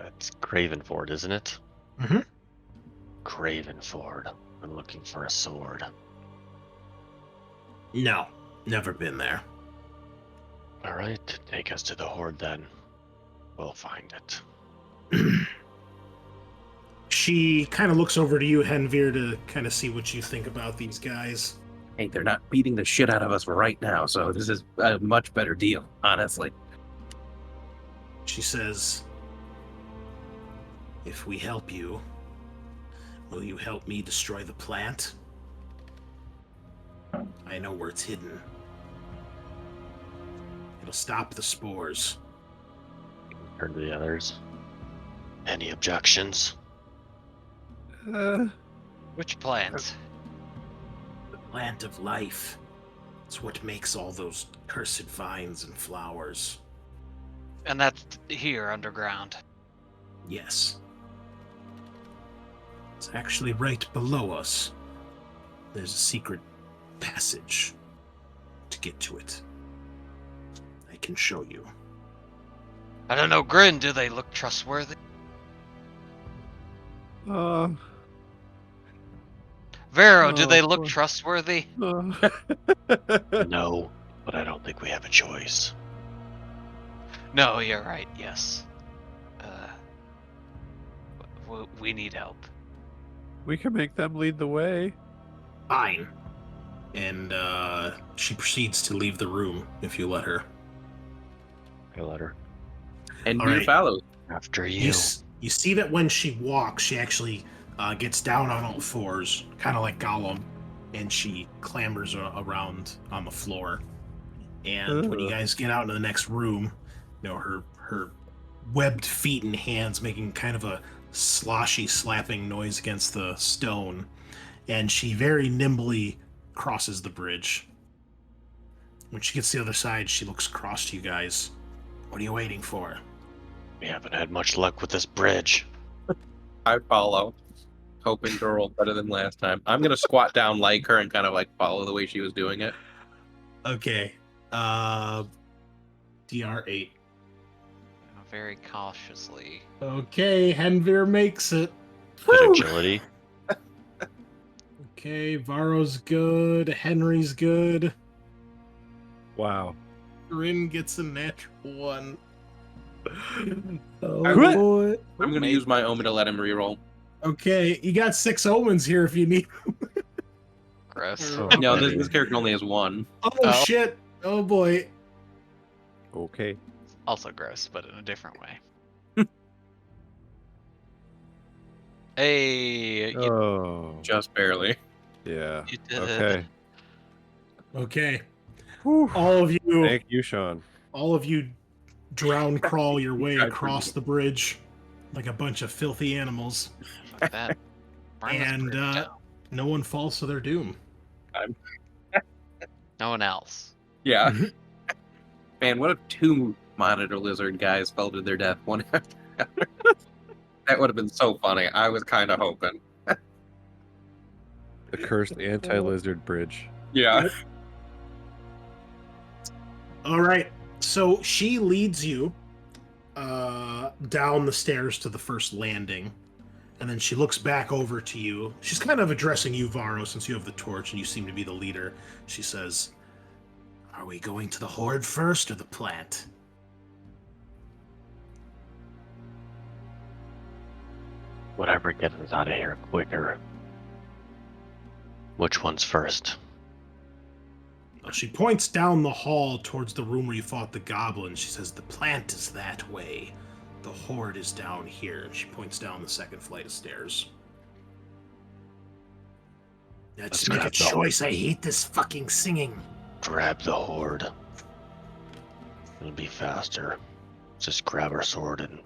S4: It's Cravenford, isn't it?
S1: Mm-hmm.
S4: Cravenford. I'm looking for a sword.
S1: No, never been there.
S4: All right, take us to the horde then. We'll find it.
S1: She kind of looks over to you, Henvir, to kind of see what you think about these guys.
S3: Hey, they're not beating the shit out of us right now, so this is a much better deal, honestly.
S1: She says, "If we help you, will you help me destroy the plant? I know where it's hidden. It'll stop the spores."
S4: Turn to the others. Any objections?
S2: Which plant?
S1: The plant of life. It's what makes all those cursed vines and flowers.
S2: And that's here underground.
S1: Yes. It's actually right below us. There's a secret passage to get to it. I can show you.
S2: I don't know, Grin, do they look trustworthy? Vero, do they look trustworthy?
S4: No, but I don't think we have a choice.
S2: No, you're right, yes. We need help.
S5: We can make them lead the way.
S1: Fine. And she proceeds to leave the room if you let her.
S4: I let her.
S3: And
S1: All
S3: we
S1: right.
S3: follow.
S4: After
S1: You
S4: you.
S1: you see that when she walks, she actually gets down on all fours, kind of like Gollum, and she clambers around on the floor. And when you guys get out into the next room, you know, her webbed feet and hands making kind of a sloshy slapping noise against the stone, and she very nimbly crosses the bridge. When she gets to the other side, she looks across to you guys. What are you waiting for?
S4: We haven't had much luck with this bridge.
S3: I follow, hoping to roll better than last time. I'm gonna squat down like her and kind of like follow the way she was doing it.
S1: Okay. DR8.
S2: Very cautiously.
S1: Okay, Henvir makes it.
S4: Good
S1: Woo!
S4: agility.
S1: Okay, Varro's good. Henry's good.
S5: Wow.
S1: Grin gets a natural 1.
S3: I
S1: Oh
S3: will-
S1: boy.
S3: I'm gonna use my omen to let him reroll.
S1: Okay, you got 6 omens here if you need.
S2: Gross.
S5: Oh,
S3: No,
S5: buddy.
S3: this character only has one.
S1: Oh shit! Oh boy!
S5: Okay.
S2: Also gross, but in a different way. Hey, you,
S5: Oh.
S3: Just barely.
S5: Yeah.
S2: you did
S5: Okay.
S1: Okay,
S5: Whew.
S1: all of you,
S5: Thank you, Sean.
S1: drown crawl your way
S3: Tried
S1: across the bridge like a bunch of filthy animals,
S2: Fuck that. Burn this
S1: and
S2: bridge down.
S1: no one falls to their doom.
S2: No one else.
S3: Yeah. Man, what if 2 monitor lizard guys fell to their death one after the other? That would have been so funny. I was kind of hoping.
S5: The cursed anti-lizard bridge.
S3: Yeah.
S1: All right, so she leads you down the stairs to the first landing, and then she looks back over to you. She's kind of addressing you, Varro, since you have the torch and you seem to be the leader. She says, "Are we going to the Horde first or the plant?"
S4: Whatever gets us out of here quicker. Which one's first?
S1: Well, she points down the hall towards the room where you fought the goblin. She says, "The plant is that way. The Horde is down here." She points down the second flight of stairs. Now just make a
S4: grab the-
S1: choice. I hate this fucking singing.
S4: Grab the horde. It'll be faster. Just grab our sword and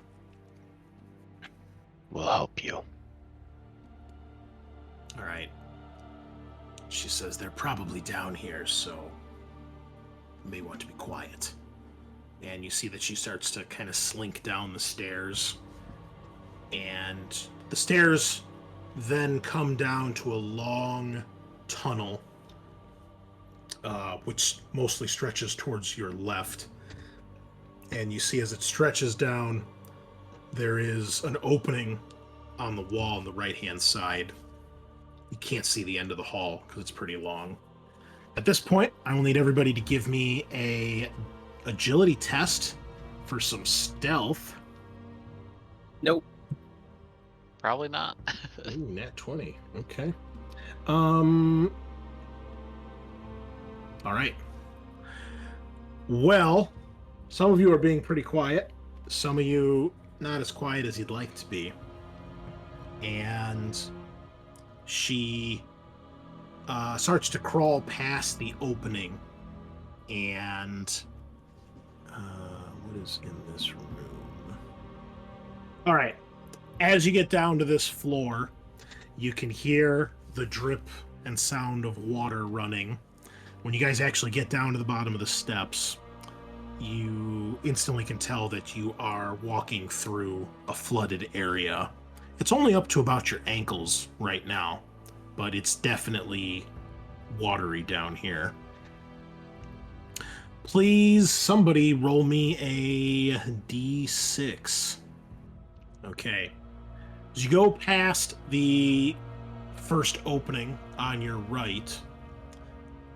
S4: we'll help you.
S1: All right. She says, "They're probably down here, so you may want to be quiet." And you see that she starts to kind of slink down the stairs. And the stairs then come down to a long tunnel, which mostly stretches towards your left. And you see as it stretches down, there is an opening on the wall on the right-hand side. You can't see the end of the hall because it's pretty long. At this point, I will need everybody to give me a agility test for some stealth.
S3: Nope.
S2: Probably not.
S1: Ooh, nat 20. Okay. All right. Well, some of you are being pretty quiet. Some of you not as quiet as you'd like to be. And she starts to crawl past the opening. And what is in this room? All right. As you get down to this floor, you can hear the drip and sound of water running. When you guys actually get down to the bottom of the steps, you instantly can tell that you are walking through a flooded area. It's only up to about your ankles right now, but it's definitely watery down here. Please, somebody roll me a D6. Okay. As you go past the first opening on your right,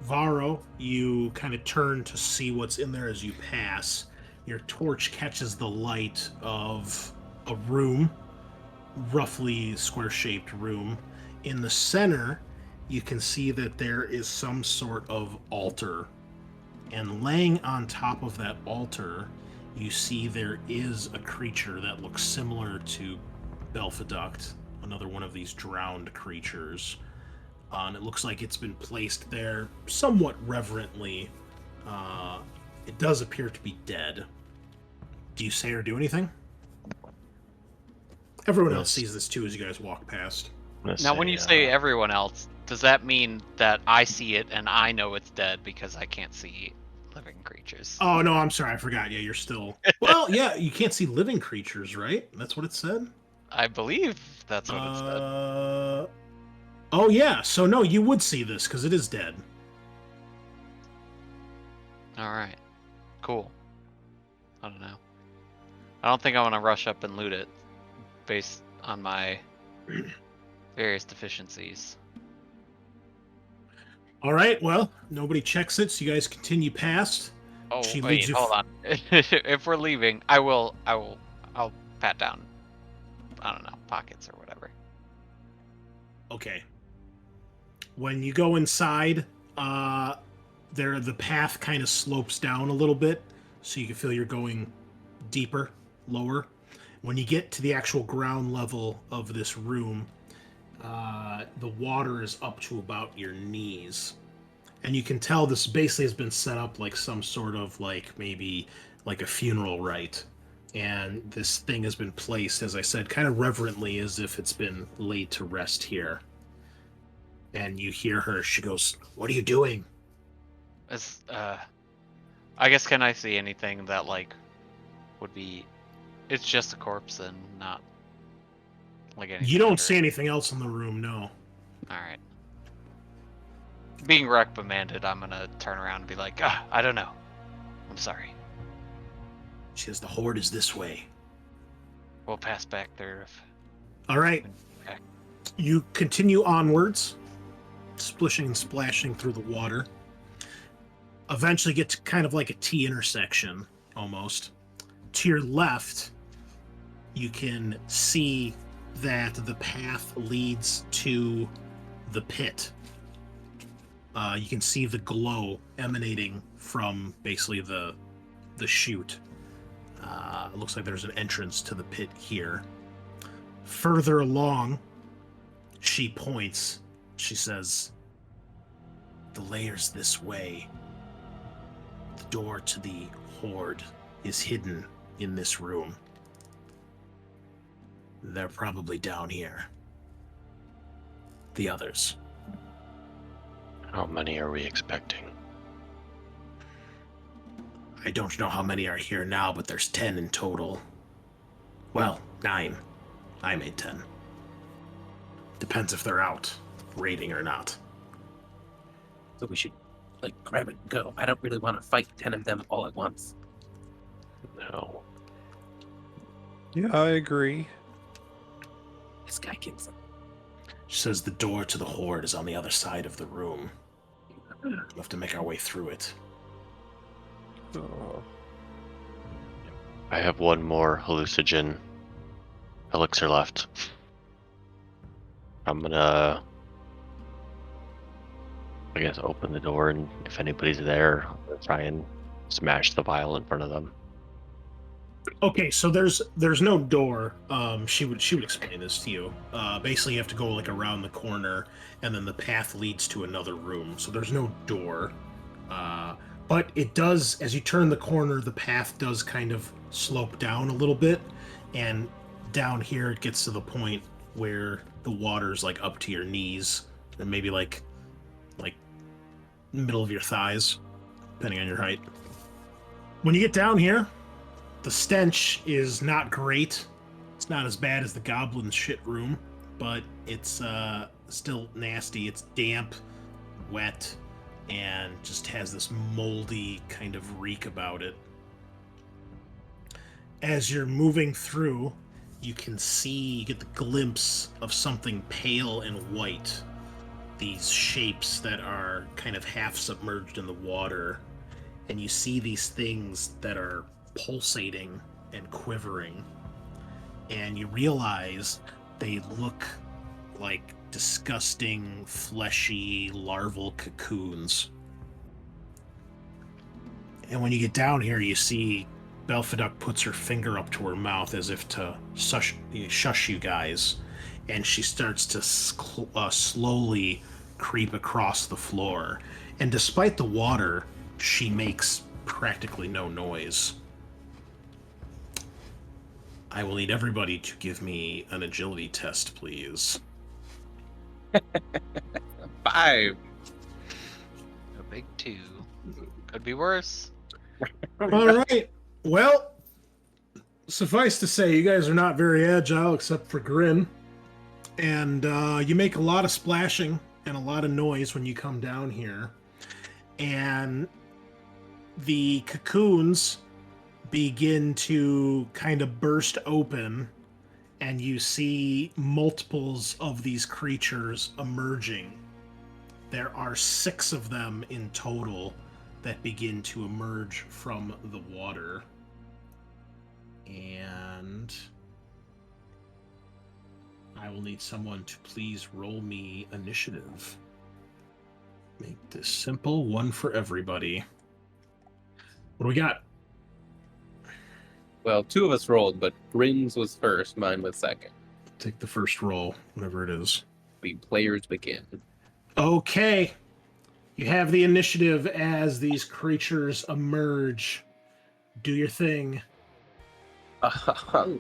S1: Varro, you kind of turn to see what's in there as you pass. Your torch catches the light of a room, roughly square-shaped room. In the center, you can see that there is some sort of altar. And laying on top of that altar, you see there is a creature that looks similar to Belphaduct, another one of these drowned creatures. And it looks like it's been placed there somewhat reverently. It does appear to be dead. Do you say or do anything? Everyone else sees this too as you guys walk past.
S2: Now, when you say everyone else, does that mean that I see it and I know it's dead because I can't see living creatures?
S1: Oh, no, I'm sorry. I forgot. Yeah, you're still... Well, yeah, you can't see living creatures, right? That's what it said?
S2: I believe that's what it said.
S1: Oh, yeah. So, no, you would see this because it is dead.
S2: Alright. Cool. I don't know. I don't think I want to rush up and loot it based on my various deficiencies.
S1: All right, well, nobody checks it, so you guys continue past.
S2: Oh,
S1: She
S2: wait,
S1: leads you
S2: hold on. If we're leaving, I'll pat down, I don't know, pockets or whatever.
S1: Okay. When you go inside, the path kind of slopes down a little bit, so you can feel you're going deeper, lower. When you get to the actual ground level of this room, the water is up to about your knees. And you can tell this basically has been set up like some sort of like maybe like a funeral rite. And this thing has been placed, as I said, kind of reverently as if it's been laid to rest here. And you hear her, she goes, "What are you doing?"
S2: Is I guess, can I see anything that like would be? It's just a corpse and not like anything.
S1: You don't
S2: under
S1: see
S2: it.
S1: anything else in the room, no.
S2: All right. Being reprimanded, I'm gonna turn around and be like, I don't know. I'm sorry.
S1: She says, "The horde is this way."
S2: We'll pass back there.
S1: All right.
S2: Okay.
S1: You continue onwards, splishing and splashing through the water. Eventually get to kind of like a T intersection, almost. To your left, you can see that the path leads to the pit. You can see the glow emanating from basically the chute. It looks like there's an entrance to the pit here. Further along, she points. She says, "The layer's this way. The door to the horde is hidden in this room. They're probably down here. The others."
S4: How many are we expecting?
S1: I don't know how many are here now, but there's 10 in total. Well, 9. I made 10. Depends if they're out, raiding or not.
S3: So we should, like, grab it and go. I don't really want to fight 10 of them all at once.
S4: No.
S5: Yeah, I agree.
S3: This guy gets it.
S1: She says the door to the horde is on the other side of the room. We'll have to make our way through it.
S5: Oh.
S4: I have one more hallucinogen elixir left. I'm gonna, I guess, open the door, and if anybody's there, I'll try and smash the vial in front of them.
S1: Okay, so there's no door. She would explain this to you. Basically, you have to go like around the corner, and then the path leads to another room. So there's no door. But it does, as you turn the corner, the path does kind of slope down a little bit, and down here it gets to the point where the water's like up to your knees, and maybe like middle of your thighs, depending on your height. When you get down here, the stench is not great. It's not as bad as the goblin shit room, but it's still nasty. It's damp, wet, and just has this moldy kind of reek about it. As you're moving through, you can see, you get the glimpse of something pale and white. These shapes that are kind of half submerged in the water. And you see these things that are pulsating and quivering. And you realize they look like disgusting, fleshy, larval cocoons. And when you get down here, you see Belfaduk puts her finger up to her mouth as if to shush you guys. And she starts to slowly creep across the floor. And despite the water, she makes practically no noise. I will need everybody to give me an agility test, please.
S3: 5.
S2: A big 2. Could be worse.
S1: All right. Well, suffice to say, you guys are not very agile except for Grin. And you make a lot of splashing and a lot of noise when you come down here. And the cocoons begin to kind of burst open, and you see multiples of these creatures emerging. There are 6 of them in total that begin to emerge from the water. And I will need someone to please roll me initiative. Make this simple, one for everybody. What do we got?
S3: Well, two of us rolled, but Grins was first, mine was second.
S1: Take the first roll, whatever it is.
S3: The players begin.
S1: Okay. You have the initiative as these creatures emerge. Do your thing.
S3: I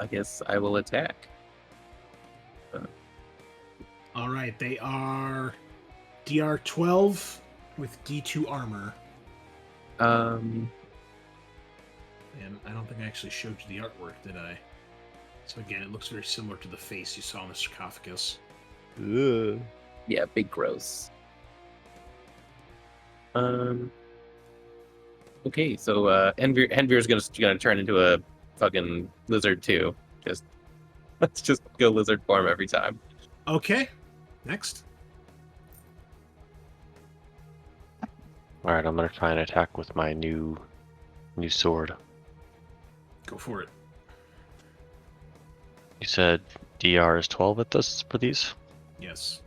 S3: guess I will attack.
S1: All right, they are DR 12 with D2 armor.
S3: Um,
S1: And I don't think I actually showed you the artwork, did I? So again, it looks very similar to the face you saw in the sarcophagus.
S5: Ugh.
S3: yeah, big gross. Okay, so Envir's gonna turn into a fucking lizard too. Let's just go lizard form every time.
S1: Okay, next.
S4: All right, I'm gonna try and attack with my new sword.
S1: Go for it.
S4: You said DR is 12 at this for these?
S1: Yes.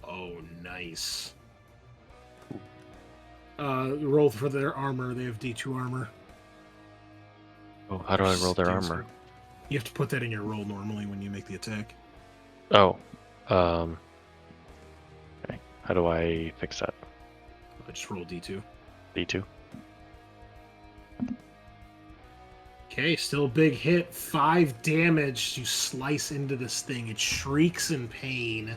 S1: Oh, nice. Roll for their armor. They have D2 armor.
S4: Oh, how do I roll their
S1: Steals
S4: armor?
S1: it. You have to put that in your roll normally when you make the attack.
S4: Oh, okay. How do I fix that?
S1: Just roll D2.
S4: D2?
S1: Okay, still a big hit. 5 damage. You slice into this thing. It shrieks in pain.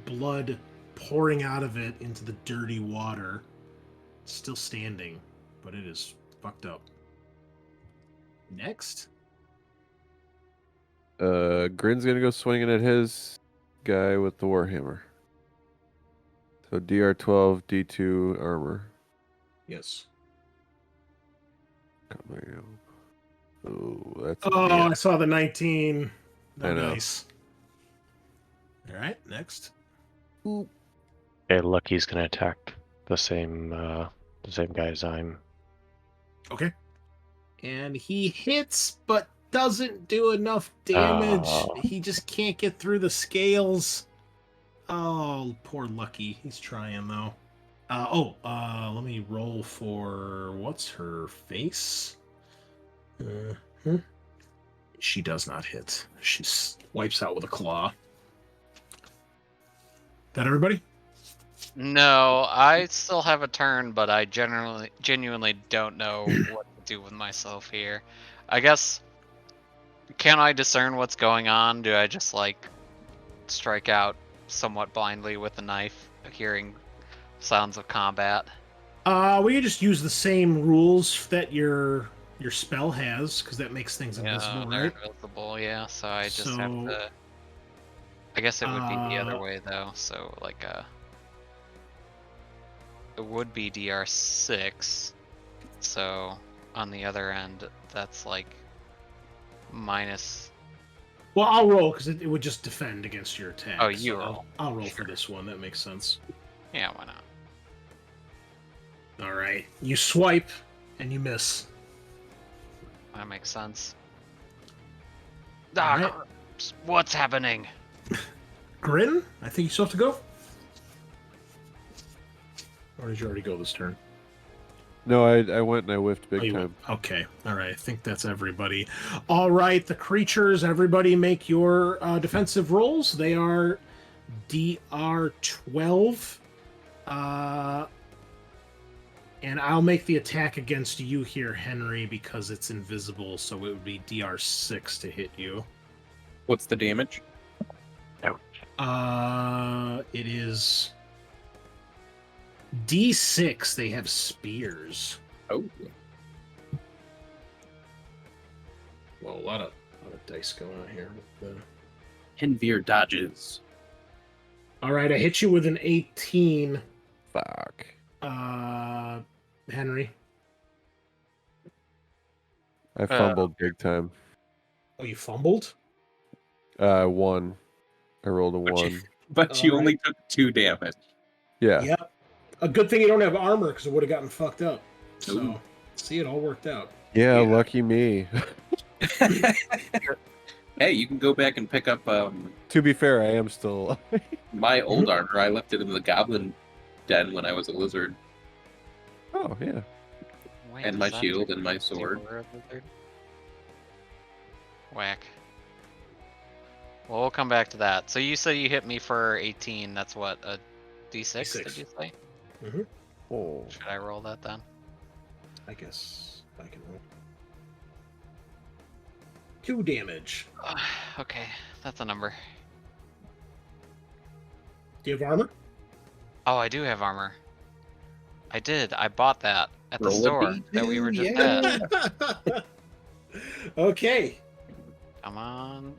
S1: Blood pouring out of it into the dirty water. It's still standing, but it is fucked up. Next.
S5: Grin's gonna go swinging at his guy with the warhammer. So DR12, D2 armor.
S1: Yes.
S5: Come here. Oh, that's
S1: Oh,
S5: yeah.
S1: I saw the 19.
S5: I know.
S1: Nice. All right, next.
S4: Okay, Lucky's gonna attack the same guy as I'm.
S1: Okay. And he hits, but doesn't do enough damage.
S4: Oh.
S1: He just can't get through the scales. Oh, poor Lucky. He's trying, though. Let me roll for... What's her face? She does not hit. She wipes out with a claw. That everybody?
S2: No, I still have a turn, but I genuinely don't know what to do with myself here. I guess, can I discern what's going on? Do I just, like, strike out somewhat blindly with a knife, hearing sounds of combat?
S1: We can just use the same rules that your spell has, because that makes things invisible,
S2: they're
S1: right?
S2: invisible, yeah, so I just have
S1: So,
S2: to... I guess it would be the other way, though, so, like, it would be DR6, so on the other end, that's like minus...
S1: Well, I'll roll, because it would just defend against your attack.
S2: Oh, you
S1: so
S2: roll.
S1: I'll roll for this one, that makes sense.
S2: Yeah, why not?
S1: Alright, you swipe, and you miss.
S2: That makes sense.
S1: Alright.
S2: What's happening?
S1: Grin, I think you still have to go. Or did you already go this turn?
S5: No, I went and I whiffed big
S1: Oh, you
S5: time.
S1: went. Okay. All right. I think that's everybody. All right. The creatures, everybody make your defensive rolls. They are DR 12. And I'll make the attack against you here, Henry, because it's invisible. So it would be DR 6 to hit you.
S3: What's the damage?
S1: It is D6. They have spears.
S3: Oh,
S1: Well, a lot of dice going on here. With the...
S3: Henvir dodges.
S1: All right, I hit you with an 18,
S5: Fuck.
S1: Henry.
S5: I fumbled big time.
S1: Oh, you fumbled?
S5: 1. I rolled a 1.
S3: But you
S1: All
S3: only
S1: right.
S3: took 2 damage.
S5: Yeah.
S1: Yep. A good thing you don't have armor, because it would have gotten fucked up. So,
S3: Ooh.
S1: see, it all worked out.
S5: Yeah,
S3: Yeah.
S5: lucky me.
S3: Hey, you can go back and pick up
S5: To be fair, I am still.
S3: my old armor. I left it in the goblin den when I was a lizard,
S5: Oh yeah.
S2: Wait,
S3: and
S2: does
S3: my
S2: that
S3: shield
S2: trigger
S3: and my
S2: if you
S3: sword.
S2: were a lizard? Whack. Well, we'll come back to that. So you said you hit me for 18. That's what, a D6, did
S1: D6.
S2: you say?
S1: Mm-hmm.
S5: Oh.
S2: Should I roll that then?
S1: I guess I can roll. 2 damage.
S2: Okay, that's a number.
S1: Do you have armor?
S2: Oh, I do have armor. I did. I bought that at the
S3: Roll a
S2: store
S3: D2,
S2: that we were just
S3: yeah.
S2: at.
S1: Okay.
S2: Come on.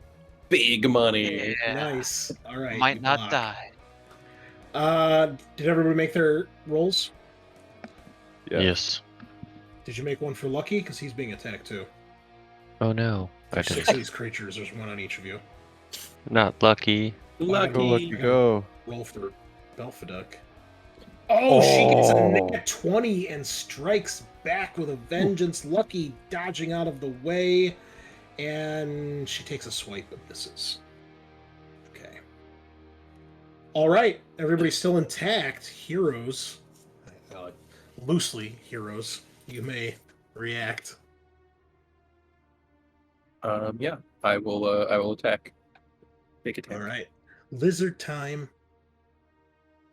S3: Big money.
S2: Yeah.
S1: Nice. All right.
S2: Might
S1: you
S2: not
S1: block.
S2: die.
S1: Did everybody make their rolls?
S4: Yes.
S1: Did you make one for Lucky? Because he's being attacked too.
S4: Oh no. I
S1: There's 6
S4: didn't.
S1: of these creatures. There's one on each of you.
S4: Not lucky.
S5: Go
S3: Lucky.
S5: lucky go.
S1: Roll for Belfaduk. Oh, she gets a
S5: Oh.
S1: nat 20 and strikes back with a vengeance. Lucky dodging out of the way, and she takes a swipe but misses. Okay. All right, everybody's still intact. Heroes, loosely heroes. You may react.
S3: Yeah, I will attack. Big attack.
S1: All right, lizard time.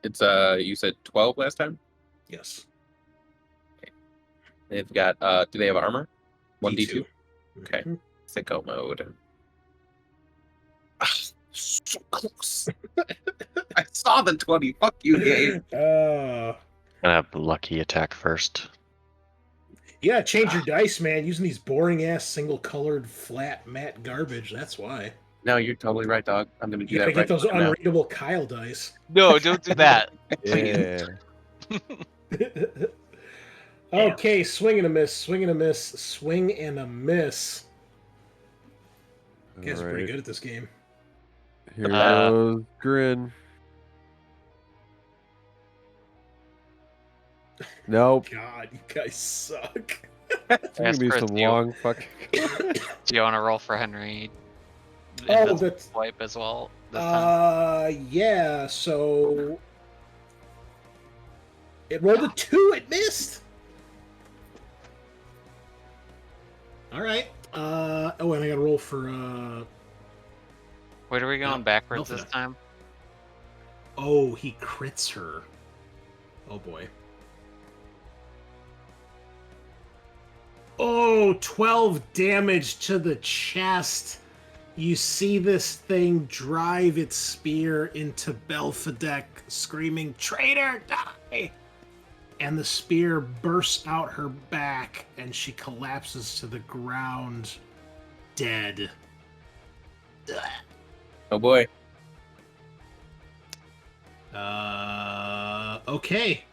S3: It's you said 12 last time?
S1: Yes.
S3: They've got do they have armor? 1d2?
S1: D2.
S3: Okay.
S1: Mhm.
S3: Sicko mode. Ah, so close. I saw the 20. Fuck you, game.
S4: I have lucky attack first.
S1: Yeah, change your dice, man. Using these boring ass single colored flat matte garbage. That's why.
S3: No, you're totally right, dog. I'm gonna do
S1: You gotta
S3: that
S1: get
S3: right
S1: those
S3: now.
S1: unreadable Kyle dice.
S2: No, don't do that. Please.
S5: Yeah.
S1: Okay, swing and a miss, swing and a miss, swing and a miss. You guys are pretty
S5: Alright.
S1: good at this game.
S5: Here
S2: Uh,
S5: goes Grin. Nope.
S1: God, you guys suck.
S5: It's gonna
S2: Yes,
S5: be
S2: Chris,
S5: some
S2: you-
S5: long fucking.
S2: Do you want to roll for Henry?
S1: Oh,
S2: Invincible
S1: that's
S2: swipe as well this time.
S1: yeah. So it rolled a 2. It missed. All right. Oh, and I got to roll for.
S2: Wait, are we going
S1: no,
S2: backwards
S1: no
S2: this
S1: for
S2: time?
S1: Oh, he crits her. Oh boy. Oh, 12 damage to the chest. You see this thing drive its spear into Belfadek, screaming, "Traitor, die!" And the spear bursts out her back, and she collapses to the ground, dead.
S3: Oh boy.
S1: Okay.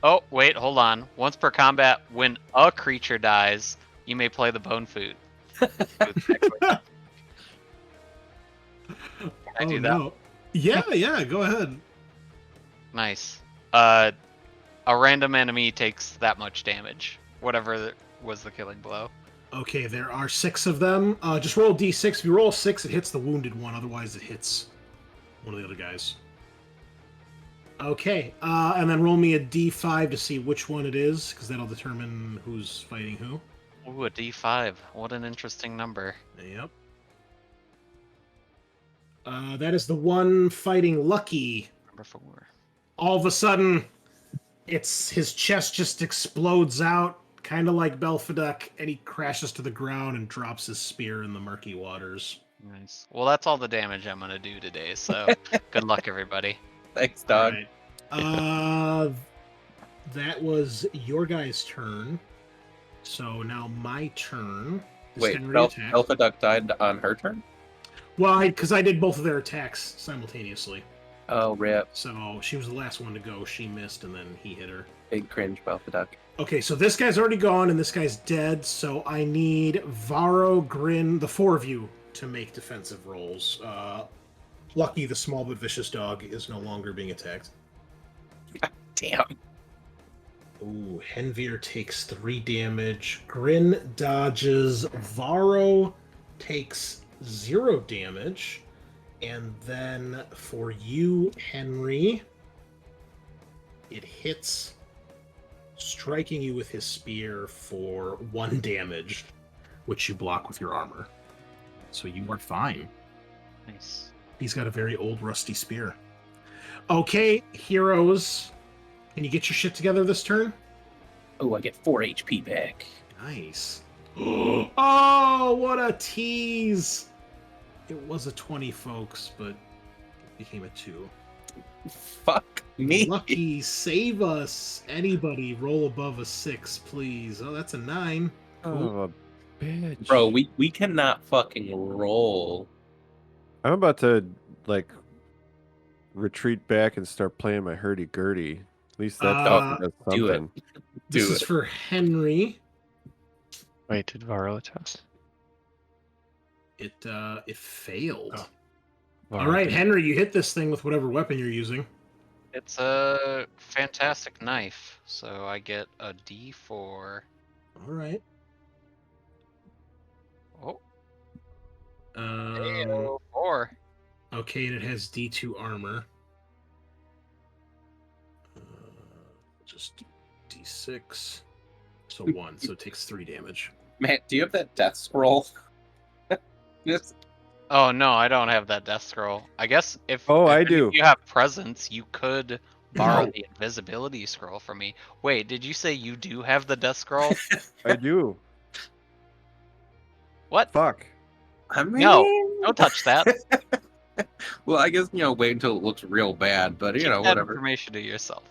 S2: Oh, wait, hold on. Once per combat, when a creature dies, you may play the bone food. Can I do that?
S1: No. Yeah, go ahead.
S2: Nice. A random enemy takes that much damage. Whatever was the killing blow.
S1: Okay, there are 6 of them. Just roll a d6. If you roll a 6, it hits the wounded one. Otherwise, it hits one of the other guys. Okay, and then roll me a d5 to see which one it is, because that'll determine who's fighting who.
S2: Ooh, a D5. What an interesting number.
S1: Yep. That is the one fighting Lucky.
S2: Number 4.
S1: All of a sudden, his chest just explodes out, kind of like Belfaduk, and he crashes to the ground and drops his spear in the murky waters.
S2: Nice. Well, that's all the damage I'm gonna do today, so good luck, everybody.
S3: Thanks, dog.
S1: Alright. That was your guys' turn. So now my turn. This
S3: Wait,
S1: guy already attacked.
S3: Alpha Duck died on her turn?
S1: Well, because I did both of their attacks simultaneously.
S3: Oh, rip.
S1: So she was the last one to go. She missed, and then he hit her.
S3: Big cringe, Alpha Duck.
S1: Okay, so this guy's already gone, and this guy's dead. So I need Varro, Grin, the 4 of you, to make defensive rolls. Lucky, the small but vicious dog, is no longer being attacked.
S3: Damn.
S1: Ooh, Henvir takes 3 damage. Grin dodges. Varro takes 0 damage. And then for you, Henry, it hits, striking you with his spear for 1 damage, which you block with your armor. So you are fine.
S2: Nice.
S1: He's got a very old, rusty spear. Okay, heroes. Can you get your shit together this turn?
S3: Oh, I get 4 HP back.
S1: Nice. Oh, what a tease! It was a 20, folks, but it became a 2.
S3: Fuck me.
S1: Lucky, save us. Anybody roll above a 6, please. Oh, that's a 9.
S5: Oh, a bitch.
S3: Bro, we cannot fucking roll.
S5: I'm about to, like, retreat back and start playing my hurdy-gurdy. At least that fucking does
S3: do it.
S5: something.
S1: This
S3: Do
S1: is
S3: it.
S1: for Henry.
S4: Wait, did Varro test?
S1: It failed.
S4: Oh.
S1: All right, Henry, you hit this thing with whatever weapon you're using.
S2: It's a fantastic knife, so I get a D4.
S1: All right.
S2: Oh,
S1: Um,
S2: 4.
S1: okay, and it has D2 armor. Just D6. So 1, so it takes 3 damage.
S3: Matt, do you have that death scroll? Just
S2: Oh no, I don't have that death scroll. I guess if
S5: I
S2: if
S5: do.
S2: you have presence, you could borrow the invisibility scroll from me. Wait, did you say you do have the death scroll?
S5: I do.
S2: What?
S5: Fuck.
S3: I mean,
S2: No, don't touch that.
S3: well, I guess wait until it looks real bad, but
S2: Keep that
S3: whatever.
S2: information to yourself.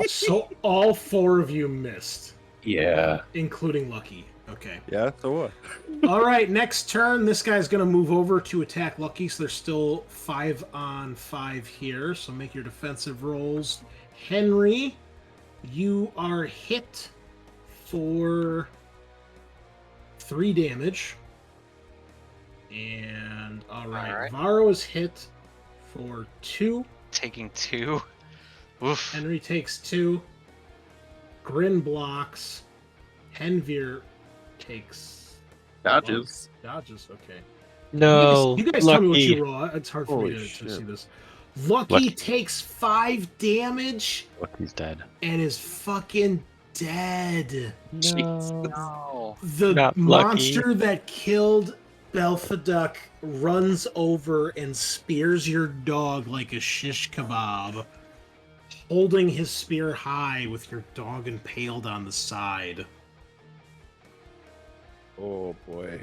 S1: So all 4 of you missed,
S3: Yeah.
S1: including Lucky. Okay.
S5: Yeah, so what?
S1: All right, next turn, this guy's going to move over to attack Lucky, so there's still 5 on 5 here, so make your defensive rolls. Henry, you are hit for 3 damage. And, all right. Varro is hit for 2.
S2: Taking 2. Oof.
S1: Henry takes 2. Grin blocks. Henvir takes...
S3: Dodges.
S1: Dodges, okay.
S4: No,
S1: You guys tell me what
S4: Lucky.
S1: you roll. It's hard for
S5: Holy
S1: me to
S5: shit.
S1: see this. Lucky
S4: Lucky.
S1: takes 5 damage
S4: Lucky's dead.
S1: and is fucking dead.
S2: No.
S1: The
S4: Not
S1: monster that killed Belfaduk runs over and spears your dog like a shish kebab, holding his spear high with your dog impaled on the side.
S5: Oh, boy.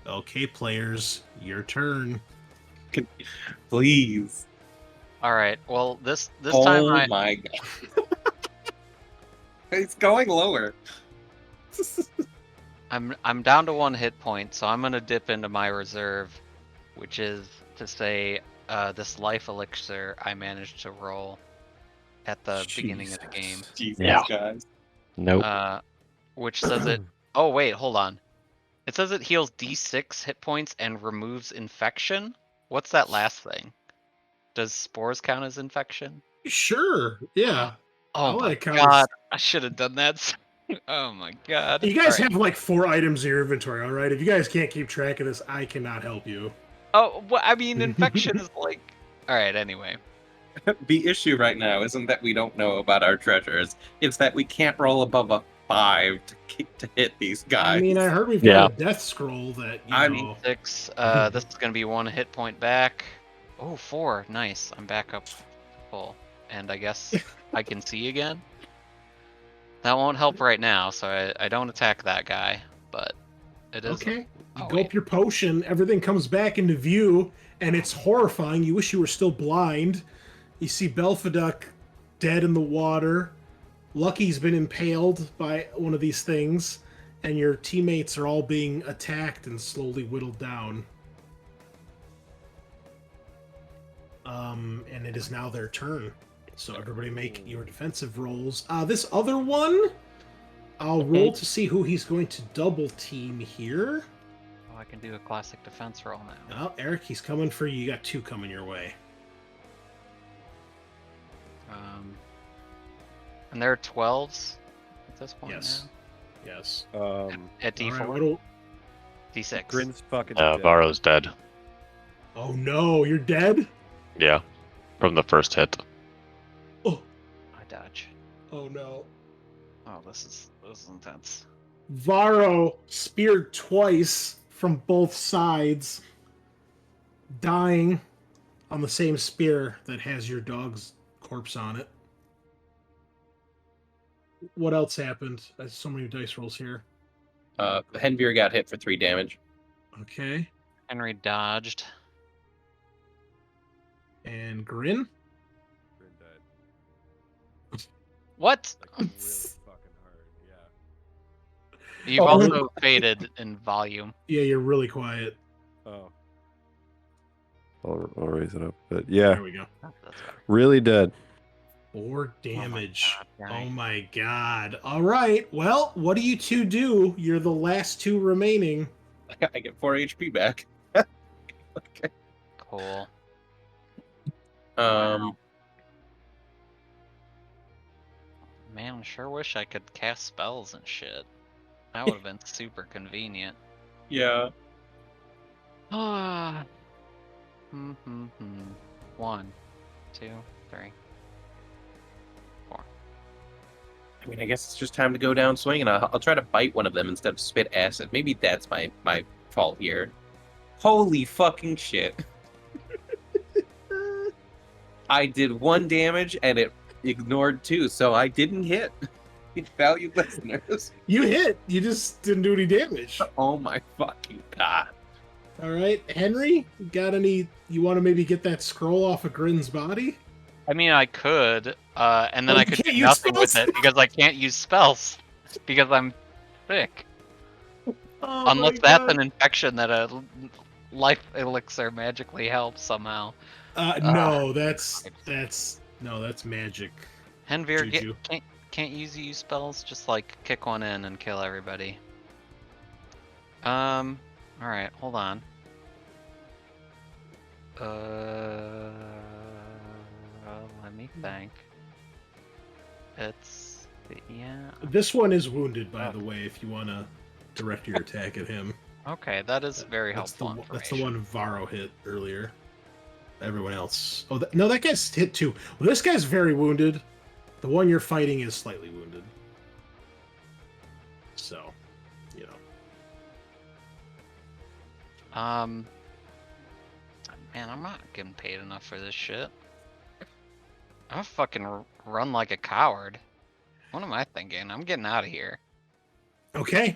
S1: Okay, players, your turn.
S3: Please.
S2: All right. Well, this
S3: Oh
S2: time
S3: my god. It's going lower.
S2: I'm down to 1 hit point, so I'm gonna dip into my reserve, which is to say, this life elixir I managed to roll at the beginning of the game.
S3: Jesus,
S4: Yeah.
S3: guys.
S4: Nope.
S2: Which says it. Oh wait, hold on. It says it heals D6 hit points and removes infection. What's that last thing? Does spores count as infection?
S1: Sure, yeah.
S2: Oh
S1: I'll
S2: my
S1: let it count
S2: god,
S1: as-
S2: I should have done that. Oh my god.
S1: You guys
S2: Alright.
S1: have like 4 items in your inventory, all right? If you guys can't keep track of this, I cannot help you.
S2: Oh, well, I mean, infection is like. All right. Anyway.
S3: The issue right now isn't that we don't know about our treasures. It's that we can't roll above a 5 to hit these guys.
S1: I mean, I heard we've
S4: Yeah.
S1: got a death scroll that, you
S3: I
S1: know...
S3: mean,
S2: 6. This is gonna be 1 hit point back. Oh, 4. Nice. I'm back up full, and I guess I can see again. That won't help right now, so I don't attack that guy. But it is.
S1: Okay. You
S2: Oh,
S1: gulp
S2: wait.
S1: your potion, everything comes back into view, and it's horrifying. You wish you were still blind. You see Belfaduk dead in the water. Lucky's been impaled by one of these things, and your teammates are all being attacked and slowly whittled down. And it is now their turn. So everybody make your defensive rolls. This other one, I'll roll to see who he's going to double team here.
S2: Oh, I can do a classic defense roll now.
S1: Oh, Eric, he's coming for you. You got 2 coming your way.
S2: And there are 12s at this point
S1: Yes. Yes.
S2: now. At D4?
S1: All right,
S2: D6.
S5: Grin's fucking dead.
S4: Varro's dead.
S1: oh no, you're dead?
S4: Yeah, from the first hit.
S1: Oh,
S2: I dodge.
S1: oh no.
S2: Oh, this is intense.
S1: Varro speared twice from both sides, dying on the same spear that has your dog's corpse on it. What else happened? There's so many dice rolls here.
S3: Henveer got hit for 3 damage.
S1: Okay.
S2: Henry dodged.
S1: And Grin?
S5: Grin died.
S2: What?
S5: Like, really fucking hard, yeah.
S2: You've
S1: Oh.
S2: also faded in volume.
S1: Yeah, you're really quiet.
S5: Oh. I'll raise it up. But yeah,
S1: There we go.
S2: That's better.
S5: really dead.
S1: 4 damage.
S2: God,
S1: Oh
S2: right.
S1: my god. All right. Well, what do you two do? You're the last two remaining.
S3: I get 4 HP back. Okay.
S2: Cool. Man, sure wish I could cast spells and shit. That would have been super convenient.
S3: Yeah.
S2: Ah. 1, 2, 3, 4.
S3: I mean, I guess it's just time to go down swinging. I'll try to bite one of them instead of spit acid. Maybe that's my fault here. Holy fucking shit. I did 1 damage and it ignored 2, so I didn't hit. Valued listeners.
S1: You hit. You just didn't do any damage.
S3: Oh my fucking god.
S1: All right. Henry, got any? You want to maybe get that scroll off of Grin's body?
S2: I mean, I could, and then
S1: Oh,
S2: I
S1: you
S2: could
S1: can't
S2: do
S1: use
S2: nothing with
S1: spells?
S2: it because I can't use spells because I'm sick.
S1: Oh
S2: Unless
S1: my
S2: that's
S1: God.
S2: an infection that a life elixir magically helps somehow.
S1: No, that's magic.
S2: Henveer,
S1: Juju.
S2: can't use spells. Just like kick one in and kill everybody. All right, hold on. Let me think. It's yeah.
S1: This one is wounded, by the way. If you want to direct your attack at him,
S2: Okay, that is very
S1: that's
S2: helpful
S1: the
S2: information.
S1: one Varro hit earlier. Everyone else. Oh no, that guy's hit too. Well, this guy's very wounded. The one you're fighting is slightly wounded. So, you know.
S2: Man, I'm not getting paid enough for this shit. I'm fucking run like a coward. What am I thinking? I'm getting out of here.
S1: Okay.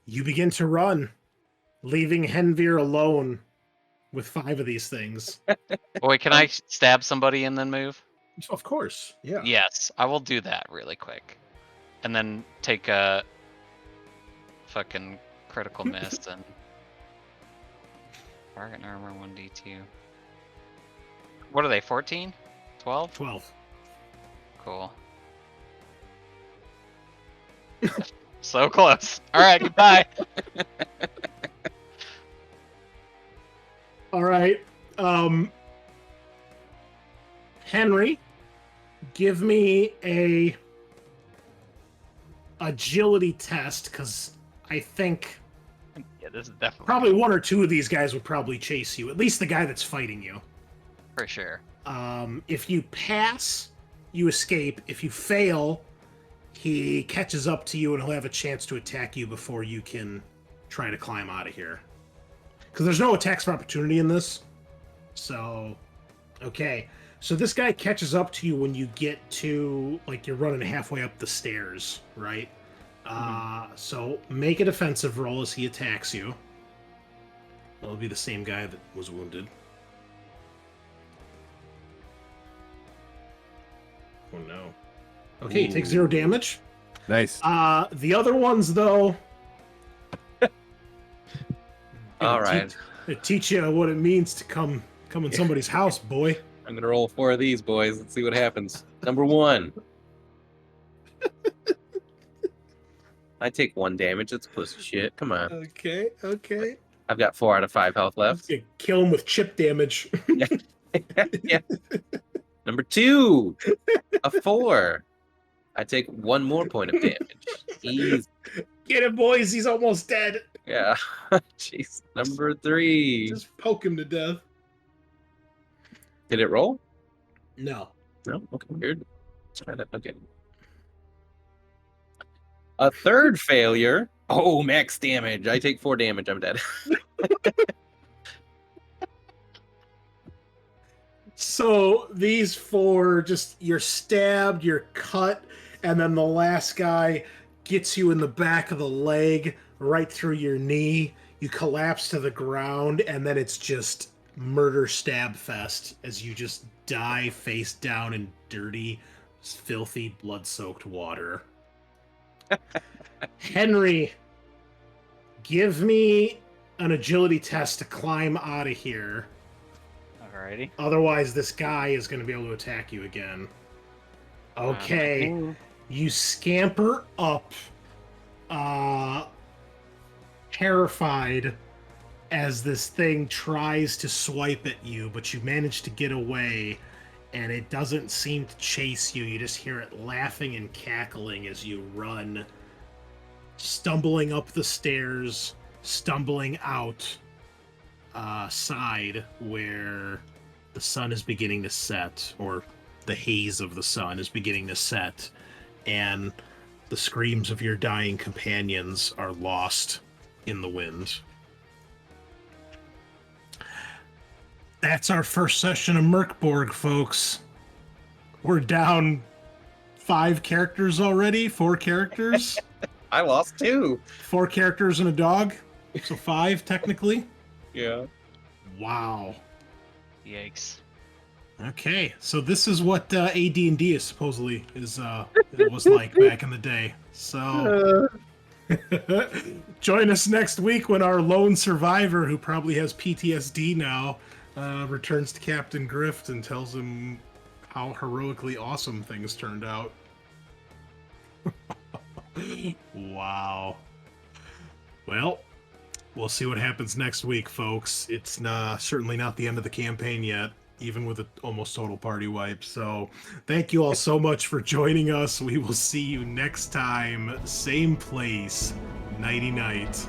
S1: You begin to run, leaving Henveer alone with 5 of these things.
S2: Oh, wait, can I stab somebody and then move?
S1: Of course. Yeah.
S2: Yes, I will do that really quick. And then take a fucking critical miss and target armor 1d2. What are they, 14? 12?
S1: 12.
S2: Cool. So close. Alright, goodbye.
S1: All right. Henry, give me a agility test, because I think
S2: Yeah, this is definitely
S1: probably 1 or 2 of these guys would probably chase you. At least the guy that's fighting you.
S2: for sure.
S1: If you pass, you escape. If you fail, he catches up to you and he'll have a chance to attack you before you can try to climb out of here. Because there's no attacks of opportunity in this. So, okay. So this guy catches up to you when you get to, like, you're running halfway up the stairs, right? So make a defensive roll as he attacks you. It'll be the same guy that was wounded. Oh no. Okay, you take 0 damage.
S5: Nice.
S1: The other ones, though.
S3: All right.
S1: Teach you what it means to come in somebody's house, boy.
S3: I'm gonna roll 4 of these, boys. Let's see what happens. Number 1. I take 1 damage. That's pussy shit. Come on.
S1: Okay.
S3: I've got 4 out of 5 health left.
S1: You kill him with chip damage.
S3: Yeah. Number Number 2, a 4. I take 1 more point of damage. Easy.
S1: Get him, boys. He's almost dead.
S3: Yeah. Jeez. Number 3.
S1: Just poke him to death.
S3: Did it roll?
S1: No.
S3: No? Okay, weird. Let's try that. Okay. A 3rd failure. Oh, max damage. I take 4 damage. I'm dead.
S1: So these 4, just you're stabbed, you're cut, and then the last guy gets you in the back of the leg, right through your knee. You collapse to the ground, and then it's just murder stab fest as you just die face down in dirty, filthy, blood-soaked water. Henry, give me an agility test to climb out of here.
S6: Alrighty.
S1: Otherwise, this guy is going to be able to attack you again. Okay. You scamper up, terrified as this thing tries to swipe at you, but you manage to get away, and it doesn't seem to chase you. You just hear it laughing and cackling as you run, stumbling up the stairs, stumbling out side where the sun is beginning to set, or the haze of the sun is beginning to set, and the screams of your dying companions are lost in the wind. That's our first session of Merkborg, folks. We're down 5 characters already, 4 characters.
S3: I lost 2.
S1: 4 characters and a dog, so 5 technically.
S3: Yeah.
S1: Wow.
S6: Yikes.
S1: Okay, so this is what AD&D is supposedly it was like back in the day. So join us next week when our lone survivor, who probably has PTSD now, returns to Captain Grift and tells him how heroically awesome things turned out. Wow. Well, we'll see what happens next week, folks. It's certainly not the end of the campaign yet, even with an almost total party wipe. So thank you all so much for joining us. We will see you next time. Same place. Nighty night.